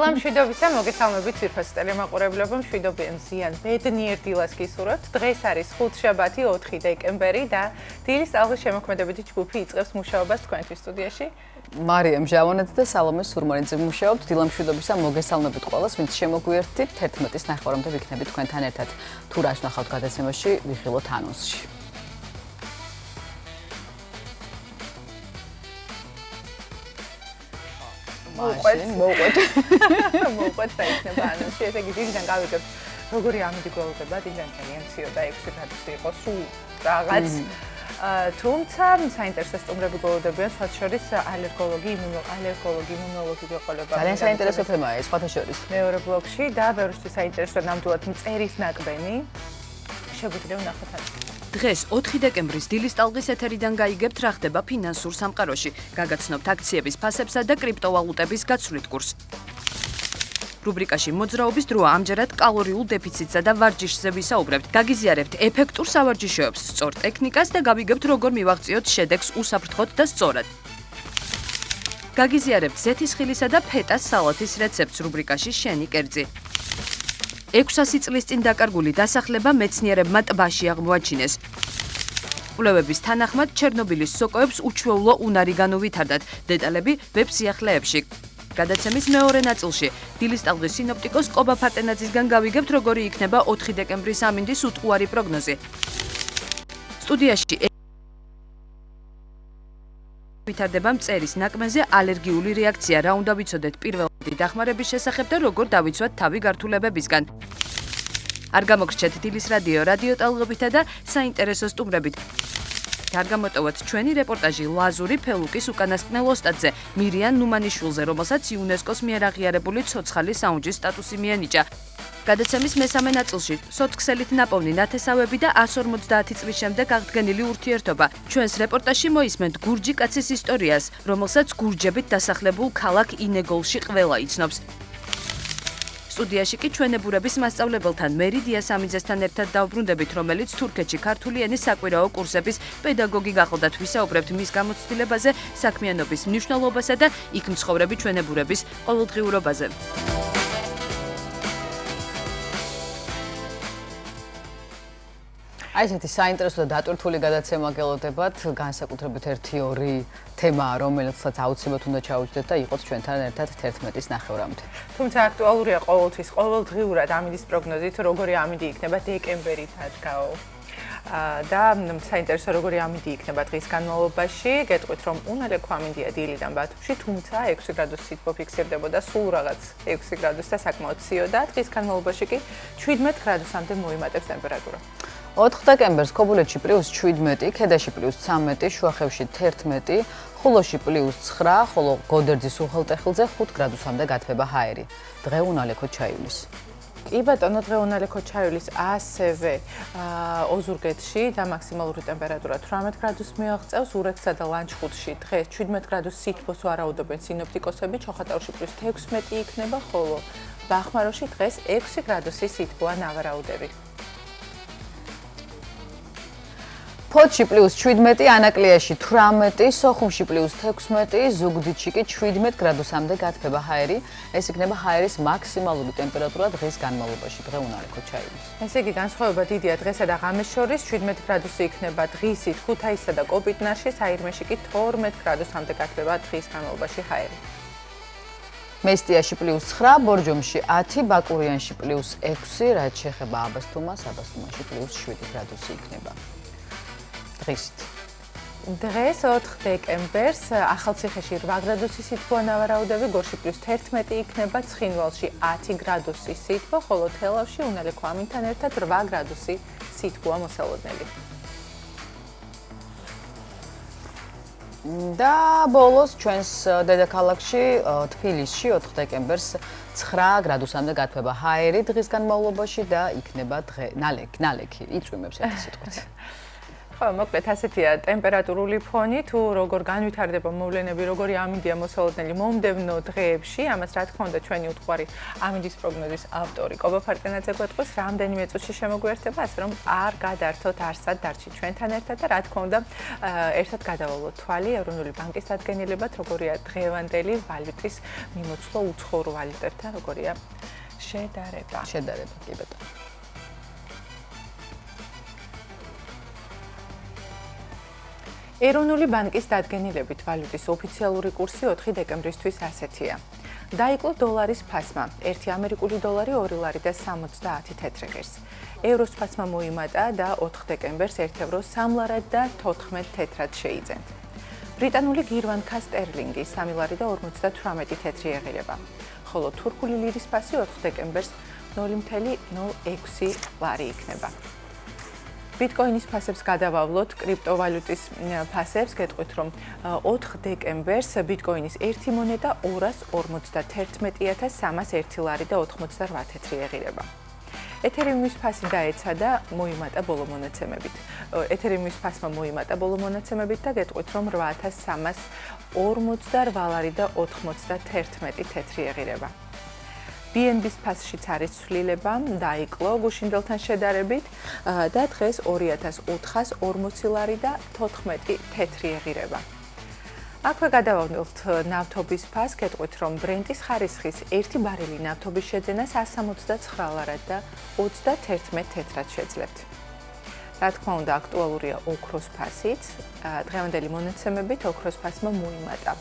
დილამშვიდობისა მოგესალმებით ძვირფასი მაყურებლებო, მშვიდობიან ზიან ბედნიერ დილას გისურვებთ. დღეს არის ხუთშაბათი 4 დეკემბერი და დილის წალღის შემოქმედებითი ჯგუფი იწყებს მუშაობას თქვენთვის სტუდიაში. მარიამ ჟავონაძე და სალომე სურმარიძე მუშაობთ. დილამშვიდობისა მოგესალმებით ყველას, ვინც შემოგვიერთდით 11-ის ნახევარამდე ვიქნებით თქვენთან ერთად. თუ რას ნახავთ გადაცემაში, ვიხილოთ ანონსში. მოუყვეთ საიქნება ანონსში, ესე იგი დილიდან გავიგებთ, როგორი ამინდი გველდება, დილიდან ძალიან ცივ და 6 გრადუსი იყო, სულ რაღაც. თუმცა საინტერესო სტუმრები გველოდებიან, სხვათა შორის ალერგოლოგი, იმუნოლოგი გეყოლება. ძალიან საინტერესო თემაა ეს, სხვათა შორის. მეორე ბლოკში და ბევრისთვის საინტერესოა ნამდვილად მწერის ნაკბენი. შეგვიძლია ვნახოთ ამ. დღეს 4 დეკემბრის დილის ტალღის ეთერიდან გაიგებთ რა ხდება ფინანსურ სამყაროში. გაგაცნობთ აქციების ფასებსა და კრიპტოვალუტების გაცვლით კურსს. რუბრიკაში მოძრაობის დროა ამჯერად კალორიულ დეფიციტსა და ვარჯიშზე ვისაუბრებთ. გაგიზიარებთ ეფექტურ სავარჯიშოებს, სწორ ტექნიკას და გავიგებთ როგორ მივაღწიოთ შედეგს უსაფრთხოდ და სწორად. გაგიზიარებთ ზეთისხილისა და ფეტას სალათის რეცეპტს რუბრიკაში შენი კერძი. 600 წლის წინ დაკარგული დასახლება მეცნიერებმა ტბაში აღმოაჩინეს. კვლევების თანახმად ჩერნობილის სოკოებს უჩვეულო უნარი განუვითარდათ. დეტალები ვებ-სიახლეებში. გადაცემის მეორე ნაწილში დილის ტალღის სინოპტიკოს კობა ფატენაძისგან გავიგებთ როგორი იქნება 4 დეკემბრის ამინდის უტყუარი პროგნოზი. სტუდიაში ვითარდება მწერის ნაკმენზე ალერგიული რეაქცია. რა უნდა ვიცოდეთ პირველადი დახმარების შესახებ და როგორ დავიცვათ თავი გართულებებისგან. არ გამოგრჩეთ დილის რადიო ტალღებითა და საინტერესო სტუმრებით. არ გამოტოვოთ ჩვენი რეპორტაჟი ლაზური ფელუკის უკანასკნელ ოსტატზე, მირიან ნუმანიშვილზე, რომელსაც იუნესკოს მიერ აღიარებული ცოცხალი საუნჯის სტატუსი მიენიჭა. გადაცემის მესამე ნაწილში სოთქსელით ნაპოვნი ნათესავები და 150 წლის შემდეგ აღდგენილი ურთიერთობა. ჩვენს რეპორტაჟში მოისმენთ გურჯი კაცის ისტორიას, რომელსაც გურჯებით დასახლებულ ქალაქ ინეგოლში ყველა იცნობს. სტუდიაში კი ჩვენებურების მასწავლებელთან მერი დიასამიძესთან ერთად დავბრუნდებით, რომელიც თურქეთში ქართული ენის საკვირაო კურსების პედაგოგი გახდა. ვისაუბრებთ მის გამოცდილებაზე, საქმიანობის მნიშვნელობასა და იქ მცხოვრები ჩვენებურების ყოველდღიურობაზე. აი ესეთი საინტერესო და დატვირთული გადაცემა გელოდებათ, განსაკუთრებით 1-2 თემაა, რომელსაც აუცილებლად უნდა ჩაუჯდეთ და იყოთ ჩვენთან ერთად 11-ის ნახევრამდე. თუმცა აქტუალურია ყოველთვის, ყოველდღიურად ამინდის პროგნოზით, როგორი ამინდი იქნება დეკემბერით ადგაო. და საინტერესო როგორი ამინდი იქნება დღის განმავლობაში. გეტყვით რომ უნალექო ამინდია დილიდან ბათუმში, თუმცა 6 გრადუსი სითბო ფიქსირდებოდა, სულ რაღაც 6 გრადუსი და საკმაოდ ცივ და დღის განმავლობაში კი 17 გრადუსამდე მოიმატებს ტემპერატურა. 4 დეკემბერს ქობულეთში +17, ქედაში +13, შუახევში 11, ხულოში +9, ხოლო გოდერძის უღელტეხილზე 5 გრადუსამდე გათბება ჰაერი. დღე უნალექო ჩაივლის. კი ბატონო, დღე უნალექო ჩაივლის, ასევე ოზურგეთში და მაქსიმალური ტემპერატურა 18 გრადუსს მიაღწევს, ურეთსა და ლანჩხუთში დღეს 17 გრადუს სითბოს ვარაუდობენ სინოპტიკოსები, ჩოხატაურში +16 იქნება, ხოლო ბახმაროში დღეს 6 გრადუსი სითბოა ნავარაუდები. ფოთში +17, ანაკლიაში 18, სოხუმში +16, ზუგდიდში კი 17 გრადუსამდე გათბება ჰაერი. ეს იქნება ჰაერის მაქსიმალური ტემპერატურა დღის განმავლობაში. დღე უნალექო ჩაივლის. ესე იგი განსხვავება დიდია დღესა და ღამეს შორის, 17 გრადუსი იქნება დღისით ქუთაისსა და კოპიტნარში, საირმეში კი 12 გრადუსამდე გათბება დღის განმავლობაში ჰაერი. მესტიაში +9, ბორჯომში 10, ბაკურიანში +6, რაც შეეხება აბასთუმას, აბასთუმაში +7 გრადუსი იქნება. დღეს 4 დეკემბერს ახალციხეში 8 გრადუსი სითბოა ნავარაუდები, გორში +11 იქნება, ცხინვალში 10 გრადუსი სითბო, ხოლო თელავში უნალექო ამინდთან ერთად 8 გრადუსი სითბოა მოსალოდნელი. და ბოლოს ჩვენს დედაქალაქში თბილისში 4 დეკემბერს 9 გრადუსამდე გათბება ჰაერი დღის განმავლობაში და იქნება დღე ნალექი, იწვიმებს ერთი სიტყვით. ხო, მოკლედ ასეთია ტემპერატურული ფონი, თუ როგორ განვითარდება მოვლენები, როგორი ამინდია მოსალოდნელი მომდევნო დღეებში, ამას რა თქმა უნდა ჩვენი უთხარი ამინდის პროგნოზის ავტორი კობა ფარკენაძე გვეტყვის, რამდენიმე წუთში შემოგვიერთდება, ასე რომ არ გადართოთ არსად დარჩით ჩვენთან ერთად და რა თქმა უნდა ერთად გადავალოთ თვალი ეროვნული ბანკის დადგენილებად, როგორია დღევანდელი ვალუტის მიმოცვლა უცხოურ ვალუტებთან, როგორია შედარება. შედარება, კი ბატონო. ეროვნული ბანკის დადგენილებით ვალუტის ოფიციალური კურსი 4 დეკემბრისთვის ასეთია. დაიკლო დოლარის ფასმა 1 ამერიკული დოლარი 2 ლარი და 70 თეთრი ღირს. ევროს ფასმა მოიმატა და 4 დეკემბერს 1 ევრო 3 ლარად და 14 თეთრად შეიძენთ. ბრიტანული გირვანქა სტერლინგი 3 ლარი და 58 თეთრი ეღირება. ხოლო თურქული ლირის ფასი 4 დეკემბერს 0.06 ლარი იქნება. ბიტკოინის ფასებს გადავავლოთ კრიპტოვალუტის ფასებს, გეტყვით რომ 4 დეკემბერს ბიტკოინის 1 მონეტა 251.301 ლარი და 88 თეთრი ეღირება. ეთერიუმის ფასი დაეცა და მოიმატა ბოლო მონაცემებით. ეთერიუმის ფასმა მოიმატა ბოლო მონაცემებით და გეტყვით რომ 8348 ლარი და 91 თეთრი ეღირება. BNB-ს ფასშიც არის ცვლილება, დაიკლო გუშინდელთან შედარებით და დღეს 2440 ლარი და 14 თეთრი ეღირება. აქვე გადავავლოთ ნავთობის ფასს, გეტყვით რომ ბრენტის ხარისხის 1 ბარელი ნავთობის შეძენას 169 ლარად და 31 თეთრად შეძლებთ. რა თქმა უნდა, აქტუალურია ოქროს ფასიც. დღევანდელი მონაცემებით ოქროს ფასმა მოიმატა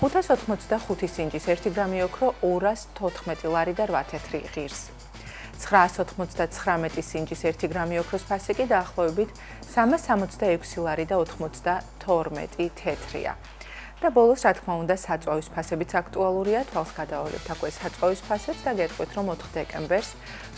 585 სინჯის 1 გრამი ოქრო 214 ლარი და 8 თეთრი ღირს. 999 სინჯის 1 გრამი ოქროს ფასი კი დაახლოებით 366 ლარი და 92 თეთრია. და ბოლოს რა თქმა უნდა საწვავის ფასებიც აქტუალურია, თვალს გადავავლებთ აქვე საწვავის ფასებს და გეტყვით რომ 4 დეკემბერს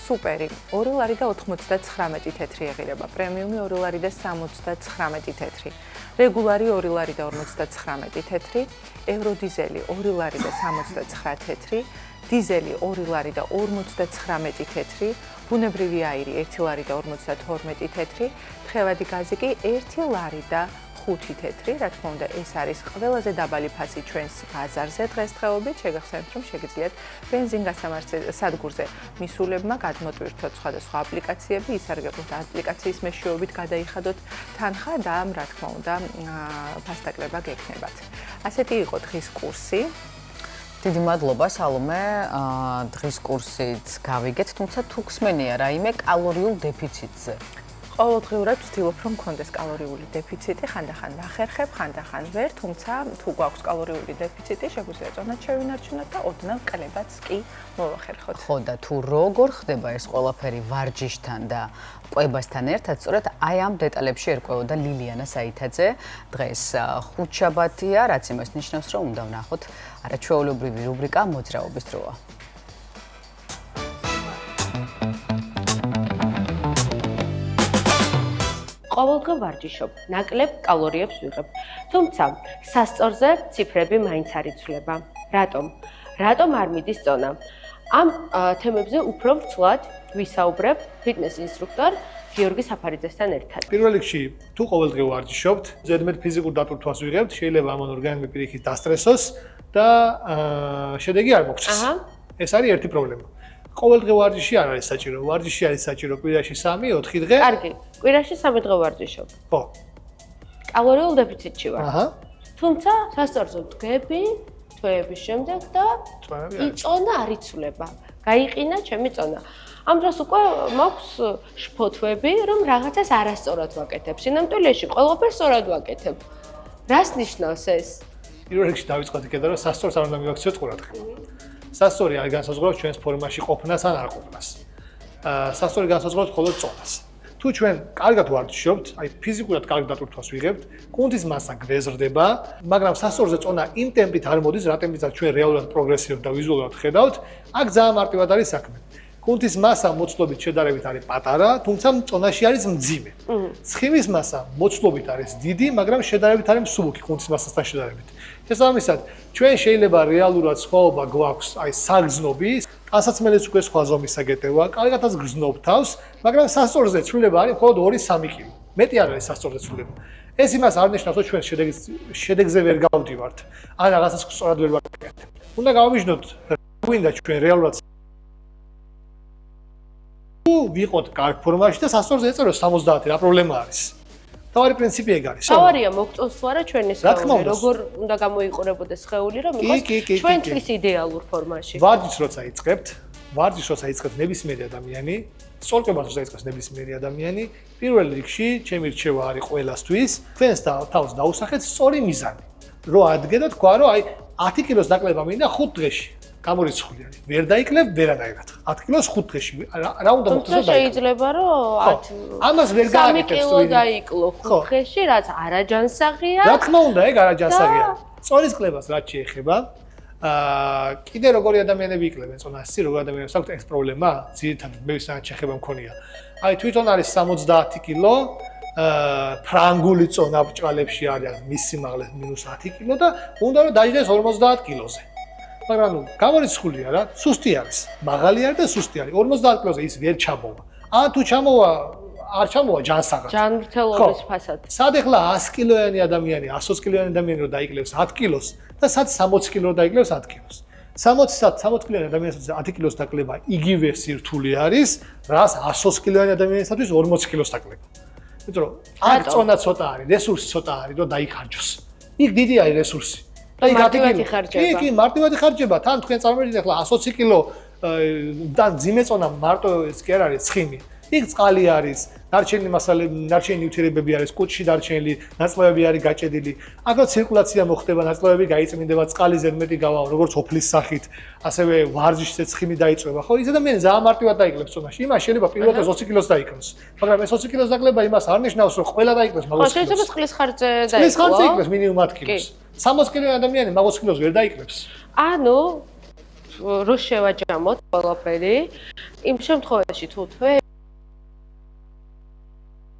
სუპერი 2 ლარი და 99 თეთრი ეღირება, პრემიუმი 2 ლარი და 79 თეთრი, რეგულარი 2 ლარი და 59 თეთრი, ევროდიზელი 2 ლარი და 69 თეთრი, დიზელი 2 ლარი და 59 თეთრი, ბუნებრივი აირი 1 ლარი და 52 თეთრი, თხევადი გაზი კი 1 ლარი და 5 თეთრი, რა თქმა უნდა, ეს არის ყველაზე დაბალი ფასი ჩვენს ბაზარზე დღესდღეობით. შეგახსენებთ, რომ შეგიძლიათ ბენზინგასამართზე სადგურზე მისულებმა გადმოტვირთოთ სხვადასხვა აპლიკაციები, ისარგებლოთ აპლიკაციის მეშვეობით გადაიხადოთ თანხა და რა თქმა უნდა, ფასდაკლება გექნებათ. ასეთი იყო დღის კურსი. დიდი მადლობა სალომე, დღის კურსიც გავიგეთ, თუმცა თუ გსმენია რაიმე კალორიულ დეფიციტზე. ყოველდღიურად ვცდილობ რომ მქონდეს კალორიული დეფიციტი, ხანდახან ვახერხებ, ხანდახან ვერ, თუმცა თუ გვაქვს კალორიული დეფიციტი, შეგვიძლია წონათ შევინარჩუნოთ და ოდნავ კლებაც კი მოვახერხოთ. ხო და თუ როგორ ხდება ეს ყველაფერი ვარჯიშთან და კვებასთან ერთად, სწორედ აი ამ დეტალებში ერკვეოდა ლილიანა საითაძე. დღეს ხუთშაბათია, რაც იმას ნიშნავს, რომ უნდა ვნახოთ არაჩვეულებრივი რუბრიკა მოძრაობის დროა. ყოველდღე ვარჯიშობ, ნაკლებ კალორიებს ვიღებ. თუმცა სასწორზე ციფრები მაინც არ იცვლება. რატომ? რატომ არ მიდის წონა? ამ თემებზე უფრო ვცვლად ვისაუბრებ ფიტნეს ინსტრუქტორ გიორგი საფარიძესთან ერთად. პირველ რიგში, თუ ყოველდღე ვარჯიშობთ, ზედმეტ ფიზიკურ დატვირთვას ვიღებთ, შეიძლება ამან ორგანიზმი პირიქით დასტრესოს და შედეგი არ მოგწეს. ეს არის ერთი პრობლემა. ყოველდღე ვარჯიში არ არის საჭირო. ვარჯიში არის საჭირო კვირაში 3-4 დღე. კარგი, კვირაში 3 დღე ვარჯიშობ. ხო. კალორიულ დეფიციტში ვარ. თუმცა სასწორზე ვდგები, თვეების შემდეგ და წონა არ იცვლება. გაიყინა ჩემი წონა. ამ დროს უკვე მაქვს შფოთვები, რომ რაღაცას არასწორად ვაკეთებ. სინამდვილეში ყველაფერს სწორად ვაკეთებ. რას ნიშნავს ეს? პირველ რიგში დავიწყოთ იქიდან, რომ სასწორს არ უნდა მივაქციოთ ყურადღება. სასწორი არ განსაზღვრავს ჩვენს ფორმაში ყოფნას ან არ ყოფნას. სასწორი განსაზღვრავს მხოლოდ წონას. თუ ჩვენ კარგად ვარჯიშობთ, აი ფიზიკურად კარგ დატვირთვას ვიღებთ, კუნთის მასა გვეზრდება, მაგრამ სასწორზე წონა იმ ტემპით არ მოდის, რა ტემპითაც ჩვენ რეალურად პროგრესიულად და ვიზუალურად ხედავთ, აქ ძალიან მარტივად არის საქმე. კუნთის მასა მოცულობით შედარებით არის პატარა, თუმცა წონაში არის მძიმე. ცხიმის მასა მოცულობით არის დიდი, მაგრამ შედარებით არის მსუბუქი კუნთის მასასთან შედარებით. შესაბამისად, ჩვენ შეიძლება რეალურად სხვაობა გვაქვს აი საგრძნობი, ტანსაცმელიც უკვე სხვა ზომის საგეტევა, კარგადაც გრძნობ თავს, მაგრამ სასწორზე ცვლილება არის მხოლოდ 2-3 კილო. მეტი არ არის სასწორზე ცვლილება. ეს იმას არ ნიშნავს, რომ ჩვენ შედეგზე ვერ გავდივართ, ან რაღაცას სწორად ვერ ვაკეთებთ. უნდა გავავიჟნოთ, გვინდა ჩვენ რეალურად ვიყოთ კარგ ფორმაში და სასწორზე ეწეროს 70, რა პრობლემა არის? თავარი პრინციპი ეგ არის. თავარია მოგწონს თუ არა ჩვენი სხეული, როგორ უნდა გამოიყურებოდეს სხეული, რომ იყოს ჩვენთვის იდეალურ ფორმაში. ვარჯიშს როცა იწყებთ ნებისმიერი ადამიანი, სწორკებას როცა იწყებს ნებისმიერი ადამიანი, პირველ რიგში ჩემი რჩევა არის ყველასთვის, თქვენს თავს დაუსახეთ სწორი მიზანი. რო ადგე და თქვა, რომ აი 10 კილოს დაკლება მინდა 5 დღეში. გამორიცხული არის. ვერ დაიკლებ ვერანაირად. 10 კილოს 5 დღეში. რა უნდა მოხდეს და შეიძლება რომ 10 ამას ვერ გააკეთებს 3 კილო დაიკლო 5 დღეში, რაც არაჯანსაღია. რა თქმა უნდა, ეგ არაჯანსაღია. სწორის კლებას რაც შეეხება, კიდე როგორი ადამიანები იკლებენ წონას, როგორი ადამიანებს აქვთ ეს პრობლემა, ძირითადად მე ვისთან შეხება მქონია. აი თვითონ არის 70 კილო, ფრანგული წონა ბჭყალებში არის მის სიმაღლე -10 კილო და უნდა რომ დაიჯდეს 50 კილოზე. მაგრამ ნუ გამორიცხულია რა, სუსტი არის. მაღალი არის და სუსტი არის. 50 კილოზე ის ვერ ჩამოვა. ან თუ ჩამოვა, არ ჩამოვა ჯანსაღად. ჯანმრთელობის ფასად. სად ახლა 100 კილოიანი ადამიანი, 120 კილოიანი ადამიანი რო დაიკლებს 10 კილოს და სად 60 კილო დაიკლებს 10 კილოს. 60 კილოიანი ადამიანის 10 კილოს დაკლება იგივე სირთული არის, რას 120 კილოიანი ადამიანისათვის 40 კილოს დაკლება. იმიტომ რომ აქ წონა ცოტა არის, რესურსი ცოტა არის, რომ დაიხარჯოს. იქ დიდი არის რესურსი. და მარტივად იხარჯება. კი, მარტივად იხარჯება. თან თქვენ წარმოიდგინეთ ახლა 120 კილო და ძიმე წონა მარტო ეს კი არ არის ცხიმი. იქ წყალი არის, დარჩენილი მასალები, დარჩენილი ნიუტრიენტები არის, კუჭში დარჩენილი, ნაწლავები არის გაჭედილი. აქ ცირკულაცია მოხდება, ნაწლავები გაიწმინდება, წყალი ზედმეტი გავა, როგორც ოფლის სახით, ასევე ვარჯიშზე ცხიმი დაიწვება. ხო, ის ადამიანი ძალიან მარტივად დაიკლებს წონაში. იმას შეიძლება პირველად 20 კილოს დაიკლოს. მაგრამ ეს 20 კილოს დაკლება იმას არ ნიშნავს, რომ ყველა დაიკლოს მაგ 20 კილოს. შეიძლება წყლის ხარჯზე დაიკლოს. წყლის ხარჯზე იკლებს მინიმუმ 10 კილოს. 60 კილოიანი ადამიანი მაგ 20 კილოს ვერ დაიკლებს. ანუ რო შევაჯამოთ ყველაფერი, იმ შემთხვევაში თუ თქვენ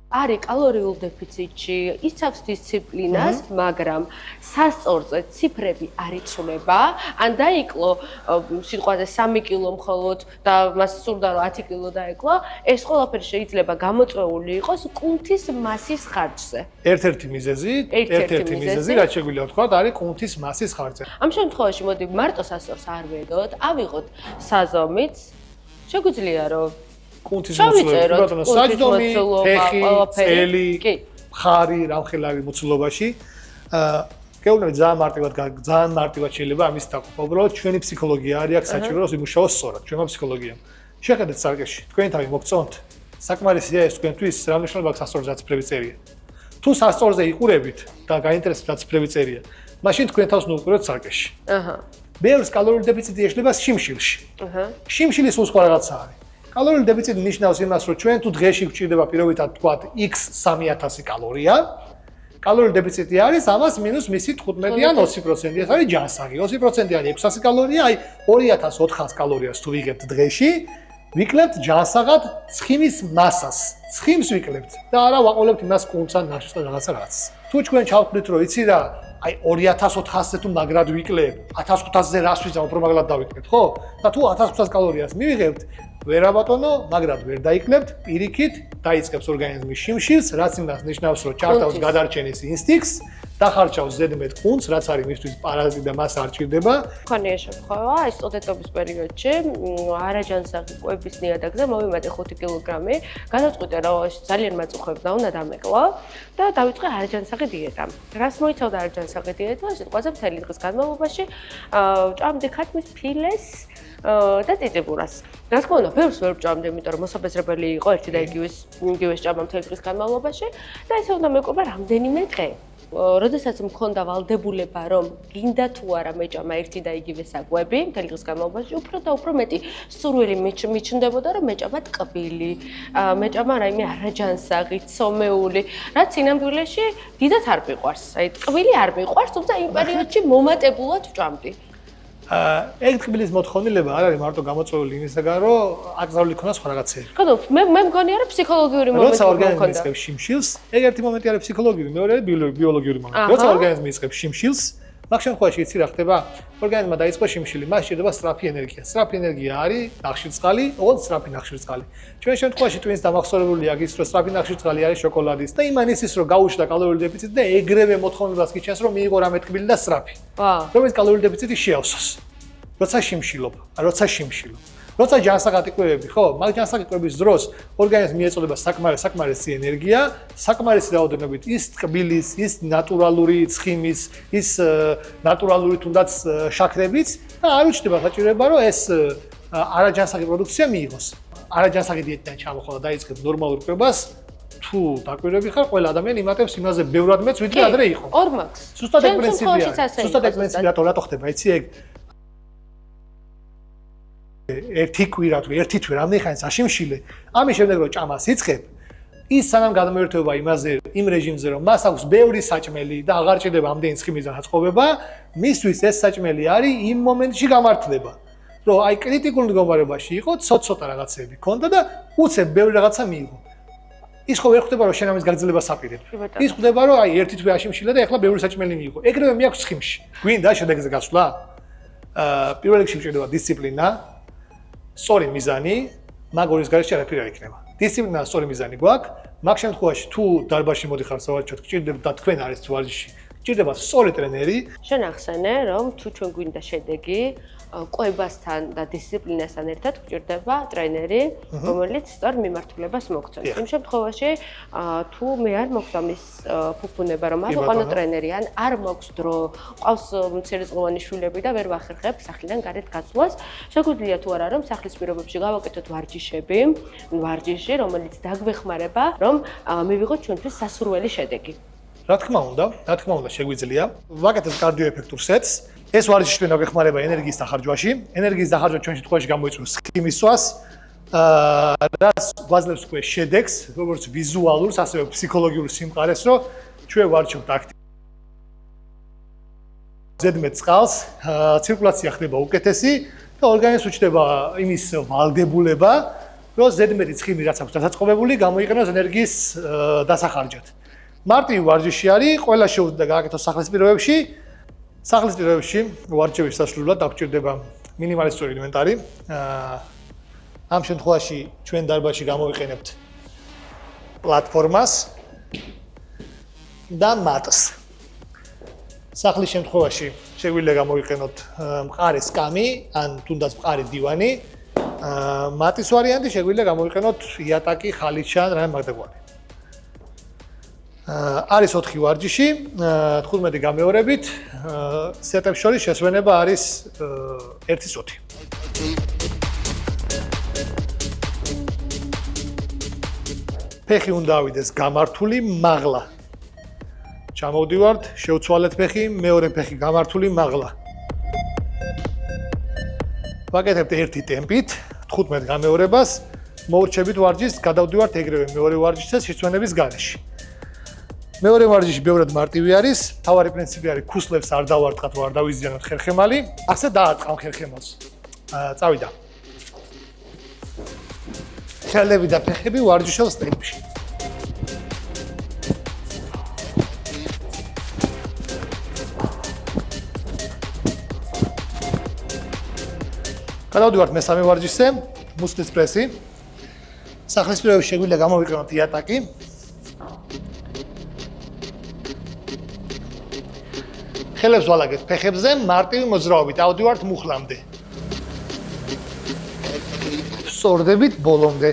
არის კალორიულ დეფიციტში, იცავს დისციპლინას, მაგრამ სასწორზე ციფრები არ იცვლება, ან დაიკლო სიტყვაზე 3 კილო მხოლოდ და მას სურდა რომ 10 კილო დაეკლო, ეს ყველაფერი შეიძლება გამოწვეული იყოს კუნთის მასის ხარჯზე. ერთ-ერთი მიზეზი, რაც შეგვიძლია ვთქვათ, არის კუნთის მასის ხარჯზე. ამ შემთხვევაში მოდი მარტო სასწორს არ ვედოთ, ავიღოთ საზომით. შეგვიძლია რომ კუნთის მოცულობა, ბატონო, საჯდომი, ფეხი, წელი, მხარი, რამხელარი მოცულობაში. გეუბნები ძალიან მარტივად შეიძლება ამის დაყოფა. უბრალოდ ჩვენი ფსიქოლოგია არის აქ საჭირო, რომ იმუშაოს სწორად, ჩვენმა ფსიქოლოგიამ. შეხედეთ სარკეში, თქვენი თავი მოგწონთ. საკმარისია ეს თქვენთვის, რა მნიშვნელობა აქვს სასწორზე დაციფრების წერია. თუ სასწორზე იყურებით და გაინტერესებთ დაციფრების წერია, მაშინ თქვენ თავს ნუყურებთ სარკეში. ბევრს კალორიული დეფიციტი ეშლება შიმშილში. შიმშილი სულ სხვა რაღაცა არის. კალორიული დეფიციტი ნიშნავს იმას, რომ ჩვენ თუ დღეში გვჭირდება პირობითად თქვათ x 3000 კალორია, კალორიული დეფიციტი არის ამას მინუს მისი 15-ან 20%. ეს არის ჯანსაღი. 20% არის 600 კალორია, აი 2400 კალორიას თუ ვიღებთ დღეში, ვიკლებთ ჯანსაღად ცხიმის მასას. ცხიმს ვიკლებთ და არა ვაყოლებთ იმას კუნთსა ნაჭრს და რაღაცას. თუ ჩვენ ჩავთვლით, რომ იცი რა, აი 2400-ზე თუ მაგრად ვიკლებ, 1500-ზე რას ვიზამ, უფრო მაგრად დავიკლებ, ხო? და თუ 1500 კალორიას მივიღებთ, ვერა ბატონო, მაგრად ვერ დაიკლებთ, პირიქით დაიწყებს ორგანიზმის შიმშილს, რაც იმას ნიშნავს, რომ ჩართავს გადარჩენის ინსტინქტს, დახარჯავს ზედმეტ კუნთს, რაც არის მისთვის პარაზიტი და მას არ ჭირდება. მქონია შემთხვევა, აი სტუდენტობის პერიოდში, არაჯანსაღი კვების ნიადაგზე მოვიმატე 5 კილოგრამი, გადავწყვიტე, რომ ძალიან მაწუხებდა, უნდა დამეკლო და დავიწყე არაჯანსაღი დიეტა. რას მოიცავდა არაჯანსაღი დიეტა? სიტყვაზე მთელი დღის განმავლობაში ჭამდი ქათმის ფილეს და წიწიბურას. რა თქმა უნდა, ბევრს ვერ ვჭამდი, იმიტომ რომ მოსაბეზრებელი იყო ერთი და იგივე ჭამა მთელი დღის განმავლობაში და ესე უნდა მეკვება რამდენიმე დღე. როდესაც მქონდა ვალდებულება, რომ გინდა თუ არა მეჭამა ერთი და იგივე საკვები მთელი დღის განმავლობაში, უფრო და უფრო მეტი სურვილი მიჩნდებოდა, რომ მეჭამა ტკბილი, მეჭამა რაიმე არაჯანსაღი, ცომეული, რაც სინამდვილეში დიდად არ მიყვარს. აი, ტკბილი არ მიყვარს, თუმცა იმ პერიოდში მომატებულად ვჭამდი. ეგ ტკბილის მოთხოვნილება არ არის მარტო გამოწვეული იმისაგან, რომ აკრძალული ქონდა სხვა რაღაცები. ხო, მე მგონია, რომ ფსიქოლოგიური მომენტი როცა ორგანიზმი იწყებს შიმშილს, ეგ ერთი მომენტი არის ფსიქოლოგიური, მეორე არის ბიოლოგიური მომენტი. როცა ორგანიზმი იწყებს შიმშილს, მაგ შემთხვევაში იცი რა ხდება? ორგანიზმმა დაიწყო შიმშილი, მას სჭირდება სწრაფი ენერგია. სწრაფი ენერგია არის ნახშირწყალი, ოღონდ სწრაფი ნახშირწყალი. ჩვენ შემთხვევაში twins დამახსოვრებულია ის, რომ სწრაფი ნახშირწყალი არის შოკოლადის და იმან ისის, რომ გაუჩნდა კალორიული დეფიციტი და ეგრევე მოთხოვნებას კი ჩანს, რომ მიიღო რამე ტკბილი და სწრაფი. რომელიც კალორიული დეფიციტი შეავსოს. როცა შიმშილობ, როცა ჯანსაღადი კვებები, ხო? მაგ ჯანსაღების დროს ორგანიზმი ეწოდება საკმარისი ენერგია, საკმარისი რაოდენობით ის ტკბილის, ის ნატურალური ცხიმის, ის ნატურალური თუნდაც შაქრებიც და არ უჩნდება საჭიროება, რომ ეს არაჯანსაღი პროდუქცია მიიღოს. არაჯანსაღი დიეტიდან ჩამოხლა დაიწყებს ნორმალურ კვებას, თუ დაკვირვები ხარ, ყველა ადამიანი იმატებს იმაზე ბევრად მეც, ვიდრე ადრე იყო. ორმაგს. ზუსტად ეგ პრინციპია. ზუსტად ეგ პრინციპია, რატო ხდება, იცი ეგ ერთი კვირა თუ ერთი თვე რამდენი ხანი საშიმშილე, ამის შემდეგ რომ ჭამას იწყებ, ის სანამ გადმოერთვება იმ რეჟიმზე, რომ მას აქვს ბევრი საჭმელი და აღარ ჭირდება ამდენი ცხიმის განაწყობა, მისთვის ეს საჭმელი არის იმ მომენტში გამართლება. რომ აი კრიტიკულ მდგომარეობაში იყო, ცოტ-ცოტა რაღაცები ქონდა და უცებ ბევრი რაღაცა მიიღო. ის ხო ვერ ხდება რომ შენ ამის გაგრძელებას აპირებ. ის ხდება რომ აი ერთი თვე აშიმშილა და ეხლა ბევრი საჭმელი მიიღო. ეგრევე მეაქვს ცხიმში. გვინდა შედეგზე გასვლა? პირველ რიგში მჭირდება დისციპლინა, სწორი მიზანი, მაგ ორის გარეშე არაფერი არ იქნება. დისციპლინა, სწორი მიზანი გვაქვს. მაგ შემთხვევაში თუ დარბაზში მოდიხარ სავარჯიშოდ, გჭირდება და თქვენ არის ვარჯიში, გჭირდება სწორი ტრენერი. შენ ახსენე, რომ თუ ჩვენ გვინდა შედეგი, კვებასთან და დისციპლინასთან ერთად გჭირდება ტრენერი, რომელიც სწორ მიმართულებას მოგცემს. იმ შემთხვევაში, თუ მე არ მოგცემ ის ფუფუნება, რომ აღვყანო ტრენერი, ან არ მოქვს დრო, ყავს მცირეწლოვანი შვილები და ვერ ვახერხებ სახლიდან გარეთ გაცვლას, შეგვიძლია თუ არა, რომ სახლის პირობებში გავაკეთოთ ვარჯიში, რომელიც დაგვეხმარება, რომ მივიღოთ ჩვენთვის სასურველი შედეგი. რა თქმა უნდა, შეგვიძლია. ვაკეთებ კარდიო ეფექტურ სეტს. ეს ვარჯიში ჩვენ დაგვეხმარება ენერგიის დახარჯვაში. ენერგიის დახარჯვა ჩვენ შემთხვევაში გამოიწვევს ცხიმის სვას. რაც გვაძლევს უკვე შედეგს, როგორც ვიზუალურს, ასევე ფსიქოლოგიურ სიმყარეს, რომ ჩვენ ვარჯიშობთ აქტიურად. ზედმეტ წყალს, ცირკულაცია ხდება უკეთესი და ორგანიზმს უჩნდება იმის ვალდებულება, რომ ზედმეტი ცხიმი რაც აქვს დასაწყობებული, გამოიყენოს ენერგიის დასახარჯად. მარტივი ვარჯიში არის, ყველა შეუძლია გააკეთოს სახლის პირობებში. სახლის პირობებში ვარჯიშების შესრულებლად დაგჭირდება მინიმალისტური ინვენტარი. ამ შემთხვევაში ჩვენ დარბაზში გამოვიყენებთ პლატფორმას და მატს. სახლის შემთხვევაში შეგვიძლია გამოვიყენოთ მყარი სკამი ან თუნდაც მყარი დივანი. მატის ვარიანტი შეგვიძლია გამოვიყენოთ იატაკი, ხალიჩა, რამე მაგდაგვარი. არის 4 ვარჯიში, 15 გამეორებით, სეტებს შორის შესვენება არის 1/5. ფეხი უნდა ავიდეს გამართული, მაღლა. ჩამოვდივართ, შევცვალეთ ფეხი, მეორე ფეხი გამართული, მაღლა. ვაკეთებთ ერთი ტემპით, 15 გამეორებას, მოურჩებით ვარჯიშს, გადავდივართ ეგრევე მეორე ვარჯიშზე შეცვენების გარეშე. მეორე ვარჯიში ბევრად მარტივი არის. თავარი პრინციპი არის ქუსლებს არ დავარტყათ, არ დავიზიანოთ ხერხემალი. ასე დაარტყამ ხერხემალს. წავიდა. ხელები და ფეხები ვარჯიშობს ტემპში. გადავდივართ მესამე ვარჯიშზე, მუსკლის პრესი. სახლის პირობებში შეგვიძლია გამოვიყენოთ იატაკი. ხელებს ვალაგებთ ფეხებზე, მარტივი მოძრაობით ავდივართ მუხლამდე. სორდებით ბოლომდე.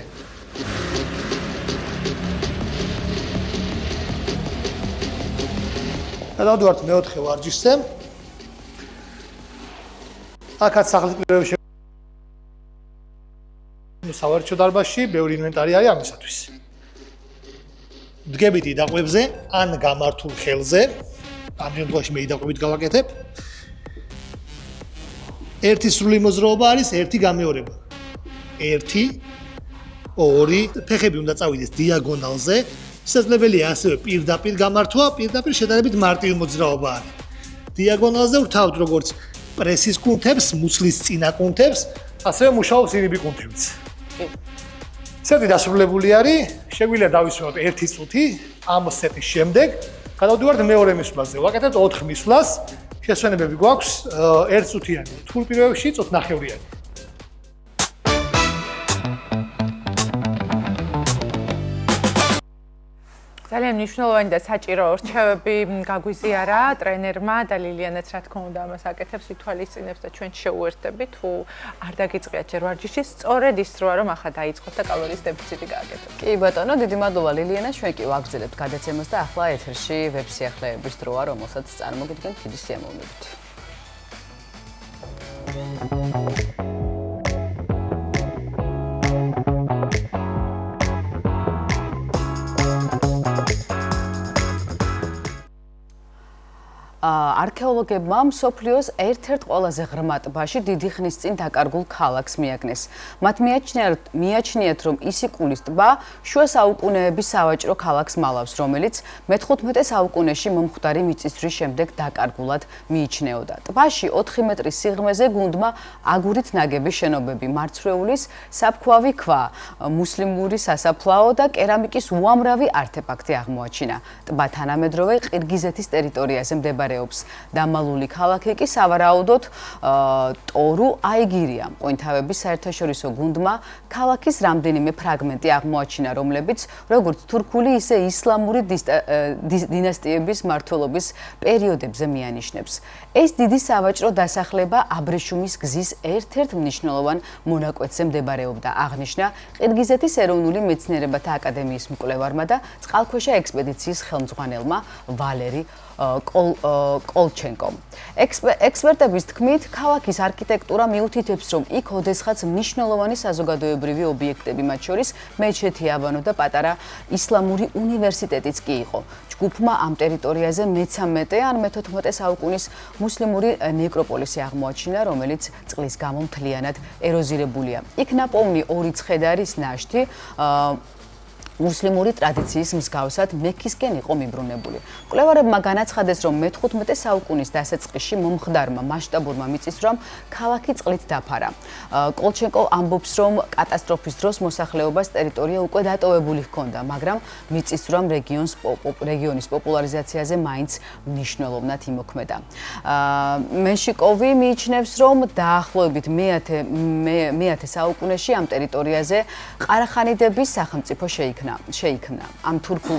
გადავდივართ მეოთხე ვარჯიშზე. აქაც სახლის პირობებში სავარჯიშო დარბაზში ბევრი ინვენტარი არის ამისათვის. დგებითი დაყვებზე ან გამართულ ხელზე. ამ შემთხვევაში მე დაყვებით გავაკეთებ. ერთი სრული მოძრაობა არის, ერთი გამეორება. 1 2 ფეხები უნდა წავიდეს დიაგონალზე. შესაძლებელია ასევე პირდაპირ გამართვა, პირდაპირ შედარებით მარტივი მოძრაობა არის. დიაგონალზე ვთავთ როგორც პრესის კუნთებს, მუცლის წინა კუნთებს, ასევე მუშაობს ირიბი კუნთებიც. სეტი დასრულებული არის, შეგვიძლია დავისვენოთ 1 წუთი ამ სეტის შემდეგ. გადავდივართ მეორე მისვლაზე. ვაკეთებთ 4 მისვლას. შესვენებები გვაქვს 1 წუთიანი, თულ პირობებში წუთნახევრიანი. ძალიან მნიშვნელოვანი და საჭირო რჩევები გაგვიზიარა ტრენერმა და ლილიანაც რა თქმა უნდა ამას აკეთებს, ითვალისწინებს და ჩვენ შეუერთდებით თუ არ დაგიწყიათ ჯერ ვარჯიში, სწორედ ის დროა რომ ახლა დაიწყოთ და კალორიის დეფიციტი გააკეთოთ. კი ბატონო, დიდი მადლობა ლილიანა, ჩვენ კი ვაგრძელებთ გადაცემას და ახლა ეთერში ვებსიახლეების დროა, რომელსაც წარმოგიდგენთ დიდი სიამოვნებით. არქეოლოგებმა მსოფლიოს ერთ-ერთ ყველაზე ღრმა ტბაში დიდი ხნის წინ დაკარგულ ქალაქს მიაგნეს. მათ მიაჩნიათ, რომ ისიკულის ტბა შუა საუკუნეების სავაჭრო ქალაქს მალავს, რომელიც მე-15 საუკუნეში მომხდარი მიწისძვრის შემდეგ დაკარგულად მიიჩნეოდა. ტბაში 4 მეტრის სიღრმეზე გუნდმა აგურით ნაგები შენობები, მარცვლეულის საფქვავი ქვა, მუსლიმური სასაფლაო და კერამიკის უამრავი არტეფაქტი აღმოაჩინა. ტბა თანამედროვე ყირგიზეთის ტერიტორიაზე მდებარეობს. დამალული ქალაქი კი სავარაუდოდ ტორუ აიგირია. პოინტავების საერთაშორისო გუნდმა ქალაქის რამდენიმე ფრაგმენტი აღმოაჩინა, რომლებიც როგორც თურქული, ისე ისლამური დინასტიების მმართველობის პერიოდებზე მიანიშნებს. ეს დიდი სავაჭრო დასახლება აბრეშუმის გზის ერთ-ერთ მნიშვნელოვან მონაკვეთზე მდებარეობდა, აღნიშნა ყირგიზეთის ეროვნული მეცნიერებათა აკადემიის მკვლევარმა და წყალქვეშა ექსპედიციის ხელმძღვანელმა ვალერი კოლჩენკომ. ექსპერტების თქმით, ქალაქის არქიტექტურა მიუთითებს, რომ იქ ოდესღაც მნიშვნელოვანი საზოგადოებრივი ობიექტები, მათ შორის მეჩეთი, აბანო და პატარა ისლამური უნივერსიტეტიც კი იყო. ჯგუფმა ამ ტერიტორიაზე მე-13 ან მე-14 საუკუნის მუსლიმური ნეკროპოლისი აღმოაჩინა, რომელიც წყლის გამო მთლიანად ეროზირებულია. იქ ნაპოვნი 2 ცხედარის ნაშთი მუსლიმური ტრადიციის მსგავსად მექისკენ იყო მიბრუნებული. მკვლევარებმა განაცხადეს, რომ მე-15 საუკუნის დასაწყისში მომხდარმა მასშტაბურმა მიწისძვრამ ქალაქი წყლით დაფარა. კოლჩენკო ამბობს, რომ კატასტროფის დროს მოსახლეობას ტერიტორია უკვე დატოვებული ჰქონდა, მაგრამ მიწისძვრამ რეგიონის პოპულარიზაციაზე მაინც მნიშვნელოვნად იმოქმედა. მენშიკოვი მიიჩნევს, რომ დაახლოებით მე-10 საუკუნეში ამ ტერიტორიაზე ყარახანიდების სახელმწიფო შეიქმნა. ამ თურქულ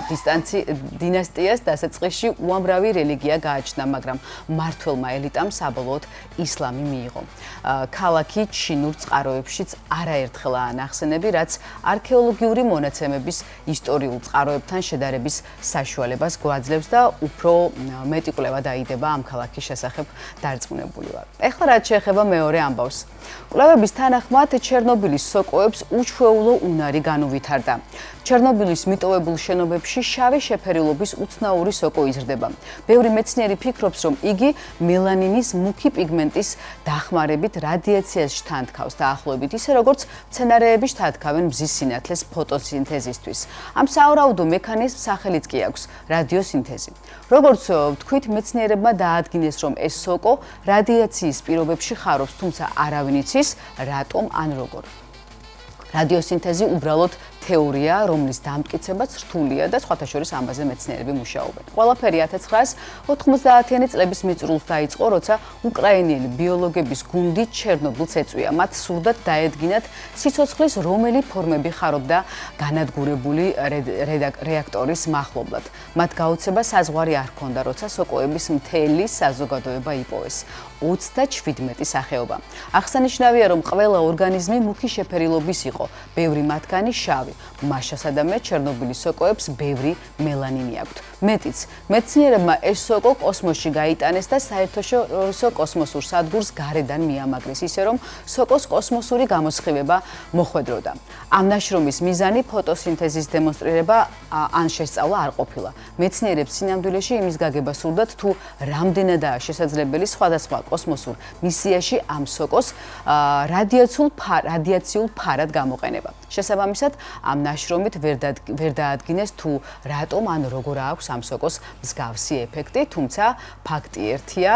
დინასტიას დასაწყისში უამრავი რელიგია გააჩნდა, მაგრამ მმართველმა ელიტამ საბოლოოდ ისლამი მიიღო. ქალაქი ჩინურ წყაროებშიც არაერთხელაა ნახსენები, რაც არქეოლოგიური მონაცემების ისტორიულ წყაროებთან შედარების საშუალებას გვაძლევს და უფრო მეტი კვლევა დაიდება ამ ქალაქის შესახებ დარწმუნებული ვარ. ეხლა რაც შეეხება მეორე ამბავს. კვლევების თანახმად ჩერნობილის სოკოებს უჩვეულო უნარი განუვითარდა. ჩერნობილის მიტოვებულ შენობებში შავი შეფერილობის უცნაური სოკო იზრდება. ბევრი მეცნიერი ფიქრობს, რომ იგი მელანინის მუქი პიგმენტის დახმარებით რადიაციას შთანთქავს დაახლოებით ისე, როგორც მცენარეები შთანთქავენ მზის სინათლეს ფოტოსინთეზისთვის. ამ სავარაუდო მექანიზმს სახელიც კი აქვს რადიოსინთეზი. როგორც ვთქვით, მეცნიერებმა დაადგინეს, რომ ეს სოკო რადიაციის პირობებში ხარობს, თუმცა არავინ იცის რატომ ან როგორ. რადიოსინთეზი უბრალოდ თეორია, რომლის დამტკიცებაც რთულია და სხვათა შორის ამაზე მეცნიერები მუშაობენ. ყველაფერი 1990-იანი წლების მიწურულს დაიწყო, როცა უკრაინელი ბიოლოგების გუნდი ჩერნობილს ეწვია. მათ სურდათ დაედგინათ სიცოცხლის რომელი ფორმები ხარობდა განადგურებული რეაქტორის მახლობლად. მათ გაუცება საზღვარი არ ჰქონდა, როცა სოკოების მთელი საზოგადოება იპოვეს. 37 სახეობა. აღსანიშნავია, რომ ყველა ორგანიზმი მუქი შეფერილობის იყო, ბევრი მათგანი შავი. მაშასა და მე ჩერნობილის სოკოებს ბევრი მელანინი აქვთ. მეტიც, მეცნიერებმა ეს სოკო კოსმოსში გაიტანეს და საერთაშორისო კოსმოსურ სადგურს გარედან მიამაგრეს, ისე რომ სოკოს კოსმოსური გამოსხივება მოხვედროდა. ამ ნაშრომის მიზანი ფოტოსინთეზის დემონსტრირება ან შესწავლა არ ყოფილა. მეცნიერებს სინამდვილეში იმის გაგება სურდათ, თუ რამდენადაა შესაძლებელი სხვადასხვა კოსმოსურ მისიაში ამ სოკოს რადიაციულ ფარად გამოყენება. შესაბამისად, ამ ნაშრომით ვერ დაადგინეს თუ რატომ ან როგორ აქვს აქვს ამ სოკოს მსგავსი ეფექტი, თუმცა ფაქტი ერთია,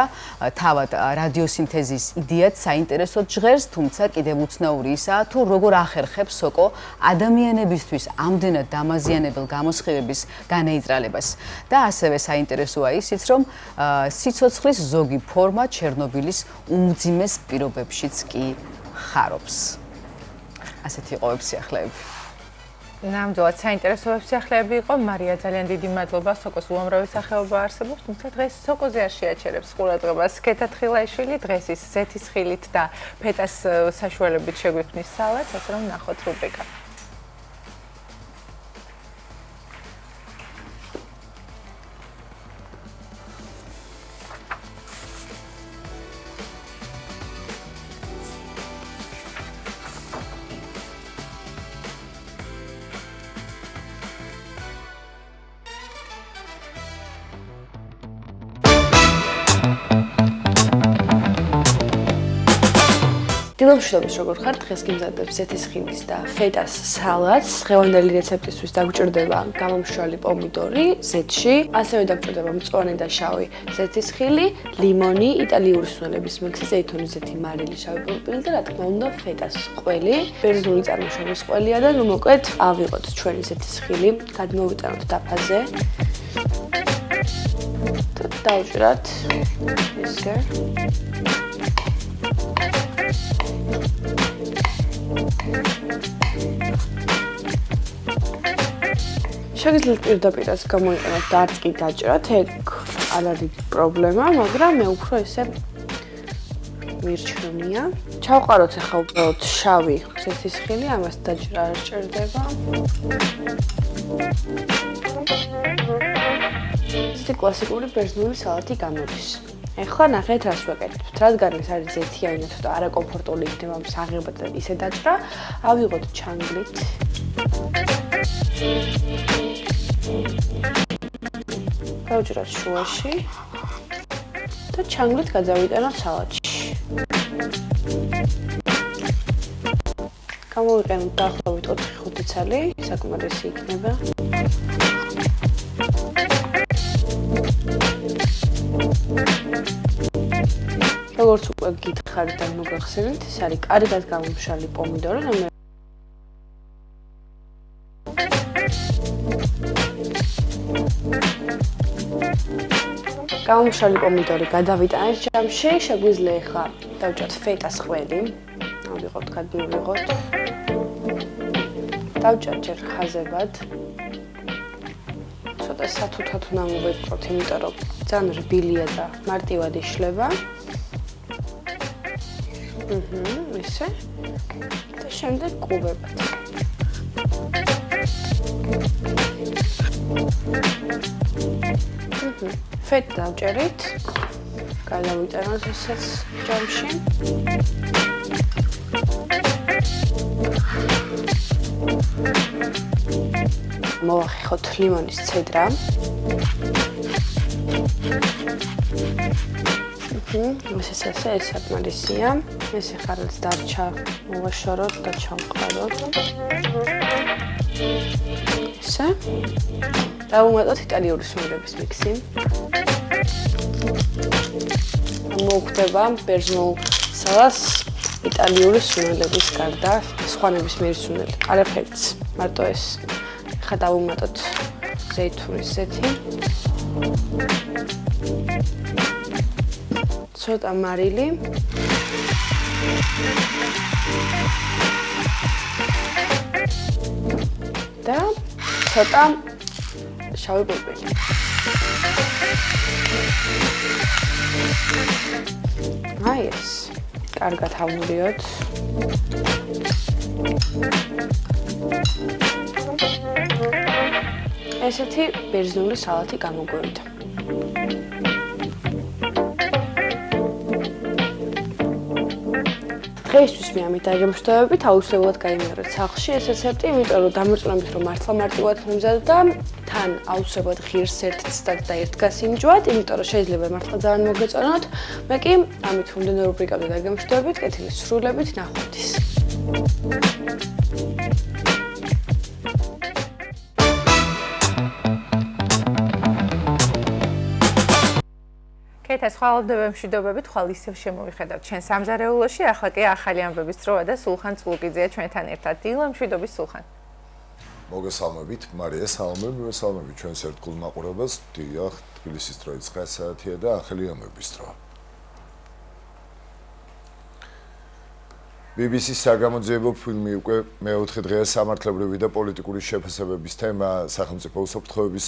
თავად რადიოსინთეზის იდეაც საინტერესოდ ჟღერს, თუმცა კიდევ უცნაური ისაა, თუ როგორ ახერხებს სოკო ადამიანებისთვის ამდენად დამაზიანებელ გამოსხივების განეიძრალებას. და ასევე საინტერესოა ისიც, რომ სიცოცხლის ზოგი ფორმა ჩერნობილის უმძიმეს პირობებშიც კი ხარობს. ასეთი იყო ვებსიახლეები. ნამდვილად საინტერესო ვებსიახლეები იყო. მარია, ძალიან დიდი მადლობა. სოკოს უამრავი სახეობა არსებობს, თუმცა დღეს სოკოზე არ შეაჩერებს ყურადღებას. ქეთა თხილაიშვილი დღეს ის ზეთის ხილით და ფეტას საშუალებით შეგვიქმნის სალატს, ასე რომ ნახოთ რუბრიკა. დილამშვიდობის როგორ ხარ? დღეს გიმზადებ ზეთის ხილის და ფეტას სალატს. დღევანდელი რეცეპტისთვის დაგჭირდება გამომშრალი პომიდორი ზეთში, ასევე დაგჭირდება მწვანე და შავი ზეთის ხილი, ლიმონი, იტალიური სუნელების მიქსი, ზეითუნის ზეთი, მარილი, შავი პილპილი და რა თქმა უნდა ფეტას ყველი, ბერძნული წარმოშობის ყველია და ნუ მოკლედ ავიღოთ ჩვენი ზეთის ხილი, გადმოვიტანოთ დაფაზე. და დავჭირათ ესე. შეგიძლიათ პირდაპირაც გამოიყენოთ და არც კი დაჭრათ, ეგ არ არის პრობლემა, მაგრამ მე უფრო ესე მირჩევნია. ჩავყაროთ ახლა უბრალოდ შავი ზეთის ხილი, ამას დაჭრა არ ჭირდება. ეს კლასიკური ბერძნული სალატი გამოდის. ეხლა ნახეთ რას ვაკეთებთ. რადგან ეს არის ზეთიანი და ცოტა არაკომფორტული იქნება საღებად და ისე დაჭრა, ავიღოთ ჩანგლით. გავჭრათ შუაში და ჩანგლით გადავიტანოთ სალატში. გამოვიყენოთ დაახლოებით 4-5 ცალი, საკმარისი იქნება. როგორც უკვე გითხარით და მოგახსენეთ, ეს არის კარგად გამომშრალი პომიდორი, გამომშრალი პომიდორი გადავიტანეთ ჯამში, შეგვიძლია ახლა დავჭრათ ფეტას ყველი. ავიღოთ, გადმოვიღოთ. დავჭრათ ჯერ ხაზებად. ცოტა სათუთად უნდა მოვეკროთ, იმიტომ რომ ძალიან რბილია და მარტივად იშლება. ესე. და შემდეგ კუბებად. ფეტა დავჭერით. გადავიტანოთ ესეც ჯამში. მოვახეხოთ ლიმონის ცედრა. ეს საკმარისია. ეს ხარაც დარჩა, მოვაშოროთ და ჩავყაროთ. ესე. დავუმატოთ იტალიური სუნელების მიქსი. მოგვდება ბერძნულ სალატს იტალიური სუნელების გარდა სხვა ნებისმიერი სუნელი. არაფერიც, მარტო ეს. ხა დავუმატოთ ზეითუნის ზეთი. ცოტა მარილი. და ცოტა შავი პილპილი. აი ეს. კარგად ავურიოთ. ესეთი ბერძნული სალატი გამოგვივიდა. დღეისთვის მე ამით დაგემშვიდობებით, აუცილებლად გაიმეორეთ სახლში ეს რეცეპტი, იმიტომ რომ დამერწმუნებით რომ მართლა მარტივად მომზადდა, თან აუცილებლად ღირს ერთ ცდად და ერთ გასინჯვათ, იმიტომ რომ შეიძლება მართლა ძალიან მოგეწონოთ. მე კი ამით მომდენო რუბრიკამდე დაგემშვიდობებით, კეთილი სრულებით, ნახვამდის. ნახეთ, ეს ხვალობდება მშვიდობებით, ხვალ ისევ შემოვიხედავთ ჩვენ სამზარეულოში, ახლა კი ახალი ამბების დროა და სულხან წულუკიძეა ჩვენთან ერთად. დილა მშვიდობის სულხან. მოგესალმებით, მარია, სალამები, მოგესალმებით ჩვენს ერთგულ მაყურებელს. დიახ, თბილისის დრო 9 საათია და ახალი ამბების დრო. BBC-ის საგამოძიებო ფილმი უკვე მეოთხე დღეა სამართლებრივი და პოლიტიკური შეფასებების თემა სახელმწიფო უსაფრთხოების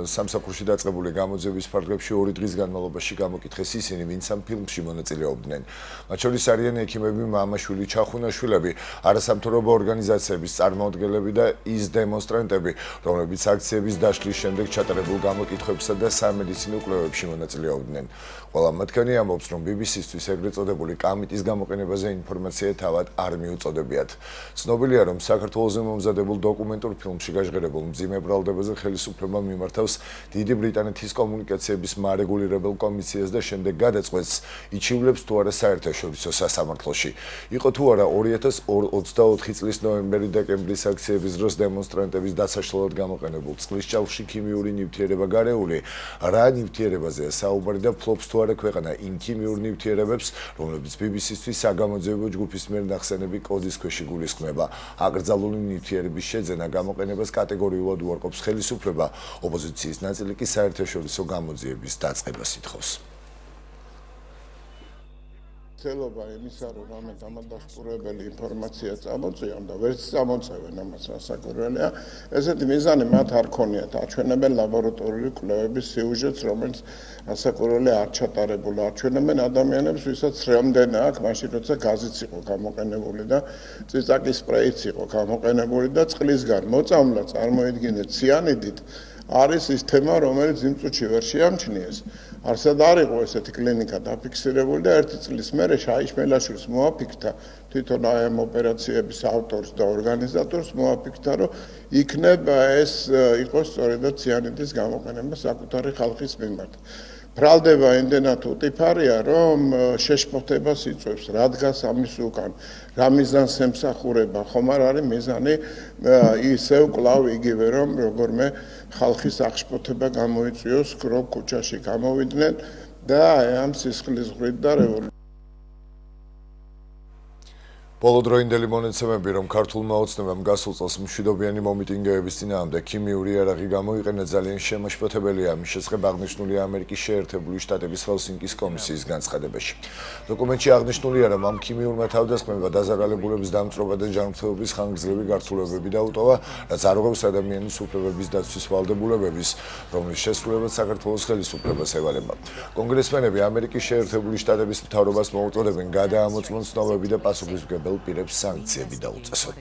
სამსახურში დაწყებული გამოძიების ფარგლებში 2 დღის განმავლობაში გამოკითხეს ისინი, ვინც ამ ფილმში მონაწილეობდნენ. მათ შორის არიან ექიმები, მამაშვილი, ჩახუნაშვილები, არასამთავრობო ორგანიზაციების წარმომადგენლები და ის დემონსტრანტები, რომლებიც აქციების დაშლის შემდეგ ჩატარებულ გამოკითხვებსა და სამედიცინო კვლევებში მონაწილეობდნენ. ყველა მათგანი ამბობს, რომ BBC-ისთვის ეგრეთ წოდებული კამიტის გამოყენებაზე ინფორმაცია თავად არ მიუწოდებიათ. ცნობილია, რომ საქართველოს მომზადებულ დოკუმენტურ ფილმში გაჟღერებულ მძიმე ბრალდებაზე ხელისუფლება მიმართავს დიდი ბრიტანეთის კომუნიკაციების მარეგულირებელ კომისიას და შემდეგ გადაწყვეტს, იჩივლებს თუ არა საერთაშორისო სასამართლოში. იყო თუ არა 2024 წლის ნოემბერი-დეკემბრის აქციების დროს დემონსტრანტების დასაშლელად გამოყენებულ წყლის ჭაუში ქიმიური ნივთიერება გარეული, რა ნივთიერებაზეა საუბარი და ფლობს თუ არა ქვეყანა იმ ქიმიურ ნივთიერებებს, რომლებიც BBC-ისთვის საგამოძიებო ჯგუფის მიერ ნახსენები კოდის ქვეშ გულისხმება. აკრძალული ნივთიერების შეძენა გამოყენებას კატეგორიულად უარყოფს ხელისუფლება, ოპოზიციის ნაწილი კი საერთაშორისო გამოძიების დაწყებას ითხოვს. ცელობა იმისა, რომ რამე დამადასტურებელი ინფორმაცია წამოწიონ და ვერც წამოწევენ ამას რასაკვირველია, ესეთი მიზანი მათ არ ქონიათ. აჩვენებენ ლაბორატორიული კვლევების სიუჟეტს, რომელიც რასაკვირველი არ ჩატარებულა. აჩვენებენ ადამიანებს, ვისაც სრემდენა აქვს, მაშინ როცა გაზიც იყო გამოყენებული და წიწაკის სპრეიც იყო გამოყენებული და წყლისგან მოწამვლა წარმოიდგინეთ ციანიდით არის ის თემა, რომელიც იმ წუთში ვერ შეამჩნიეს. არსად არ იყო ესეთი კლინიკა დაფიქსირებული და ერთი წლის მერე შაიშმელაშვილს მოაფიქრა თვითონ ამ ოპერაციების ავტორს და ორგანიზატორს მოაფიქრა, რომ იქნება ეს იყოს სწორედად ციანიდის გამოყენება საკუთარი ხალხის მიმართ. ბრალდება იმდენად უტიფარია, რომ შეშფოთებას იწვევს, რადგან ამის უკან, რა მიზანს ემსახურება, ხომ არ არის მიზანი ისევ კვლავ იგივე, რომ როგორმე ხალხის აღშფოთება გამოიწვიოს, რომ ქუჩაში გამოვიდნენ და ამ სისხლის ზღვრით და რევოლუციით. ბოლოდროინდელი მონაცემები, რომ ქართულმა ოცნებამ გასულ წელს მშვიდობიანი მომიტინგეების წინააღმდეგ ქიმიური იარაღი გამოიყენა ძალიან შემაშფოთებელია. ამის შესახებ აღნიშნულია ამერიკის შეერთებული შტატების ჰელსინკის კომისიის განცხადებაში. დოკუმენტში აღნიშნულია, რომ ამ ქიმიურმა თავდასხმებმა დაზარალებულების დამწვრობა და ჯანმრთელობის ხანგრძლივი გართულებები დაუტოვა, რაც არ უღებს ადამიანის უფლებების დაცვის ვალდებულებების, რომლის შესრულებას საქართველოს ხელისუფლებას ევალება. კონგრესმენები ამერიკის შეერთებული შტატების მთავრობას მოუწოდებენ გადაამოწმონ ცნობები და პასუხისმგებელ პირებს სანქციები დაუწესონ.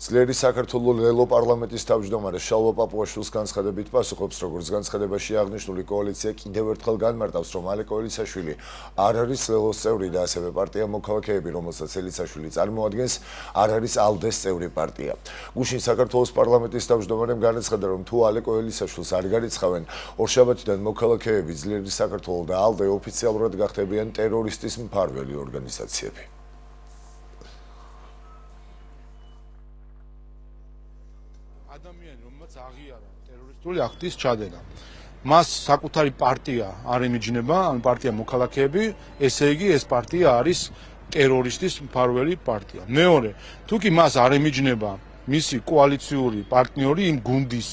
ძლიერი საქართველოს ლელო პარლამენტის თავმჯდომარე შალვა პაპუაშვილის განცხადებით პასუხობს, როგორც განცხადებაში აღნიშნული კოალიცია კიდევ ერთხელ განმარტავს, რომ ალე კოალიციაშვილი არ არის ლელოს წევრი და ასევე პარტია მოქალაქეები, რომელსაც ელიციაშვილი წარმოადგენს, არ არის ალდეს წევრი პარტია. გუშინ საქართველოს პარლამენტის თავმჯდომარემ განაცხადა, რომ თუ ალე კოალიციაშვილს არ გარიცხავენ, ორშაბათიდან მოქალაქეები, ძლიერი საქართველოს და ალდე ოფიციალურად გახდებიან ტერორისტის მფარველი ორგანიზაციები. ადამიანი, რომელსაც აღიარა ტერორისტული აქტის ჩადენა. მას საკუთარი პარტია არ ემიჯნება, ან პარტია მოქალაქეები, ესე იგი ეს პარტია არის ტერორისტის მფარველი პარტია. მეორე, თუ კი მას არ ემიჯნება მისი კოალიციური პარტნიორი, იმ გუნდის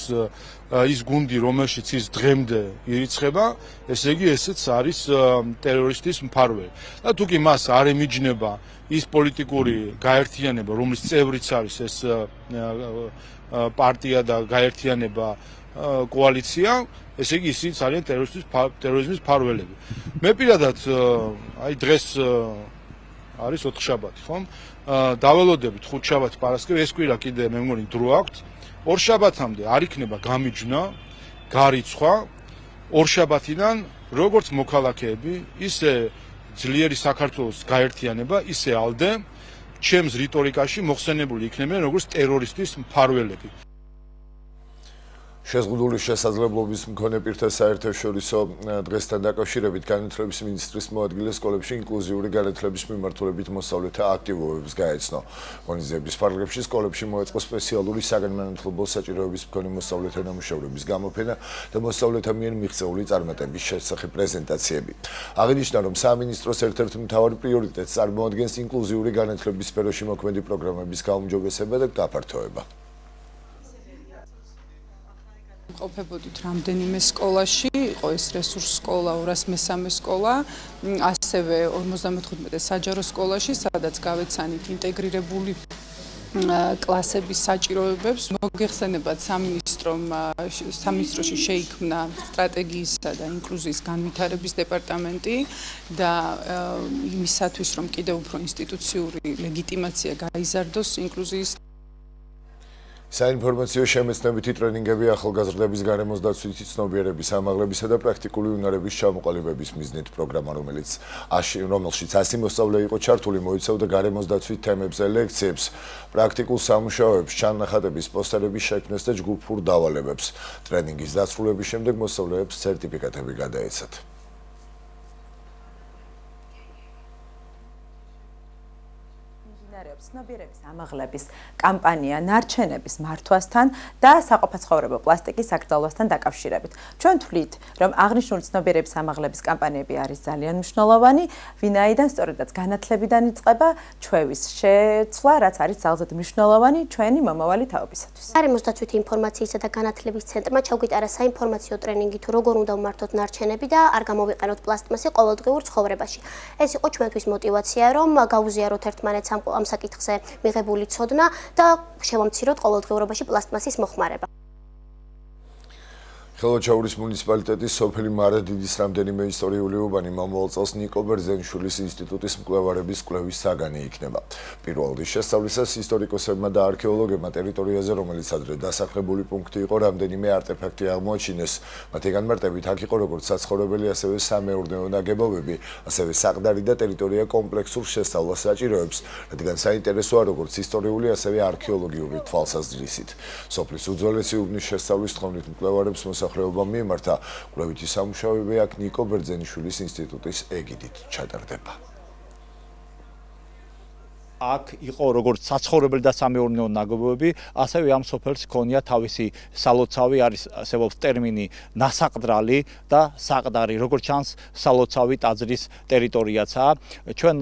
ის გუნდი, რომელშიც ის დღემდე ირიცხება, ესე იგი ესეც არის ტერორისტის მფარველი. და თუ კი მას არ ემიჯნება ის პოლიტიკური გაერთიანება, რომლის წევრიც არის ეს პარტია და გაერთიანება კოალიცია, ესე იგი ისინი არიან ტერორიზმის მფარველები. მე პირადად აი დღეს არის ოთხშაბათი, ხომ? დაველოდებით ხუთშაბათი, პარასკევი, ეს კვირა კიდე მე მგონი დრო აქვს. ორშაბათამდე არ იქნება გამიჯვნა, გარიცხვა. ორშაბათიდან როგორც მოქალაქეები, ისე ძლიერი საქართველოს გაერთიანება, ისე ალდე ჩემს რიტორიკაში მოხსენებული იქნებიან როგორც ტერორისტის მფარველები. შეზღუდული შესაძლებლობის მქონე პირთა საერთაშორისო დღესთან დაკავშირებით განათლების მინისტრის მოადგილე სკოლებში ინკლუზიური განათლების მიმართულებით მოსწავლეთა აქტივობებს გაეცნო. ღონისძიების ფარგლებში სკოლებში მოეწყო სპეციალური საგანმანათლებლო საჭიროების მქონე მოსწავლეთა ნამუშევრების გამოფენა და მოსწავლეთა მიერ მიღწეული წარმატების შესახებ პრეზენტაციები. აღინიშნა, რომ სამინისტროს ერთ-ერთ მთავარ პრიორიტეტს წარმოადგენს ინკლუზიური განათლების სფეროში მოქმედი პროგრამების გაუმჯობესება და გაფართოება. ყოფებოდით რამდენიმე სკოლაში, იყო ეს რესურს სკოლა, 203 სკოლა, ასევე 55 საჯარო სკოლაში, სადაც გავეცანით ინტეგრირებული კლასების საჭიროებებს. მოგეხსენებათ სამინისტროში შეიქმნა სტრატეგიისა და ინკლუზიის განვითარების დეპარტამენტი და იმისათვის, რომ კიდევ უფრო ინსტიტუციური ლეგიტიმაცია გაიზარდოს ინკლუზიის საინფორმაციო შემეცნებითი ტრენინგები ახალგაზრდების გარემოს დაცვითი ცნობიერების, ამაღლებისა და პრაქტიკული უნარების ჩამოყალიბების მიზნით პროგრამა, რომელშიც 100 მოსწავლე იყო ჩართული, მოიცავდა გარემოს დაცვით თემებზე ლექციებს, პრაქტიკულ სამუშაოებს, ჩანახატების, პოსტერების შექმნას და ჯგუფურ დავალებებს. ტრენინგის დასრულების შემდეგ მოსწავლეებს სერტიფიკატები გადაეცათ. ცნობიერების ამაღლების კამპანია ნარჩენების მართვასთან და საყოფაცხოვრებო პლასტიკის აკრძალვასთან დაკავშირებით. ჩვენ თვლით, რომ აღნიშნული ცნობიერების ამაღლების კამპანიები არის ძალიან მნიშვნელოვანი, ვინაიდან სწორედაც განათლებიდან იწყება ჩვევის შეცვლა, რაც არის ძალზედ მნიშვნელოვანი ჩვენი მომავალი თაობისათვის. გარემოს დაცვითი ინფორმაციისა და განათლების ცენტრმა ჩაგვიტარა საინფორმაციო ტრენინგი თუ როგორ უნდა ვმართოთ ნარჩენები და არ გამოვიყენოთ პლასტმასი ყოველდღიურ ცხოვრებაში. ეს იყო ჩვენთვის мотиваცია, რომ გავუზიაროთ ერთმანეთს ამ საკითხზე მიღებული ცოდნა და შევამციროთ ყოველდღიურობაში პლასტმასის მოხმარება. ხელვაჩაურის მუნიციპალიტეტის სოფელი მარადიდის რამდენიმე ისტორიული უბანი მომავალ წელს ნიკო ბერძენიშვილის ინსტიტუტის მკვლევარების კვლევის საგანი იქნება. პირველ რიგში შესწავლისას ისტორიკოსებმა და არქეოლოგებმა ტერიტორიაზე, რომელიც ადრე დასახლებული პუნქტი იყო, რამდენიმე არტეფაქტი აღმოაჩინეს. მათი განმარტებით, აქ იყო როგორც საცხოვრებელი, ასევე სამეურნეო ნაგებობები, ასევე საყდარი და ტერიტორია კომპლექსურ შესწავლას საჭიროებს, რადგან საინტერესოა როგორც ისტორიული, ასევე არქეოლოგიური თვალსაზრისით. სოფლის უძველესი უბნის შესწავლის თხოვნით მკვლევარებს მოსახლეობამ მიემართა კვლევითი სამუშაოები აქ ნიკო ბერძენიშვილის ინსტიტუტის ეგიდით ჩატარდება. აქ იყო როგორც საცხოვრებელი და სამეურნეო ნაგებობები, ასევე ამ სოფელს ჰქონია თავისი სალოცავი, არის ასე ვთქვათ ტერმინი ნასაყდრალი და საყდარი, როგორც ჩანს, სალოცავი ტაძრის ტერიტორიაცაა. ჩვენ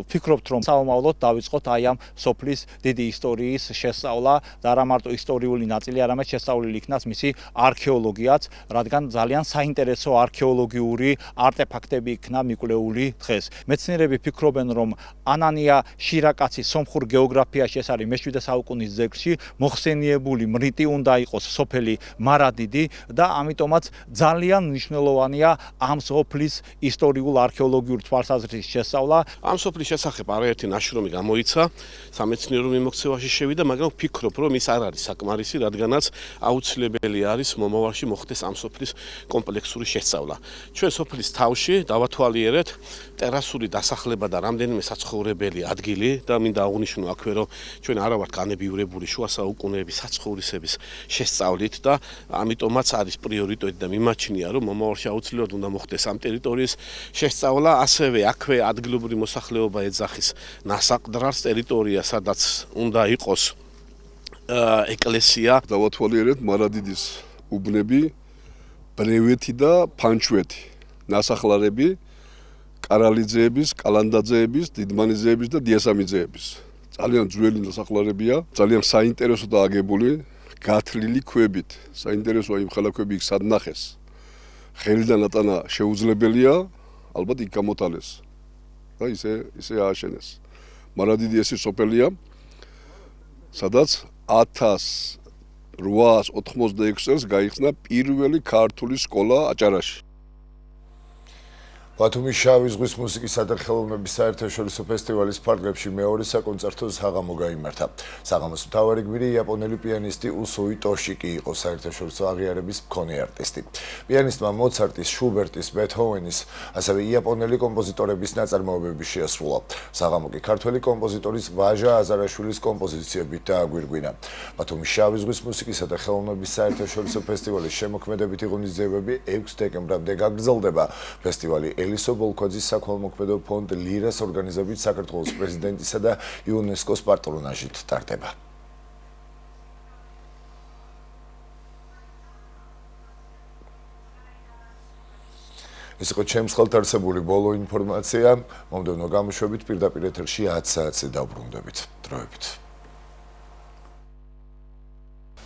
ვფიქრობთ, რომ საომავლოდ დავიწყოთ აი ამ სოფლის დიდი ისტორიის შესწავლა და არა მარტო ისტორიული ნაწილი, არამედ შესწავლილი იქნას მისი არქეოლოგიაც, რადგან ძალიან საინტერესო არქეოლოგიური არტეფაქტები იქნა მიკვლეული დღეს. მეცნიერები ფიქრობენ, რომ ანანია შირაკაცის სომხურ გეოგრაფიაში, ეს არის მე-7 საუკუნის ძეგლში მოხსენიებული მრიტი უნდა იყოს სოფელი მარადიდი და ამიტომაც ძალიან მნიშვნელოვანია ამ სოფლის ისტორიულ არქეოლოგიურ თვალსაზრისით შესწავლა. ამ სოფლის შესახებ არაერთი ნაშრომი გამოიცა, სამეცნიერო მიმოქცევაში შევიდა, მაგრამ ვფიქრობ, რომ ის არ არის საკმარისი, რადგანაც აუცილებელი არის მომავალში მოხდეს ამ სოფლის კომპლექსური შესწავლა. ჩვენ სოფლის თავში დავათვალიერეთ ტერასული დასახლება და რამდენიმე საცხოვრებელი ადგილი და მინდა აღვნიშნო აქვე, რომ ჩვენ არა ვართ განებივრებული შუა საუკუნეების საცხოვრისების შესწავლით და ამიტომაც არის პრიორიტეტი და მიმაჩნია, რომ მომავალში აუცილებლად უნდა მოხდეს ამ ტერიტორიის შესწავლა, ასევე აქვე ადგილობრივი მოსახლეობა ეძახის ნასაყდრალს ტერიტორია, სადაც უნდა იყოს ეკლესია. დავათვალიერეთ მარადიდის უბნები, ბრევეთი და ფანჩვეთი, ნასახლარები, კარალიძეების, კალანდაძეების, დიდმანიძეების და დიასამიძეების. ძალიან ძველი ნასახლარებია, ძალიან საინტერესო და აგებული, გათლილი ქვებით. საინტერესოა იმ ხალხები იქ სად ნახეს. ხელიდან ატანა შეუძლებელია, ალბათ იქ გამოტანეს და ისე ააშენეს. მარადიდი ეს სოფელია, სადაც 1886 წელს გაიხსნა პირველი ქართული სკოლა აჭარაში. ბათუმის შავი ზღვის მუსიკისა და ხელოვნების საერთაშორისო ფესტივალის ფარგლებში მეორე საკონცერტო საღამო გაიმართა. საღამოს მთავარი გმირი იაპონელი პიანისტი უსუი ტოშიკი იყო, საერთაშორისო აღიარების მქონე არტისტი. პიანისტმა მოცარტის, შუბერტის, ბეთჰოვენის, ასევე იაპონელი კომპოზიტორების ნაწარმოებები შეასრულა. საღამო კი ქართველი კომპოზიტორის ვაჟა აზარაშვილის კომპოზიციებით დააგვირგვინა. ბათუმის შავი ზღვის მუსიკისა და ხელოვნების საერთაშორისო ფესტივალის შემოქმედებითი ღონისძიებები 6 დეკემბრამდე გაგრძელდება. ფესტივალი ელისო ბოლქვაძის საქველმოქმედო ფონდ ლირას ორგანიზებით საქართველოს პრეზიდენტისა და იუნესკოს პატრონაჟით ტარდება. ეს იყო ჩემს ხელთ არსებული ბოლო ინფორმაცია. მომდევნო გამოშვებით პირდაპირ ეთერში 10 საათზე დავბრუნდებით. დროებით.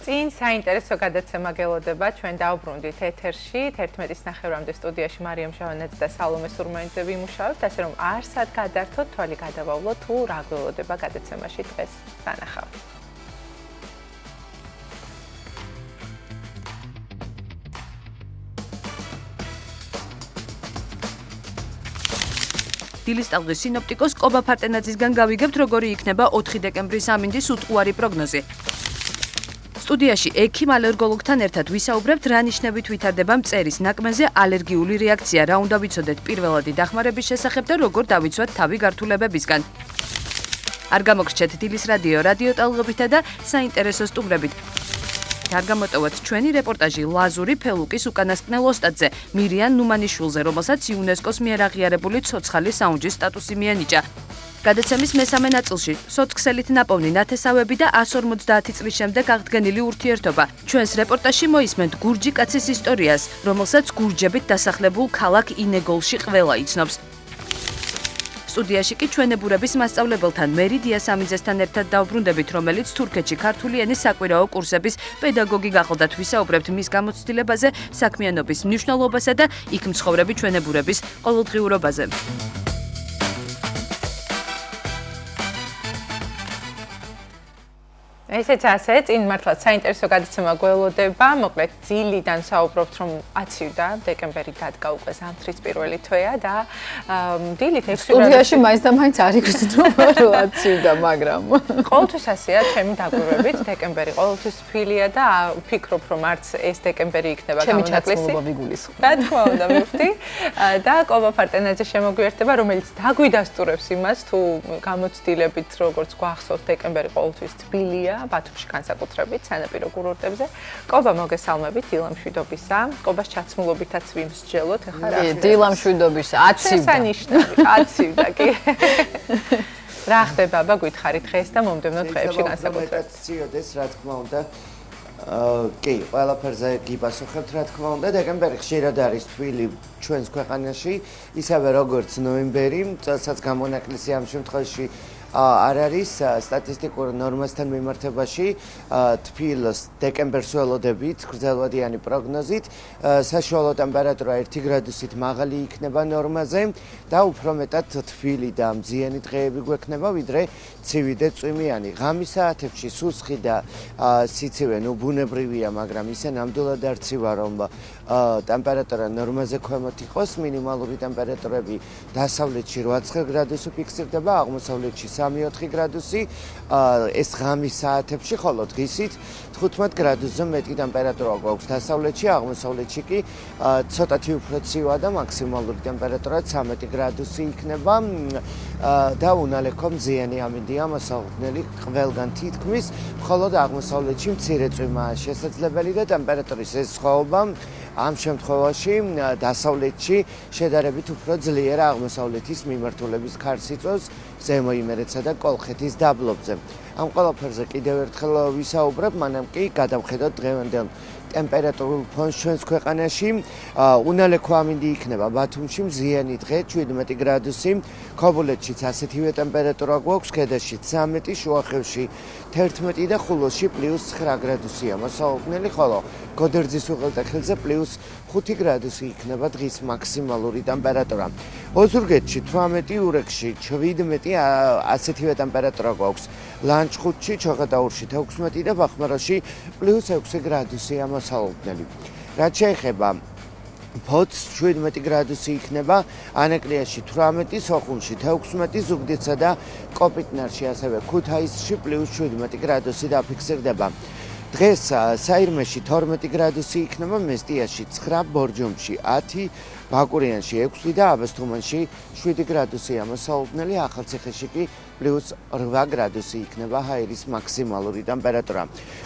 წინ საინტერესო გადაცემა გელოდება, ჩვენ დავბრუნდით ეთერში 11-ის ნახევრამდე სტუდიაში მარიამ შავანაძე და სალომე სურმანიძე ვიმუშავებთ, ასე რომ არსად გადართოთ, თვალი გადავავლოთ, თუ რა გველოდება გადაცემაში დღეს. დანახავთ. დილის ტალღის სინოპტიკოს კობა ფარტენაძისგან გავიგებთ, როგორი იქნება 4 დეკემბრის ამინდის უტყუარი პროგნოზი. სტუდიაში ექიმ ალერგოლოგთან ერთად ვისაუბრებთ, რა ნიშნებით ვითარდება მწერის ნაკმეზე ალერგიული რეაქცია, რა უნდა ვიცოდეთ პირველადი დახმარების შესახებ და როგორ დავიცვათ თავი გართულებებისგან. არ გამოგრჩეთ დილის რადიო ტალღობითა და საინტერესო სტუმრებით. არ გამოტოვოთ ჩვენი რეპორტაჟი ლაზური ფელუკის უკანასკნელ ოსტატზე, მირიან ნუმანიშვილზე, რომელსაც იუნესკოს მიერ აღიარებული ცოცხალი საუნჯის სტატუსი მიენიჭა. გადაცემის მესამე ნაწილში სოციქსელით ნაპოვნი ნათესავები და 150 წლის შემდეგ აღდგენილი ურთიერთობა. ჩვენს რეპორტაჟში მოისმენთ გურჯი კაცის ისტორიას, რომელსაც გურჯებით დასახლებულ ქალაქ ინეგოლში ყველა იცნობს. სტუდიაში კი ჩვენებურების მასწავლებელთან მერი დიასამიძესთან ერთად დავბრუნდებით, რომელიც თურქეთში ქართული ენის საკვირაო კურსების პედაგოგი გახლდათ. ვისაუბრებთ მის გამოცდილებაზე, საქმიანობის მნიშვნელობასა და იქ მცხოვრები ჩვენებურების ყოველდღიურობაზე. ესეც ასე, წინ მართლაც საინტერესო გადაცემა გველოდება. მოკლედ, ძილიდან საუბრობთ, რომ აცივდა დეკემბერი დადგა უკვე ზამთრის პირველი თვეა და დილით 6 სტუდიაში მაინც და მაინც არ იგრძნო, რომ აცივდა, მაგრამ ყოველთვის ასეა, ჩემი დაკვირვებით, დეკემბერი ყოველთვის ფილია და ვფიქრობ, რომ არც ეს დეკემბერი იქნება გამონაკლისი. ჩემი ჩაცმულობა ვიგულისხმობ. რა თქმა უნდა, მივხვდი. და კობა ფარტენაძე შემოგვიერთება, რომელიც დაგვიდასტურებს იმას, თუ გამოცდილებით, როგორც გვახსოვს, დეკემბერი ყოველთვის თბილია. ბათუმში განსაკუთრებით სანაპირო კურორტებზე. კობა მოგესალმებით დილამშვიდობისა. კობას ჩაცმულობითაც ვიმსჯელოთ, ახლა რა. დილა მშვიდობისა, აცივდა. აცივდა კი. რა ხდება, აბა გითხარით დღეს და მომდევნო დღეებში განსაკუთრებით. ციოდეს, რა თქმა უნდა. კი, ყველაფერზე გიპასუხებთ, რა თქმა უნდა. დეკემბერი ხშირად არის თბილი ჩვენს ქვეყანაში, ისევე როგორც ნოემბერი, წელსაც გამონაკლისი ამ შემთხვევაში არ არის სტატისტიკურ ნორმასთან მიმართებაში თბილ დეკემბერს ველოდებით გრძელვადიანი პროგნოზით საშუალო ტემპერატურა 1 გრადუსით მაღალი იქნება ნორმაზე და უფრო მეტად თბილი და მზიანი დღეები გვექნება ვიდრე ცივი და წვიმიანი. ღამის საათებში სუსხი და სიცივე ბუნებრივია, მაგრამ ისე ნამდვილად არ ცივა, რომ ტემპერატურა ნორმაზე ქვემოთ იყოს. მინიმალური ტემპერატურები დასავლეთში 8-9 გრადუსი ფიქსირდება, აღმოსავლეთში 3-4 გრადუსი, ეს ღამის საათებში, ხოლო დღისით 15 გრადუსზე მეტი ტემპერატურა გვაქვს დასავლეთში, აღმოსავლეთში კი ცოტათი უფრო ცივა და მაქსიმალური ტემპერატურა 13 გრადუსი იქნება და უნალექო მზიანი ამინდია მოსალოდნელი ყველგან თითქმის, მხოლოდ აღმოსავლეთში მცირე წვიმაა შესაძლებელი და ტემპერატურის ეს სხვაობა ამ შემთხვევაში დასავლეთში შედარებით უფრო ძლიერ აღმოსავლეთის მიმართულების ქარს იწვევს ზემო იმერეთსა და კოლხეთის დაბლობზე. ამ ყველაფერზე კიდევ ერთხელ ვისაუბრებ, მანამ კი გადავხედოთ დღევანდელ ტემპერატურულ ფონს ჩვენს ქვეყანაში. უნალექო ამინდი იქნება ბათუმში, მზიანი დღე 17 გრადუსი, ქობულეთშიც ასეთივე ტემპერატურა გვაქვს, ქედაში 13, შუახევში 11 და ხულოში +9 გრადუსია მოსალოდნელი, ხოლო გოდერძის უღელტეხილზე +5 გრადუსი იქნება დღის მაქსიმალური ტემპერატურა. ოზურგეთში 18, ურეკში 17 ასეთივე ტემპერატურა გვაქვს. ლანჩხუთში, ჩოხატაურში 16 და ბახმაროში +6 გრადუსია მოსალოდნელი. რაც შეეხება ფოთს 17 გრადუსი იქნება, ანეკლიაში 18, სოხუმში 16, ზუგდიდსა და კოპიტნარში, ასევე ქუთაისში +17 გრადუსი დაფიქსირდება. დღეს საირმეში 12 გრადუსი იქნება, მესტიაში 9, ბორჯომში 10, ბაკურიანში 6 და აბასთუმანში 7 გრადუსი ამოსაუბრებელი, ახალციხეში კი +8 გრადუსი იქნება ჰაერის მაქსიმალური ტემპერატურა.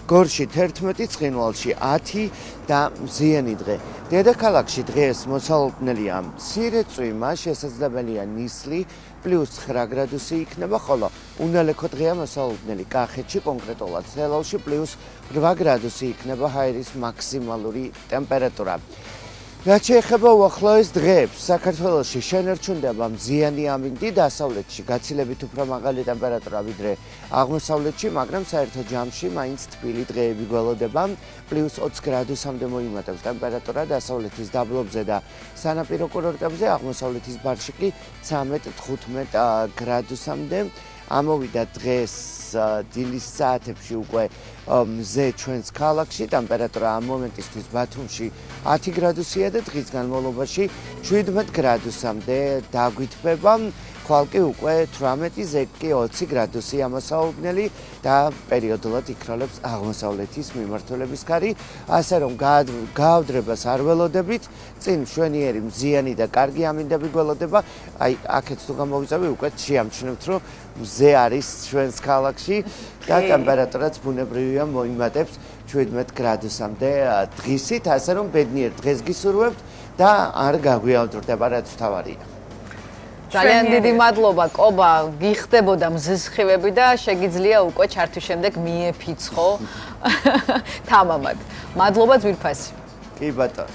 გორში 11, ცხინვალში 10 და მზიანი დღე. დედაქალაქში დღეს მოსაუბრებელია მცირე წვიმა, შესაძლებელია ნისლი, +9 გრადუსი იქნება, ხოლო უნალექო დღეა მოსაუბრებელი კახეთში, კონკრეტულად თელავში +8 გრადუსი იქნება ჰაერის მაქსიმალური ტემპერატურა. რაც შეეხება უახლოეს დღეებს, საქართველოში შენარჩუნდება მზიანი ამინდი, დასავლეთში გაცილებით უფრო მაღალი ტემპერატურა ვიდრე აღმოსავლეთში, მაგრამ საერთო ჯამში მაინც თბილი დღეები გველოდება, +20 გრადუსამდე მოიმატებს ტემპერატურა დასავლეთის დაბლობზე და სანაპირო კურორტებზე, აღმოსავლეთის ბარში კი 13-15 გრადუსამდე. ამოვიდა დღეს დილის საათებში უკვე მზე ჩვენს ქალაქში, ტემპერატურა ამ მომენტისთვის ბათუმში 10 გრადუსია და დღის განმავლობაში 17 გრადუსამდე დაგვითბება. ხვალ კი უკვე 18, ზეგ კი 20 გრადუსი ამოსაუბრებელი და პერიოდულად იქროლებს აღმოსავლეთის მიმართულების ქარი, ასე რომ გაავდრებას არ ველოდებით, წინ მშვენიერი მზიანი და კარგი ამინდები გველოდება. აი, აქეთ თუ გამოვიწევი, უკვე შეამჩნევთ, რომ მზე არის ჩვენს ქალაქში და ტემპერატურაც ბუნებრივია მოიმატებს 17 გრადუსამდე დღისით, ასე რომ ბედნიერ დღეს გისურვებთ და არ გაგვიავდრდება, რაც თავარია. ძალიან დიდი მადლობა, კობა, გიხდებოდა მზისხივები და შეგიძლია უკვე ჩართვის შემდეგ მიეფიცხო თამამად. მადლობა ძვირფასი. კი ბატონო.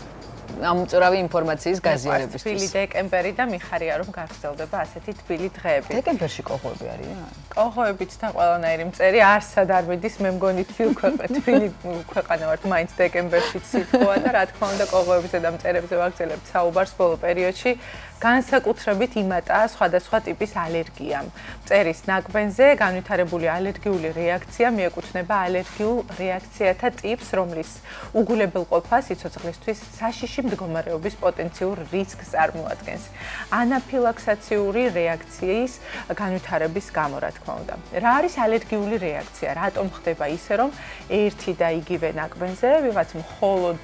ამოწურავი ინფორმაციის გაზიარებისთვის. თბილი დეკემბერი და მიხარია რომ გაგრძელდება ასეთი თბილი დღეები. დეკემბერში კოღოები არიან? კოღოებიც და ყველანაირი მწერი არსად არ მიდის, მე მგონი თბილი ქვეყანა ვართ, მაინც დეკემბერშიც სიტყვა და რა თქმა უნდა კოღოებზე და მწერებზე ვაგრძელებთ საუბარს ბოლო პერიოდში. განსაკუთრებით იმატა სხვადასხვა ტიპის ალერგიამ. მწერის ნაკბენზე განვითარებული ალერგიული რეაქცია მიეკუთვნება ალერგიულ რეაქციათა ტიპს, რომლის უგულებელყოფა სიცოცხლისთვის საშიში მდგომარეობის პოტენციურ რისკს წარმოადგენს. ანაფილაქსაციური რეაქციის განვითარების გამო, რა თქმა უნდა. რა არის ალერგიული რეაქცია? რატომ ხდება ისე, რომ ერთი და იგივე ნაკბენზე ვიღაც მხოლოდ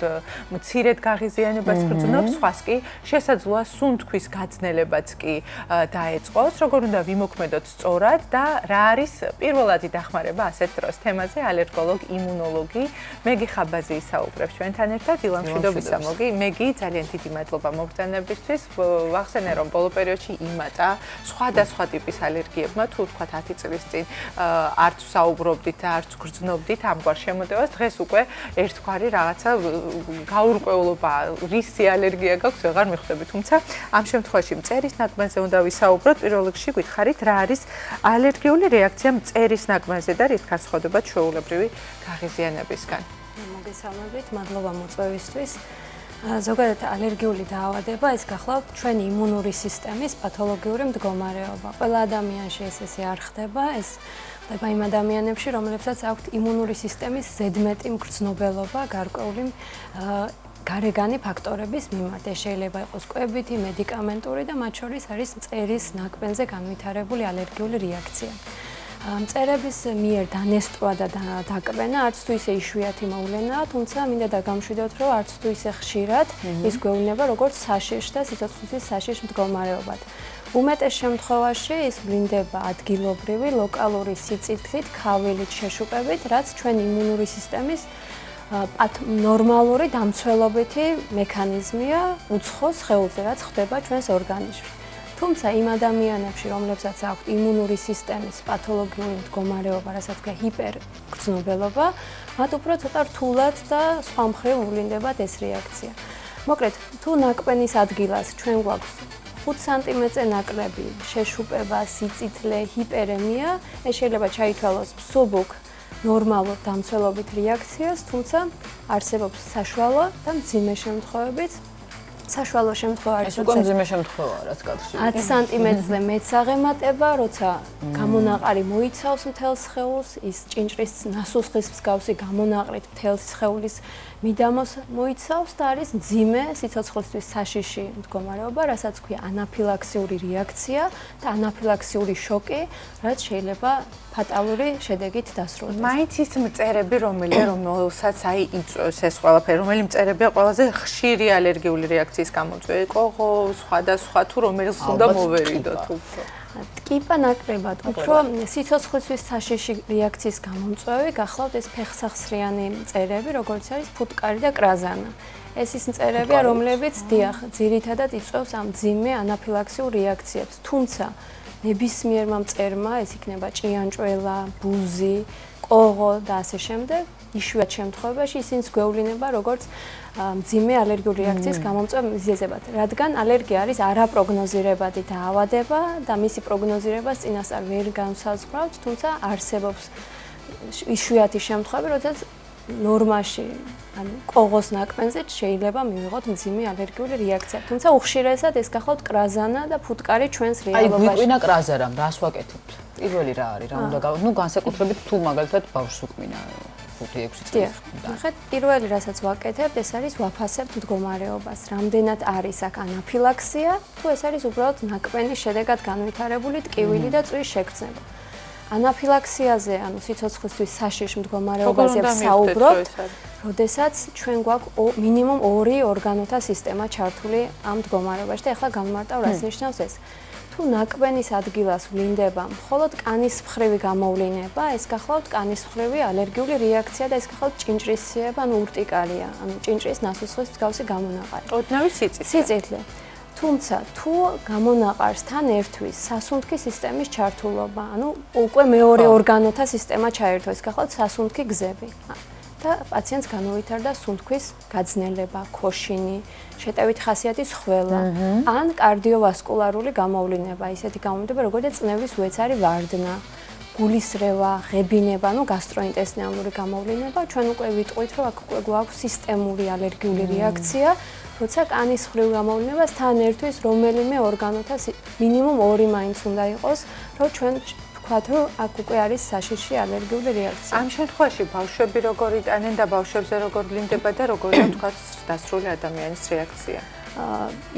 მცირედ გაღიზიანებას გრძნობს, სხვას კი შესაძლოა სუნთქვის გაძნელებაც კი დაეწყოს, როგორ უნდა ვიმოქმედოთ სწორად და რა არის პირველადი დახმარება ასეთ დროს. თემაზე ალერგოლოგ, იმუნოლოგი მეგი ხაბაზი ისაუბრებს ჩვენთან ერთად. ილამ მშვიდობისა მოგი, მეგი, ძალიან დიდი მადლობა მოგზაურობისთვის. ვახსენე რომ ბოლო პერიოდში იმატა სხვადასხვა ტიპის ალერგიებმა, თუ ვთქვათ 10 წლის წინ არც საუბრობდით და არც გრძნობდით ამგვარ შემოტევას, დღეს უკვე ერთგვარი რაღაცა გაურკვევლობა, რისი ალერგია გაქვს, ვეღარ მიხვდები, თუმცა ამ შემთხვევაში მწერის ნაკბენზე უნდა ვისაუბროთ. პირველ რიგში გითხარით, რა არის ალერგიული რეაქცია მწერის ნაკბენზე და რით განსხვავდება ჩვეულებრივი გაღიზიანებისგან? მოგესალმებით, მადლობა მოწვევისთვის. ზოგადად ალერგიული დაავადება ეს გახლავთ ჩვენი იმუნური სისტემის პათოლოგიური მდგომარეობა. ყველა ადამიანში ესე არ ხდება, ეს ხდება იმ ადამიანებში, რომლებსაც აქვთ იმუნური სისტემის ზედმეტი მგრძნობელობა გარკვეული გარეგანი ფაქტორების მიმართ. ეს შეიძლება იყოს კვებითი, მედიკამენტური და მათ შორის არის მწერის ნაკბენზე განვითარებული ალერგიული რეაქცია. მწერების მიერ დანესტვა და დაკბენა არც თუ ისე იშვიათი მოვლენაა, თუმცა მინდა დაგამშვიდოთ, რომ არც თუ ისე ხშირად ის გვეუბნება როგორც საშიშ და სიცოცხლის საშიშ მდგომარეობად. უმეტეს შემთხვევაში ის ვლინდება ადგილობრივი, ლოკალური სიწითლით, ქავილით, შეშუპებით, რაც ჩვენი იმუნური სისტემის ნორმალური დამცველობითი მექანიზმია უცხო სხეულზე, რაც ხდება ჩვენს ორგანიზმში. თუმცა იმ ადამიანებში, რომლებსაც აქვთ იმუნური სისტემის პათოლოგიური მდგომარეობა, რასაც ქვია ჰიპერგრძნობელობა, მათ უფრო ცოტა რთულად და სხვა მხრივ უვლინდებათ ეს რეაქცია. მოკლედ, თუ ნაკბენის ადგილას ჩვენ გვაქვს 5 სანტიმეტრზე ნაკლები შეშუპება, სიწითლე, ჰიპერემია, ეს შეიძლება ჩაითვალოს მსუბუქ ნორმალურ დამცველობით რეაქციას, თუმცა არსებობს საშუალო და მძიმე შემთხვევებიც, საშუალო შემთხვევა არის, ეს უკვე მძიმე შემთხვევაა, რაც კადრში. 10 სანტიმეტრზე მეტ აღემატება, როცა გამონაყარი მოიცავს მთელ სხეულს, ის ჭინჭრის ნასუსხის მსგავსი გამონაყრით მთელ სხეულის მიდამოს მოიცავს და არის მძიმე სიცოცხლისთვის საშიში მდგომარეობა, რასაც ქვია ანაფილაქსიური რეაქცია და ანაფილაქსიური შოკი, რაც შეიძლება ფატალური შედეგით დასრულდეს. მაინც ის მწერები, რომელსაც აი იწვევს ეს ყველაფერი, რომელი მწერებია ყველაზე ხშირი ალერგიული რეაქციის გამოწვევი, ყოღო, სხვადასხვა თუ რომელს უნდა მოვერიდოთ უფრო. ტკიპა ნაკლებად უფრო სიცოცხლისთვის საშიში რეაქციის გამომწვევი გახლავთ ეს ფეხსახსრიანი მწერები, როგორც არის ფუტკარი და კრაზანა. ეს ის მწერებია, რომლებიც დიახ, ძირითადად იწვევს ამ მძიმე ანაფილაქსიურ რეაქციებს. თუმცა ნებისმიერმა მწერმა, ეს იქნება ჭიანჭველა, ბუზი, ყოღო და ასე შემდეგ, იშვიათ შემთხვევაში ისინიც გვევლინება როგორც მძიმე ალერგიული რეაქციის გამომწვევ მიზეზებად, რადგან ალერგია არის არაპროგნოზირებადი დაავადება და მისი პროგნოზირებას წინასწარ ვერ განსაზღვრავთ, თუმცა არსებობს იშვიათი შემთხვევები, როდესაც ნორმაში, ანუ ყოღოს ნაკბენზე შეიძლება მივიღოთ მძიმე ალერგიული რეაქცია. თუმცა უხშირესად ეს გახლავთ კრაზანა და ფუტკარი ჩვენს რეალობაში. აი, გვიყვინა კრაზარამ, რას ვაკეთებთ? პირველი რა არის, რა უნდა გავაკეთოთ? ნუ განსაკუთრებით თუ მაგალითად ბავშვს უკმინა 5-6 წლის. ნახეთ, პირველი რასაც ვაკეთებთ, ეს არის ვაფასებთ მდგომარეობას. რამდენად არის აქ ანაფილაქსია, თუ ეს არის უბრალოდ ნაკბენის შედეგად განვითარებული ტკივილი და წვის შეგრძნება. ანაფილაქსიაზე, ანუ სიცოცხლისთვის საშიშ მდგომარეობაზე ვსაუბრობთ, როდესაც ჩვენ გვაქვს მინიმუმ 2 ორგანოთა სისტემა ჩართული ამ მდგომარეობაში და ახლა გამმარტავ რას ნიშნავს ეს. თუ ნაკბენის ადგილას ვლინდება მხოლოდ კანის მხრივი გამოვლინება, ეს გახლავთ კანის მხრივი ალერგიული რეაქცია და ეს გახლავთ ჭინჭრისცევა, ანუ ურტიკარია, ანუ ჭინჭრის ნასუსხის მსგავსი გამონაყარი. ოდნავი სიწითლე. თუმცა თუ გამონაყარსთან ერთვის სასუნთქი სისტემის ჩართულობა, ანუ უკვე მეორე ორგანოთა სისტემა ჩაერთო, ეს გახლავთ სასუნთქი გზები. და პაციენტს განუვითარდა სუნთქვის გაძნელება, ქოშინი, შეტევით ხასიათის ხველა, ან კარდიოვასკულარული გამოვლინება, ისეთი გამოვლინება, როგორც წნევის უეცარი ვარდნა, გულისრევა, ღებინება, ანუ გასტროინტესტინალური გამოვლინება, ჩვენ უკვე ვიტყვით, რომ აქ უკვე გვაქვს სისტემური ალერგიული რეაქცია, როცა კანის მხრივ გამოვლინებას თან ერთვის რომელიმე ორგანოთა მინიმუმ 2 მაინც უნდა იყოს, რომ ჩვენ ვთქვათ, რომ აქ უკვე არის საშიში ალერგიული რეაქცია. ამ შემთხვევაში ბავშვები როგორ იტანენ და ბავშვებზე როგორ ვლინდება და როგორ ვთქვათ დასრული ადამიანის რეაქცია?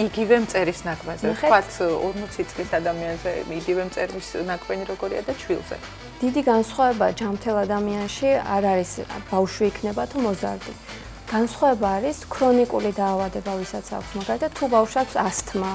იგივე მწერის ნაკბენზე, ვთქვათ 40 წლის ადამიანზე იგივე მწერის ნაკბენი როგორია და ჩვილზე. დიდი განსხვავება ჯანმრთელ ადამიანში არ არის ბავშვი იქნება თუ მოზარდი. განსხვავება არის ქრონიკული დაავადება, ვისაც აქვს, მაგალითად, თუ ბავშვს აქვს ასთმა,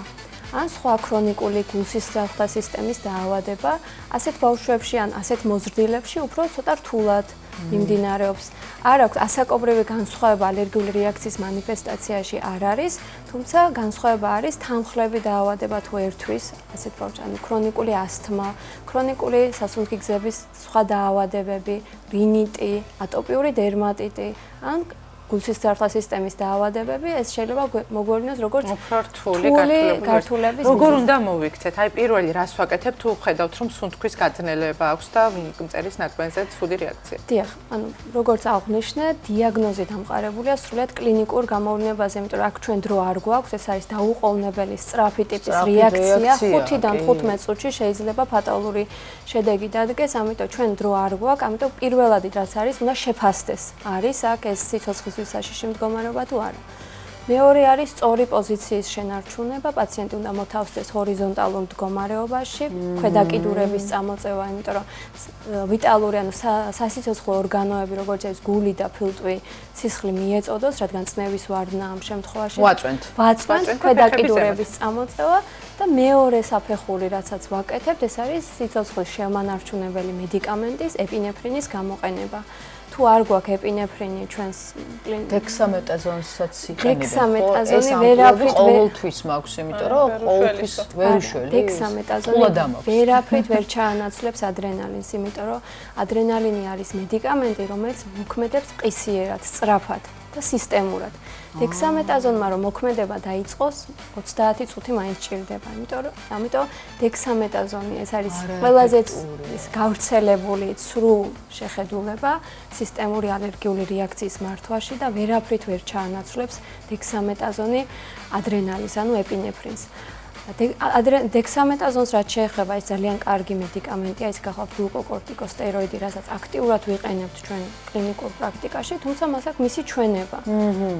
ან სხვა ქრონიკული გულსისხლთა სისტემის დაავადება, ასეთ ბავშვებში ან ასეთ მოზრდილებში უფრო ცოტა რთულად მიმდინარეობს. არ აქვს ასაკობრივი განსხვავება ალერგიული რეაქციის მანიფესტაციაში არ არის, თუმცა განსხვავება არის თანმხლები დაავადება თუ ერთვის ასეთ ბავშვს, ანუ ქრონიკული ასთმა, ქრონიკული სასუნთქი გზების სხვა დაავადებები, რინიტი, ატოპიური დერმატიტი, ან გულსისხლთა სისტემის დაავადებები, ეს შეიძლება მოგვევლინოს როგორც უფრო რთული გართულების. როგორ უნდა მოვიქცეთ? აი პირველი რას ვაკეთებ თუ ხედავთ რომ სუნთქვის გაძნელება აქვს და მწერის ნაკბენზე ცუდი რეაქცია? დიახ, ანუ როგორც აღვნიშნე, დიაგნოზი დამყარებულია სრულად კლინიკურ გამოვლინებაზე, იმიტომ რომ აქ ჩვენ დრო არ გვაქვს, ეს არის დაუყოვნებელი სწრაფი ტიპის რეაქცია, 5-დან 15 წუთში შეიძლება ფატალური შედეგი დადგეს, ამიტომ ჩვენ დრო არ გვაქვს, ამიტომ პირველადი რაც არის, უნდა შეფასდეს. არის აქ ეს სიცოცხლის საშიში მდგომარეობა თუ არა. მეორე არის სწორი პოზიციის შენარჩუნება, პაციენტი უნდა მოთავსდეს ჰორიზონტალურ მდგომარეობაში, ქვედა კიდურების წამოწევა, იმიტომ რომ ვიტალური, ანუ სასიცოცხლო ორგანოები, როგორც არის გული და ფილტვი, სისხლი მიეწოდოს, რადგან წნევის ვარდნა ამ შემთხვევაში ვაწვენთ ქვედა კიდურების წამოწევა და მეორე საფეხური, რაცაც ვაკეთებთ, ეს არის სიცოცხლის შემანარჩუნებელი მედიკამენტის ეპინეფრინის გამოყენება. თუ არ გვაქვს ეპინეფრინი ჩვენს დექსამეტაზონსაც იყენებენ. დექსამეტაზონი ვერაფრით ყოველთვის მაქვს, იმიტომ რომ ყოველთვის ვერ უშველს. დექსამეტაზონი ვერაფრით ვერ ჩაანაცვლებს ადრენალინს, იმიტომ რომ ადრენალინი არის მედიკამენტი, რომელიც მოქმედებს ყისიერად, სწრაფად. და და სისტემურად. დექსამეტაზონმა რომ მოქმედება დაიწყოს 30 წუთი მაინც ჭირდება, ამიტომ დექსამეტაზონი ეს არის ყველაზე გავრცელებული ცრუ შეხედულება სისტემური ალერგიული რეაქციის მართვაში და ვერაფრით ვერ ჩაანაცვლებს დექსამეტაზონი ადრენალის, ანუ ეპინეფრინს. დექსამეტაზონს რაც შეეხება, ეს ძალიან კარგი მედიკამენტია, ის გახლავთ გლუკოკორტიკოსტეროიდი, რასაც აქტიურად ვიყენებთ ჩვენ კლინიკურ პრაქტიკაში, თუმცა მას აქვს მისი ჩვენება.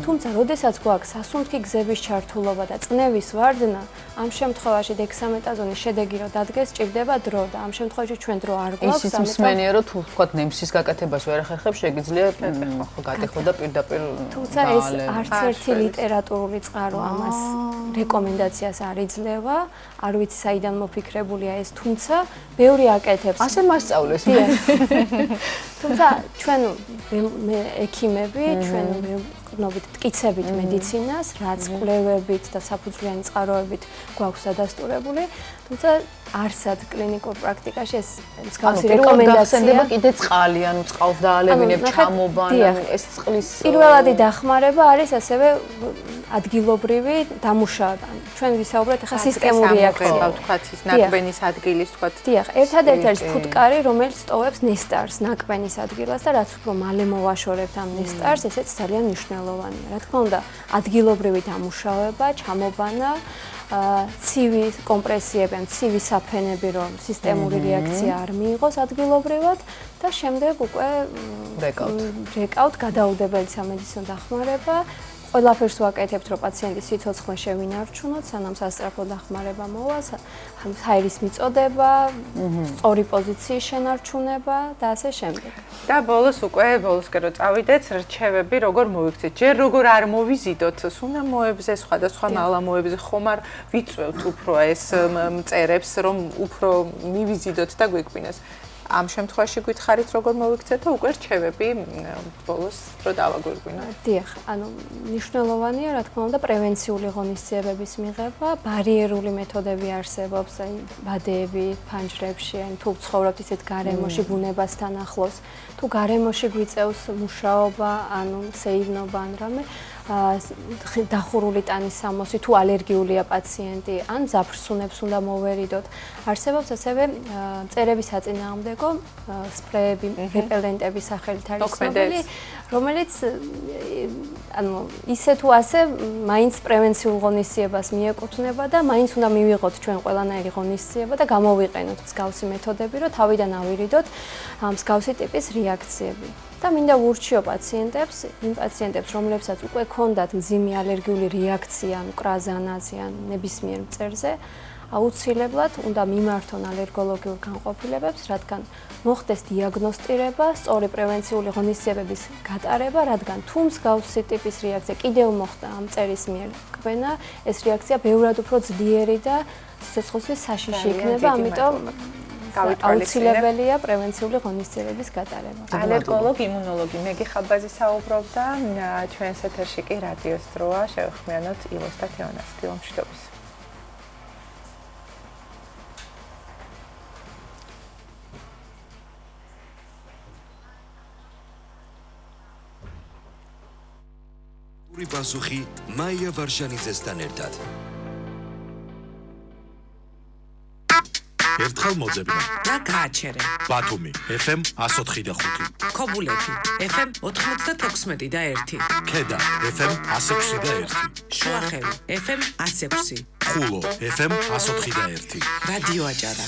თუმცა, როდესაც გვაქვს სასუნთქი გზების ჩართულობა და წნევის ვარდნა, ამ შემთხვევაში დექსამეტაზონის შედეგი რო დადგეს, ჭირდება დრო და ამ შემთხვევაში ჩვენ დრო არ გვაქვს, ამიტომ ისიც მსმენია, რომ თუ ვთქვათ ნემსის გაკეთებას ვერ ახერხებს, შეგიძლია გატეხო და პირდაპირ თუმცა ეს არც ერთი ლიტერატურული წყარო ამას რეკომენდაციას არ იძლევა, არ ვიცი საიდან მოფიქრებულია ეს, თუმცა ბევრი აკეთებს. ასე მასწავლეს. თუმცა ჩვენ ექიმები, ჩვენ ვყნობით მტკიცებით მედიცინას, რაც კვლევებით და საფუძვლიანი წყაროებით გვაქვს დადასტურებული, თუმცა არსად კლინიკურ პრაქტიკაში ეს მსგავსი რეკომენდაცია კიდე წყალი, ანუ წყალს დაალევინებ, ჩამობან, ეს წყლის პირველადი დახმარება არის ასევე ადგილობრივი დამუშავება. ჩვენ ვისაუბრეთ ახლა სისტემური რეაქცია, ვთქვათ, ის ნაკბენის ადგილის, ვთქვათ. დიახ, ერთადერთი არის ფუტკარი, რომელიც ტოვებს ნესტარს ნაკბენის ადგილას და რაც უფრო მალე მოვაშორებთ ამ ნესტარს, ესეც ძალიან მნიშვნელოვანია. რა თქმა უნდა, ადგილობრივი დამუშავება, ჩამობანა, ცივი კომპრესიები, ცივი საფენები, რომ სისტემური რეაქცია არ მიიღოს ადგილობრივად და შემდეგ უკვე რეკავთ გადაუდებელი სამედიცინო დახმარება. ყველაფერს ვაკეთებთ, რომ პაციენტის სიცოცხლე შევინარჩუნოთ, სანამ სასწრაფო დახმარება მოვა, ჰაერის მიწოდება, სწორი პოზიციის შენარჩუნება და ასე შემდეგ. და ბოლოსკენ რო წავიდეთ, რჩევები როგორ მოვიქცეთ? ჯერ როგორ არ მოვიზიდოთ სუნამოებზე, სხვადასხვა მალამოებზე, ხომ არ ვიწევთ უფრო ეს მწერებს, რომ უფრო მივიზიდოთ და გვიკვინოს. ამ შემთხვევაში გითხარით როგორ მოვიქცეთ და უკვე რჩევები ბოლოს რო დავაგვირგვინოთ. დიახ, ანუ მნიშვნელოვანია, რა თქმა უნდა, პრევენციული ღონისძიებების მიღება, ბარიერული მეთოდები არსებობს, აი ბადეები ფანჯრებში, ან თუ ცხოვრობთ ისეთ გარემოში ბუნებასთან ახლოს, თუ გარემოში გვიწევს მუშაობა, ანუ სეირნობა ან რამე, დახურული ტანის სამოსი, თუ ალერგიულია პაციენტი, ან ზაფხსუნებს უნდა მოვერიდოთ. არსებობს ასევე მწერების საწინააღმდეგო სპრეები, რეპელენტების სახელით არის ცნობილი, რომელიც ანუ ისე თუ ასე მაინც პრევენციულ ღონისძიებას მიეკუთვნება და მაინც უნდა მივიღოთ ჩვენ ყველანაირი ღონისძიება და გამოვიყენოთ მსგავსი მეთოდები, რომ თავიდან ავირიდოთ მსგავსი ტიპის რეაქციები. და მინდა ვურჩიო პაციენტებს, იმ პაციენტებს, რომლებსაც უკვე ჰქონდათ მძიმე ალერგიული რეაქცია, ანუ კრაზანაზე, ან ნებისმიერ მწერზე, აუცილებლად უნდა მიმართონ ალერგოლოგიურ განყოფილებებს, რადგან მოხდეს დიაგნოსტირება, სწორი პრევენციული ღონისძიებების გატარება, რადგან თუ მსგავსი ტიპის რეაქცია კიდევ მოხდა ამ მწერის მიერ კბენა, ეს რეაქცია ბევრად უფრო ძლიერი და სიცოცხლის საშიში იქნება, ამიტომ აუცილებელია პრევენციული ღონისძიებების გატარება. ალერგოლოგ, იმუნოლოგი მეგი ხაბაზი საუბრობდა, ჩვენს ეთერში კი რადიოს დროა, შევხმიანოთ ილოს და თეონას. დილომშვიდობის. ორი პასუხი მაია ვარშანიძესთან ერთად. ერთხელ მოძებნა და გააჩერე. ბათუმი FM 104.5. ქობულეთი FM 96 და 1. ქედა FM 106 და 1. შუახევი FM 106. ხულო FM 104 და 1. რადიო აჭარა.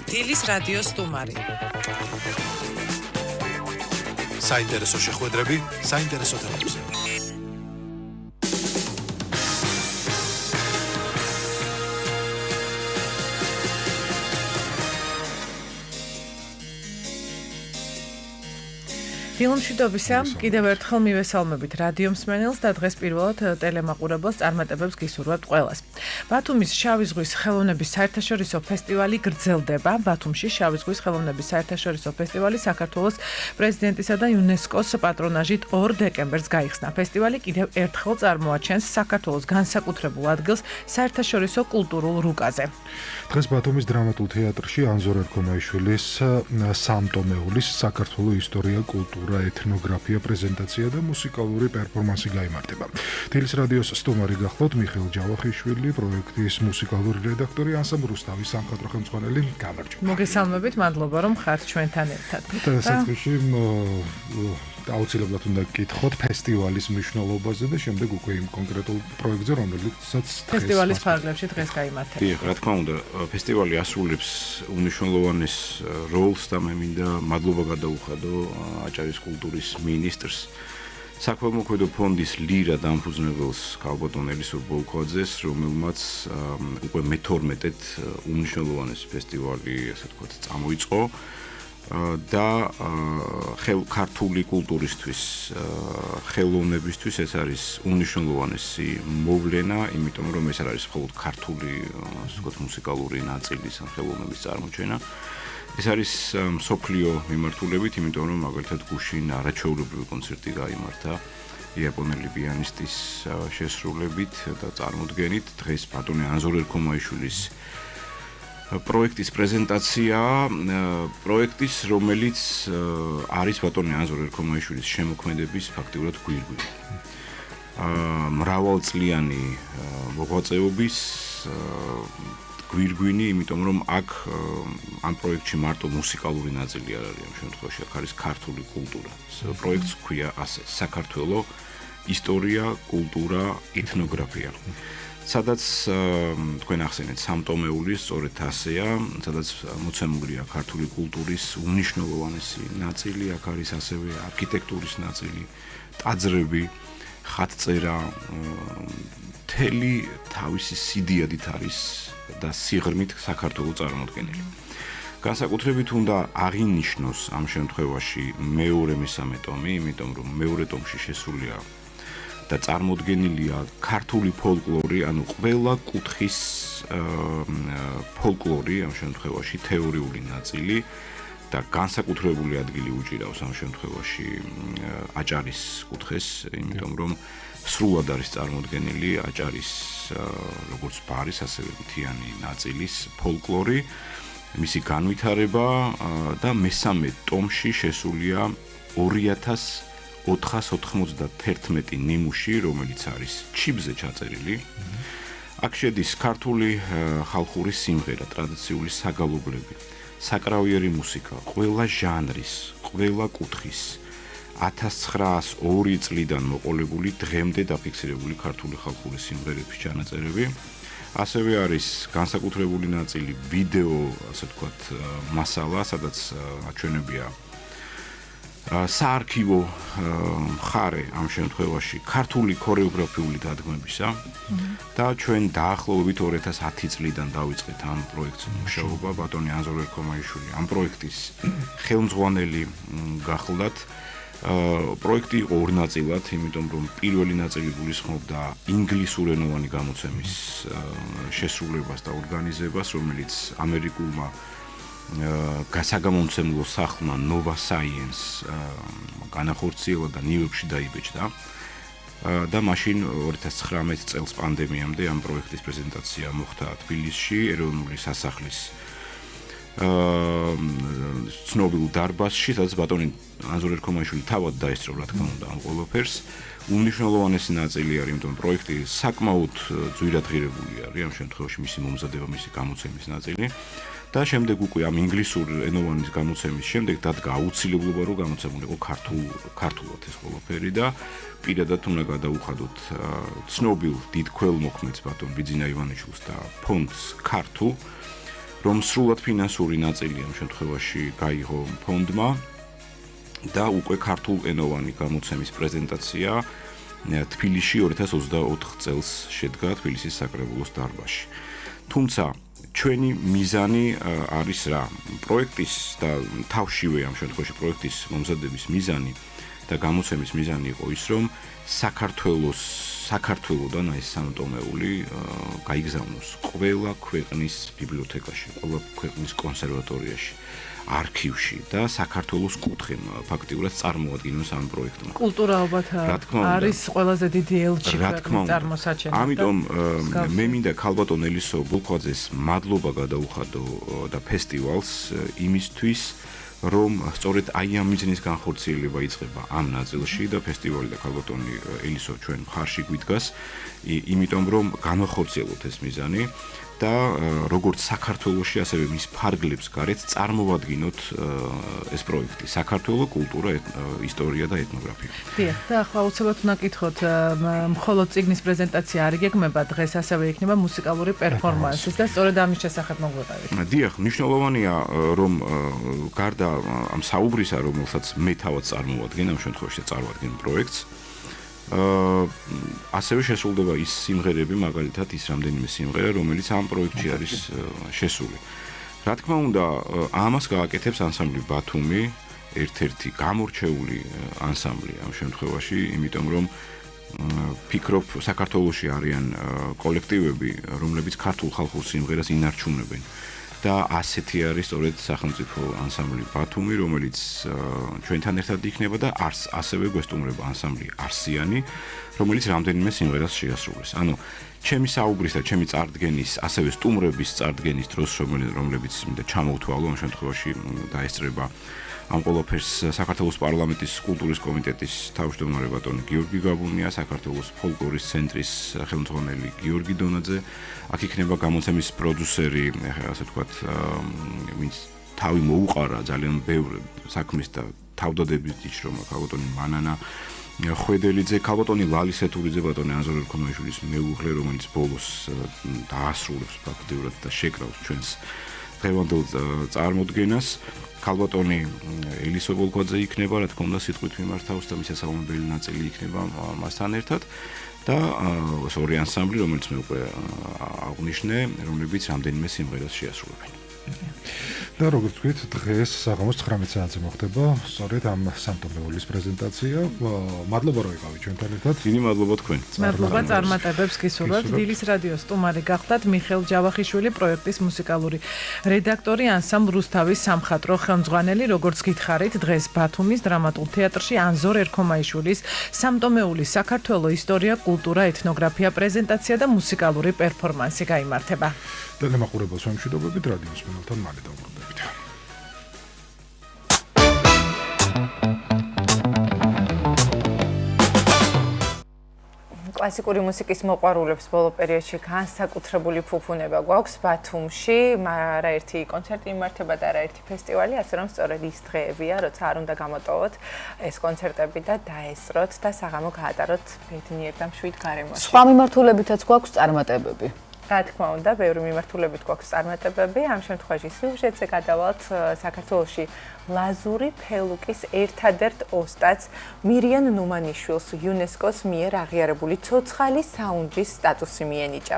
დილის რადიო სტუმარი. საინტერესო შეხვედრები, საინტერესო თემებზე. დილომშვიდობისა, კიდევ ერთხელ მივესალმებით რადიო მსმენელს და დღეს პირველად ტელემაყურებელს წარმატებებს გისურვებთ ყველას. ბათუმის შავი ზღვის ხელოვნების საერთაშორისო ფესტივალი გრძელდება. ბათუმში შავი ზღვის ხელოვნების საერთაშორისო ფესტივალი საქართველოს პრეზიდენტისა და იუნესკოს პატრონაჟით 2 დეკემბერს გაიხსნა. ფესტივალი კიდევ ერთხელ წარმოაჩენს საქართველოს განსაკუთრებულ ადგილს საერთაშორისო კულტურულ რუკაზე. დღეს ბათუმის დრამატულ თეატრში ანზორ ერქომაიშვილის სამტომეულის საქართველოს ისტორია, კულტურა, ეთნოგრაფია, პრეზენტაცია და მუსიკალური პერფორმანსი გაიმართება. თელის რადიოს სტუმარი გახლავთ მიხეილ ჯავახიშვილი, პროექტის მუსიკალური რედაქტორი, ანსამბლ რუსთავის სამხატვრო ხელმძღვანელი. გამარჯობა. მოგესალმებით, მადლობა რომ ხართ ჩვენთან ერთად. დასაწყისში აუცილებლად უნდა გკითხოთ ფესტივალის მნიშვნელობაზე და შემდეგ უკვე იმ კონკრეტულ პროექტზე, რომელიცაც ფესტივალის ფარგლებში დღეს გაიმართება. დიახ, რა თქმა უნდა, ფესტივალი ასრულებს უმნიშვნელოვანეს როლს და მე მინდა მადლობა გადაუხადო აჭარის კულტურის მინისტრს, საქველმოქმედო ფონდის ლირა დამფუძნებელს ქალბატონ ელისურ ბოლქვაძეს, რომელმაც უკვე მე-12 უმნიშვნელოვანესი ფესტივალი, ასე ვთქვათ, წამოიწყო და ქართული კულტურისთვის, ხელოვნებისთვის ეს არის უმნიშვნელოვანესი მოვლენა, იმიტომ რომ ეს არ არის მხოლოდ ქართული, ასე ვთქვათ, მუსიკალური ნაწილის ან ხელოვნების წარმოჩენა. ეს არის მსოფლიო მიმართულებით, იმიტომ რომ მაგალითად გუშინ არაჩვეულებრივი კონცერტი გაიმართა იაპონელი პიანისტის შესრულებით და წარმოდგენით. დღეს ბატონი ანზორ ერქომაიშვილის პროექტის პრეზენტაცია, პროექტის, რომელიც არის ბატონი ანზორ ერქომაიშვილის შემოქმედების ფაქტიურად გვირგვინი. მრავალწლიანი მოღვაწეობის გვირგვინი, იმიტომ რომ აქ ამ პროექტში მარტო მუსიკალური ნაწილი არ არის, ამ შემთხვევაში აქ არის ქართული კულტურა. პროექტს ჰქვია ასე: საქართველო, ისტორია, კულტურა, ეთნოგრაფია. სადაც თქვენ ახსენეთ სამტომეული, სწორედ ასეა, სადაც მოცემულია ქართული კულტურის უმნიშვნელოვანესი ნაწილი, აქ არის ასევე არქიტექტურის ნაწილი, ტაძრები, ხატწერა, მთელი თავისი სიდიადით არის და სიღრმით საქართველოს წარმოდგენილი. განსაკუთრებით უნდა აღინიშნოს ამ შემთხვევაში მეორე მესამე ტომი, იმიტომ რომ მეორე ტომში შესულია და წარმოდგენილია ქართული ფოლკლორი, ანუ ყველა კუთხის ფოლკლორი, ამ შემთხვევაში თეორიული ნაწილი და განსაკუთრებული ადგილი უჭირავს ამ შემთხვევაში აჭარის კუთხეს, იმიტომ რომ სრულად არის წარმოდგენილი აჭარის როგორც ბარის, ასევე მთიანი ნაწილის ფოლკლორი, მისი განვითარება და მესამე ტომში შესულია 2491 ნიმუში, რომელიც არის ჩიბზე ჩაწერილი. აქ შედის ქართული ხალხური სიმღერა, ტრადიციული საგალობლები, საკრავიერი მუსიკა, ყველა ჟანრის, ყველა კუთხის 1902 წლიდან მოყოლებული დღემდე დაფიქსირებული ქართული ხალხური სიმღერების ჩანაწერები. ასევე არის განსაკუთრებული ნაწილი ვიდეო, ასე ვთქვათ, მასალა, სადაც აჩვენებია საარქივო მხარე ამ შემთხვევაში ქართული ქორეოგრაფიული დადგმებისა და ჩვენ დაახლოებით 2010 წლიდან დავიწყეთ ამ პროექტს მუშაობა. ბატონი ანზორ ერქომაიშვილი ამ პროექტის ხელმძღვანელი გახლდათ. პროექტი იყო ორ ნაწილად, იმიტომ რომ პირველი ნაწილი გულისხმობდა ინგლისურენოვანი გამოცემის შესრულებას და ორგანიზებას, რომელიც ამერიკულმა გასაგამომცემლო სახლმა Nova Science განახორციელა და ნიუ-იორკში დაიბეჭდა. და მაშინ 2019 წელს პანდემიამდე ამ პროექტის პრეზენტაცია მოხდა თბილისში, ეროვნული სასახლის ცნობილ დარბაზში, სადაც ბატონი ანზორ ერქომაიშვილი თავად დაესწრო, რა თქმა უნდა, ამ ყველაფერს. უმნიშვნელოვანესი ნაწილი არის, იმიტომ რომ პროექტი საკმაოდ ძვირად ღირებული არის, ამ შემთხვევაში მისი მომზადება, მისი გამოცემის ნაწილი. და შემდეგ უკვე ამ ინგლისურ ენოვანის გამოცემის შემდეგ დადგა აუცილებლობა, რომ გამოცემულიყო ქართულად ეს ყველაფერი და პირადად უნდა გადაუხადოთ ცნობილ დიდ ქველმოქმედს ბატონ ბიძინა ივანიშვილს და ფონდს ქართულ, რომ სრულად ფინანსური ნაწილი ამ შემთხვევაში გაიღო ფონდმა და უკვე ქართულ ენოვანი გამოცემის პრეზენტაცია თბილისში 2024 წელს შედგა თბილისის საკრებულოს დარბაზში. თუმცა ჩვენი მიზანი არის რა? პროექტის და თავშივე ამ შემთხვევაში პროექტის მომზადების მიზანი და გამოცემის მიზანი იყო ის, რომ საქართველოდან ეს სამტომეული გაიგზავნოს ყველა ქვეყნის ბიბლიოთეკაში, ყველა ქვეყნის კონსერვატორიაში, არქივში და საქართველოს კუთხემ ფაქტიურად წარმოადგენს ამ პროექტმა. კულტურა ალბათ არის ყველაზე დიდი ელჩი წარმოსაჩენად. ამიტომ მე მინდა ქალბატონ ელისო ბულქვაძეს მადლობა გადაუხადო და ფესტივალს იმისთვის, რომ სწორედ აი ამ მიზნის განხორციელება იწყება ამ ნაწილში და ფესტივალი და ქალბატონი ელისო ჩვენ მხარში გვიდგას, იმიტომ რომ განახორციელოთ ეს მიზანი და როგორც საქართველოში, ასევე მის ფარგლებს გარეთ წარმოვადგინოთ ეს პროექტი საქართველოს კულტურა, ისტორია და ეთნოგრაფია. დიახ, და ახლა აუცილებლად უნდა გითხოთ, მხოლოდ წიგნის პრეზენტაცია არ იგეგმება დღეს, ასევე იქნება მუსიკალური პერფორმანსიც და სწორედ ამის შესახებ მოგვეყევით. დიახ, მნიშვნელოვანია, რომ გარდა ამ საუბრისა, რომელსაც მე თავად წარმოვადგენ, ამ შემთხვევაში წარმოვადგენ პროექტს, ასევე შესრულდება ის სიმღერები, მაგალითად ის რამდენიმე სიმღერა, რომელიც ამ პროექტში არის შესული. რა თქმა უნდა, ამას გააკეთებს ანსამბლი ბათუმი, ერთ-ერთი გამორჩეული ანსამბლი ამ შემთხვევაში, იმიტომ რომ ფიქრობ, საქართველოში არიან კოლექტივები, რომლებიც ქართულ ხალხურ სიმღერას ინარჩუნებენ. და ასეთი არის სწორედ სახელმწიფო ანსამბლი ბათუმი, რომელიც ჩვენთან ერთად იქნება და ასევე გვესტუმრება ანსამბლი არსიანი, რომელიც რამდენიმე სიმღერას შეასრულებს. ანუ ჩემი საუბრის და ჩემი წარდგენის, ასევე სტუმრების წარდგენის დროს, რომლებიც მინდა ჩამოვთვალო ამ შემთხვევაში დაესწრება ამ ყველაფერს საქართველოს პარლამენტის კულტურის კომიტეტის თავმჯდომარე ბატონი გიორგი გაბუნია, საქართველოს ფოლკლორის ცენტრის ხელმძღვანელი გიორგი დონაძე, აქ იქნება გამოცემის პროდიუსერი, ასე ვთქვათ, ვინც თავი მოუყარა ძალიან ბევრ საქმის და თავდადების ჯიშრომა, ქალბატონი მანანა ხვედელიძე, ქალბატონი ლალი სეთურიძე, ბატონი ანზორ ერქომაიშვილის მეუღლე, რომელიც ბოლოს დაასრულებს ფაქტიურად და შეკრავს ჩვენს დღევანდელ წარმოდგენას. ქალბატონი ელისო ბოლქვაძე იქნება, რა თქმა უნდა, სიტყვით მიმართავს და მის სასალმებელი ნაწილი იქნება მასთან ერთად და ორი ანსამბლი, რომელიც მე უკვე აღვნიშნე, რომლებიც რამდენიმე სიმღერას შეასრულებენ. და როგორც ვთქვით, დღეს საღამოს 19 საათზე მოხდება სწორედ ამ სამტომეულის პრეზენტაცია. მადლობა რომ იყავით ჩვენთან ერთად. დიდი მადლობა თქვენ. მადლობა წარმატებებს გისურვებთ. დილის რადიოს სტუმარი გახლდათ მიხეილ ჯავახიშვილი, პროექტის მუსიკალური რედაქტორი, ანსამბლ რუსთავის სამხატვრო ხელმძღვანელი, როგორც გითხარით, დღეს ბათუმის დრამატულ თეატრში ანზორ ერქომაიშვილის სამტომეულის საქართველოს ისტორია, კულტურა, ეთნოგრაფია პრეზენტაცია და მუსიკალური პერფორმანსი გაიმართება. და გემაყურებელს ვემშვიდობებით რადიოს მენელთან მალე დავბრუნდებით. კლასიკური მუსიკის მოყვარულებს ბოლო პერიოდში განსაკუთრებული ფუფუნება გვაქვს ბათუმში, არაერთი კონცერტი იმართება და არაერთი ფესტივალი, ასე რომ სწორედ ის დღეებია, როცა არ უნდა გამოტოვოთ ეს კონცერტები და დაესწროთ და საღამო გაატაროთ ბედნიერ და მშვიდ გარემოში. სხვა მიმართულებითაც გვაქვს წარმატებები. რა თქმა უნდა, ბევრი მიმართულებით გვაქვს წარმატებები. ამ შემთხვევაში სიუჟეტზე გადავალთ საქართველოში ლაზური ფელუკის ერთადერთ ოსტატს მირიან ნუმანიშვილს იუნესკოს მიერ აღიარებული ცოცხალი საუნჯის სტატუსი მიენიჭა.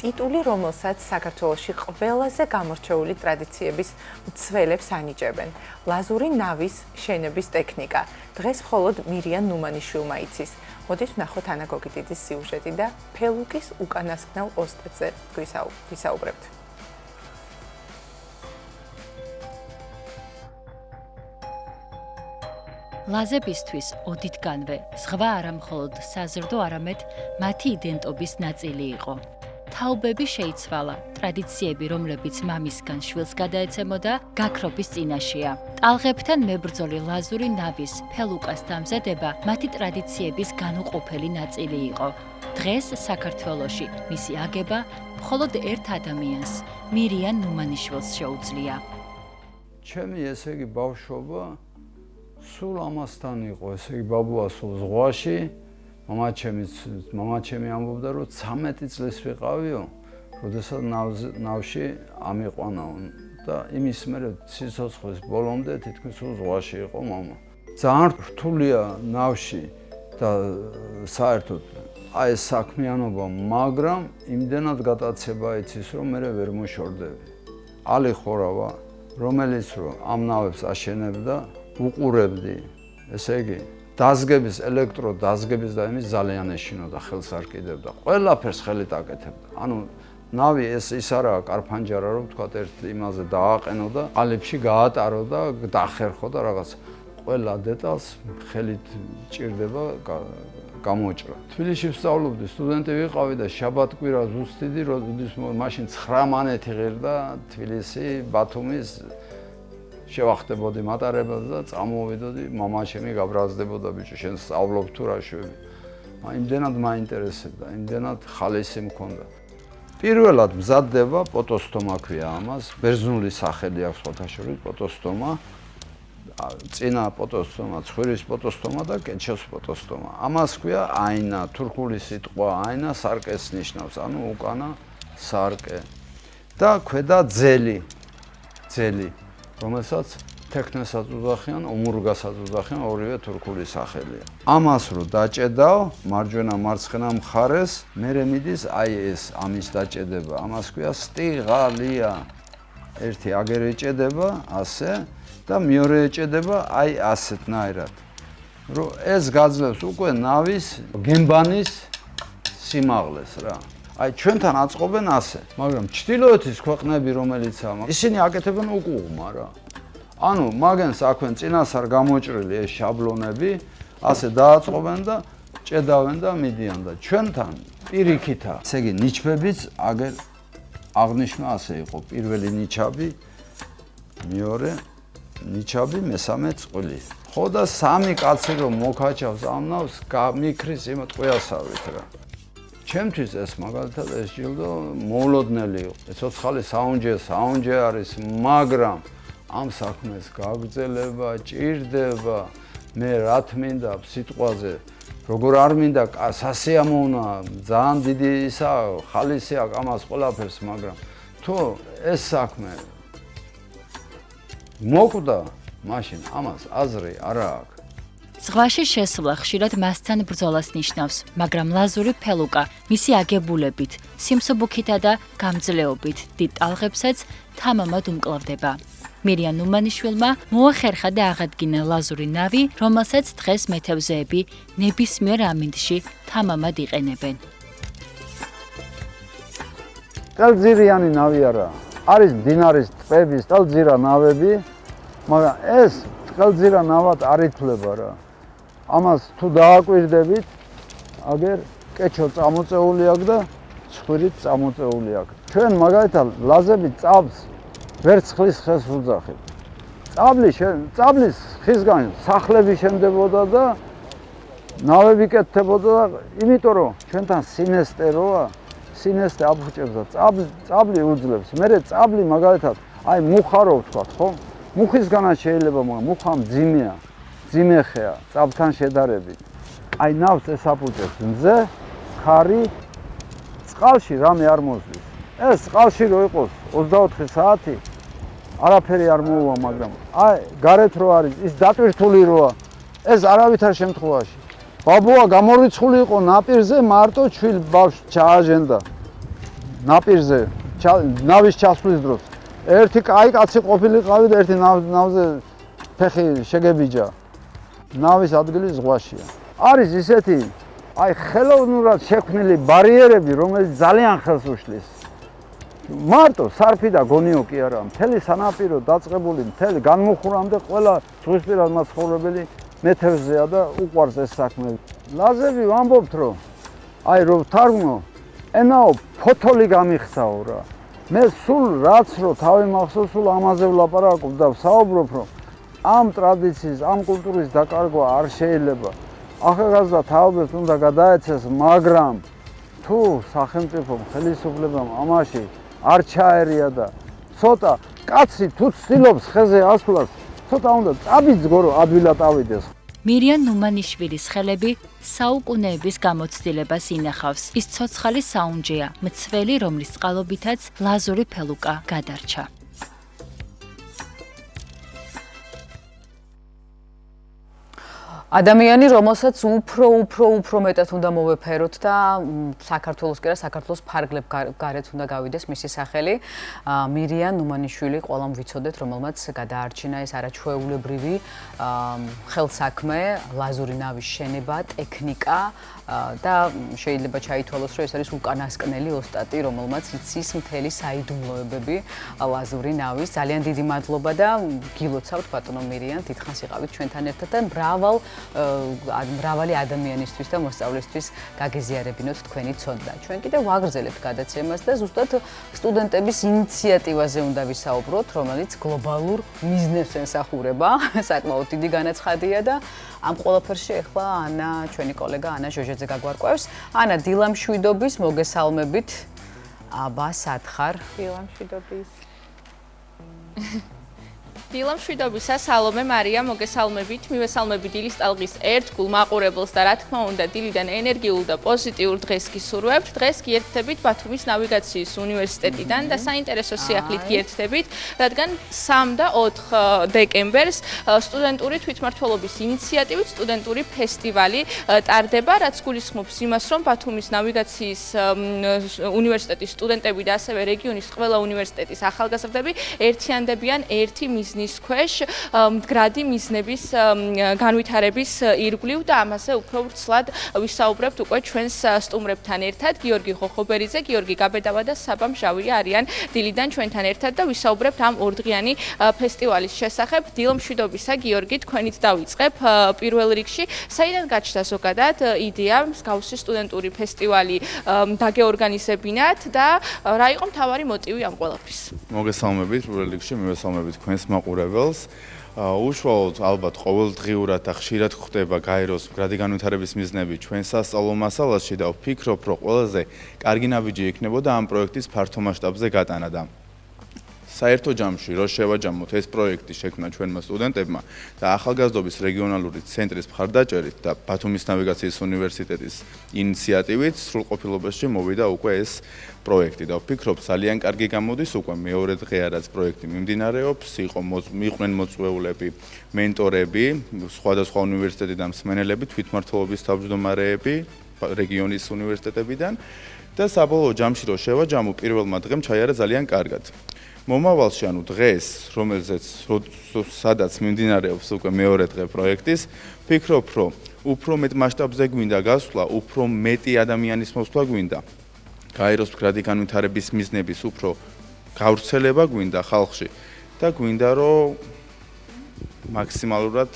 ტიტული, რომელსაც საქართველოში ყველაზე გამორჩეული ტრადიციების მცველებს ანიჭებენ. ლაზური ნავის შენების ტექნიკა. დღეს მხოლოდ მირიან ნუმანიშვილმა იცის. მოდით ვნახოთ ანა გოგიდიძის სიუჟეტი და ფელუკის უკანასკნელ ოსტატზე ვისაუბრებთ. ლაზებისთვის ოდითგანვე ზღვა არა მხოლოდ საზრდო, არამედ მათი იდენტობის ნაწილი იყო. თაობები შეიცვალა, ტრადიციები, რომლებიც მამისგან შვილს გადაეცემოდა, გაქრობის წინაშეა. ტალღებთან მებრძოლი ლაზური ნავის ფელუკას დამზადება მათი ტრადიციების განუყოფელი ნაწილი იყო. დღეს საქართველოში მისი აგება მხოლოდ ერთ ადამიანს, მირიან ნუმანიშვილს შეუძლია. ჩემი ესე იგი ბავშვობა სულ ამასთან იყო, ესე იგი ბაბუა სულ ზღვაში, მამაჩემი ამბობდა, რომ 13 წლის ვიყავიო, როდესაც ნავში ამიყვანაო და იმის მერე სიცოცხლის ბოლომდე თითქმის სულ ზღვაში იყო მამა. ძალიან რთულია ნავში და საერთოდ აი ეს საქმიანობა, მაგრამ იმდენად გადაცება იცის, რომ მე ვერ მოშორდები. ალი ხორავა, რომელიც რომ ამ ნავებს აშენებდა, უყურებდი, ესე იგი, დაზგების, ელექტრო დაზგების და იმის ძალიან ეშინოდა, ხელს არ კიდევდა. ყველაფერს ხელით აკეთებდა. ანუ ნავი ის არაა კარფანჯარა, რომ თქვა ერთ იმაზე დააყენო და ყალებში გაატარო და დახერხო და რაღაც ყველა დეტალს ხელით ჭირდება გამოჭრა. თბილისში ვსწავლობდი, სტუდენტი ვიყავი და შაბათ-კვირა ზუსტიდი, როდის მაშინ 9 მანეთი ღირდა თბილისი, ბათუმის შევახდებოდი მატარებელს და წამოვიდოდი, მამაჩემი გაბრაზდებოდა, ბიჭო, შენ სწავლობ თუ რა შვები. იმდენად მაინტერესებდა, იმდენად ხალისი მქონდა. პირველად მზადდება პოტოსტომა ქვია ამას, ბერძნული სახელი აქვს ხოთაშორის პოტოსტომა. წინა პოტოსტომა, ცხვირის პოტოსტომა და კეჩოს პოტოსტომა. ამას ქვია აინა, თურქული სიტყვა აინა სარკეს ნიშნავს, ანუ უკანა სარკე. და ქვედა ძელი, რომელსაც თექნესაც უძახიან, ომურგასაც უძახიან, ორივე თურქული სახელია. ამას რო დაჭედავ, მარჯვენა მარცხენა მხარეს, მერე მიდის აი ეს ამის დაჭედება. ამას ქვია სტიღალია. ერთი აგერ ეჭედება, ასე და მეორე ეჭედება აი ასეთნაირად. რომ ეს გაძლევს უკვე ნავის გემბანის სიმაღლეს რა. აი ჩვენთან აწყობენ ასე, მაგრამ ჩtildeოეთის ქვეყნები რომელიცაა, ისინი აკეთებენ უკუღმა რა. ანუ მაგენს აქვენ წინასწარ გამოჭრილი ეს შაბლონები, ასე დააწყობენ და ჭედავენ და მიდიან და ჩვენთან პირიქითა. ესე იგი ნიჩბებიც აგერ აღნიშნა ასე იყო, პირველი ნიჩაბი, მეორე ნიჩაბი, მესამე წყვილი. ხო და სამი კაცი რომ მოკაჭავს ამ ნავს, გამიქრის იმ ტყვიასავით რა. ჩემთვის ეს მაგალითად ეს ჯილდო მოულოდნელი იყო. ცოცხალი საუნჯე არის, მაგრამ ამ საქმეს გაგრძელება ჭირდება. მე რა თმინდა სიტყვაზე, როგორ არ მინდა სასიამოვნა, ძალიან დიდი ისა ხალისი აქვს ამას ყველაფერს, მაგრამ თუ ეს საქმე მოკვდა, მაშინ ამას აზრი არ აქვს. ზღვაში შესვლა ხშირად მასთან ბრძოლას ნიშნავს, მაგრამ ლაზური ფელუკა მისი აგებულებით, სიმსუბუქითა და გამძლეობით დიდ ტალღებსაც თამამად უმკლავდება. მირიან ნუმანიშვილმა მოახერხა და აღადგინა ლაზური ნავი, რომელსაც დღეს მეთევზეები ნებისმიერ ამინდში თამამად იყენებენ. ტელძირიანი ნავი არა. არის მდინარის ტბების ტელძირა ნავები, მაგრამ ეს ტელძირა ნავად არ ითვლება რა. ამას თუ დააკვირდებით, აგერ კეჩო წამოწეული აქვს და ცხვირით წამოწეული აქვს. ჩვენ მაგალითად ლაზები წაბლს ვერცხლის ხეს ვუძახით. წაბლის ხისგან სახლები შემდებოდა და ნავები კეთდებოდა და იმიტომ რომ ჩვენთან სინესტეროა, სინესტე აფუჭებს და წაბლი უძლებს. მერე წაბლი მაგალითად აი მუხა რო ვთქვათ, ხო? მუხისგანაც შეიძლება, მაგრამ მუხა მძიმეა, მძიმეხეა წაბთან შედარებით. აი ნავს ეს აფუჭებს მზე, ხარი, წყალში რამე არ მოზლის. ეს წყალში რო იყოს 24 საათი არაფერი არ მოუვა, მაგრამ აი გარეთ რო არის, ის დატვირთული როა, ეს არავითარ შემთხვევაში. ბაბუა გამორიცხული იყო ნაპირზე, მარტო ჩვილ ბავშვს ჩააჟენდა. ნაპირზე, ნავის ჩასვლის დროს. ერთი კაი კაცი ყოფილიყავი და ერთი ნავზე ფეხი შეგებიჯა. ნავის ადგილი ზღვაშია. არის ისეთი აი ხელოვნურად შექმნილი ბარიერები, რომელიც ძალიან ხელს უშლის. მარტო სარფი და გონიო კი არა, მთელი სანაპირო დაწყებული, მთელი განმუხურამდე ყველა ზღვისპირა მაცხოვრებელი მეთევზეა და უყვარს ეს საქმე. ლაზები ვამბობთ, რომ აი რომ თარგმნო, ენაო ფოთოლი გამიხსაო რა. მე სულ რაც რო თავი მახსოვს, სულ ამაზე ვლაპარაკობ და ვსაუბრობ, რომ ამ ტრადიციის, ამ კულტურის დაკარგვა არ შეიძლება. ახალგაზრდა თაობებს უნდა გადაეცეს, მაგრამ თუ სახელმწიფომ, ხელისუფლებამ ამაში არ ჩაერია და ცოტა კაცი თუ ცდილობს ხეზე ასვლას, ცოტა უნდა წაბიძგო რომ ადვილად ავიდეს. მირიან ნუმანიშვილის ხელები საუკუნეების გამოცდილებას ინახავს. ის ცოცხალი საუნჯეა, მცველი, რომლის წყალობითაც ლაზური ფელუკა გადარჩა. ადამიანი, რომელსაც უფრო მეტად უნდა მოვეფეროთ და საქართველოს კი არა, საქართველოს ფარგლებ გარეთ უნდა გავიდეს მისი სახელი. მირიან ნუმანიშვილი ყველამ ვიცოდეთ, რომელმაც გადაარჩინა ეს არაჩვეულებრივი ხელსაქმე, ლაზური ნავის შენება, ტექნიკა და შეიძლება ჩაითვალოს, რომ ეს არის უკანასკნელი ოსტატი, რომელმაც იცის მთელი საიდუმლოებები ლაზური ნავის. ძალიან დიდი მადლობა და გილოცავთ ბატონო მირიან, დიდხანს იყავით ჩვენთან ერთად და მრავალი ადამიანისთვის და მოსწავლისთვის გაგეზიარებინოთ თქვენი ცოდნა. ჩვენ კიდევ ვაგრძელებთ გადაცემას და ზუსტად სტუდენტების ინიციატივაზე უნდა ვისაუბროთ, რომელიც გლობალურ მიზნებს ემსახურება, საკმაოდ დიდი განაცხადია და ამ ყველაფერში ახლა ანა, ჩვენი კოლეგა ანა ჟოჟეძე გაგვარკვევს. ანა, დილამშვიდობის მოგესალმებით. აბა, სათხარ. დილამშვიდობის. დილამშვიდობისა, სალომე მარია, მოგესალმებით. მივესალმები დილის ტალღის ერთგულ მაყურებელს და რა თქმა უნდა, დილიდან ენერგიულ და პოზიტიურ დღეს გისურვებთ. დღეს გიერთდებით ბათუმის ნავიგაციის უნივერსიტეტიდან და საინტერესო სიახლით გიერთდებით, რადგან 3 და 4 დეკემბერს სტუდენტური თვითმმართველობის ინიციატივით სტუდენტური ფესტივალი ტარდება, რაც გულისხმობს იმას, რომ ბათუმის ნავიგაციის უნივერსიტეტის სტუდენტები და ასევე რეგიონის ყველა უნივერსიტეტის ახალგაზრდები ერთიანდებიან ერთი მიზნის ქვეშ მდგრადი მიზნების განვითარების ირგვლივ და ამაზე უფრო ვრცლად ვისაუბრებთ უკვე ჩვენს სტუმრებთან ერთად. გიორგი ხოხობერიძე, გიორგი გაბედავა და საბამ ჟავია არიან დილიდან ჩვენთან ერთად და ვისაუბრებთ ამ ორდღიანი ფესტივალის შესახებ. დილამშვიდობისა, გიორგი, თქვენით დავიწყებ. პირველ რიგში, საიდან გაჩნდა ზოგადად იდეა მსგავსი სტუდენტური ფესტივალი დაგეორგანიზებინათ და რა იყო მთავარი მოტივი ამ ყველაფრის? მოგესალმებით, პირველ რიგში მივესალმებით თქვენს მაყურებელს. უშუალოდ ალბათ ყოველდღიურად და ხშირად ხდება გაეროს მდგრადი განვითარების მიზნები ჩვენ სასწავლო მასალაში და ვფიქრობ, რომ ყველაზე კარგი ნაბიჯი იქნებოდა ამ პროექტის ფართო მასშტაბზე გატანა და საერთო ჯამში რო შევაჯამოთ ეს პროექტი შექმნა ჩვენმა სტუდენტებმა და ახალგაზრდობის რეგიონალური ცენტრის მხარდაჭერით და ბათუმის ნავიგაციის უნივერსიტეტის ინიციატივით სრულყოფილობაში მოვიდა უკვე ეს პროექტი და ვფიქრობ ძალიან კარგი გამოდის უკვე მეორე დღეა რაც პროექტი მიმდინარეობს, იყვნენ მოწვეულები, მენტორები, სხვადასხვა უნივერსიტეტიდან მსმენელები, თვითმმართველობის თავმჯდომარეები რეგიონის უნივერსიტეტებიდან და საბოლოო ჯამში რო შევაჯამო პირველმა დღემ ჩაიარა ძალიან კარგად. მომავალში, ანუ დღეს, სადაც მიმდინარეობს უკვე მეორე დღე პროექტის, ვფიქრობ, რომ უფრო მეტ მასშტაბზე გვინდა გასვლა, უფრო მეტი ადამიანის მოსვლა გვინდა. გაეროს მდგრადი განვითარების მიზნების უფრო გავრცელება გვინდა ხალხში და გვინდა, რომ მაქსიმალურად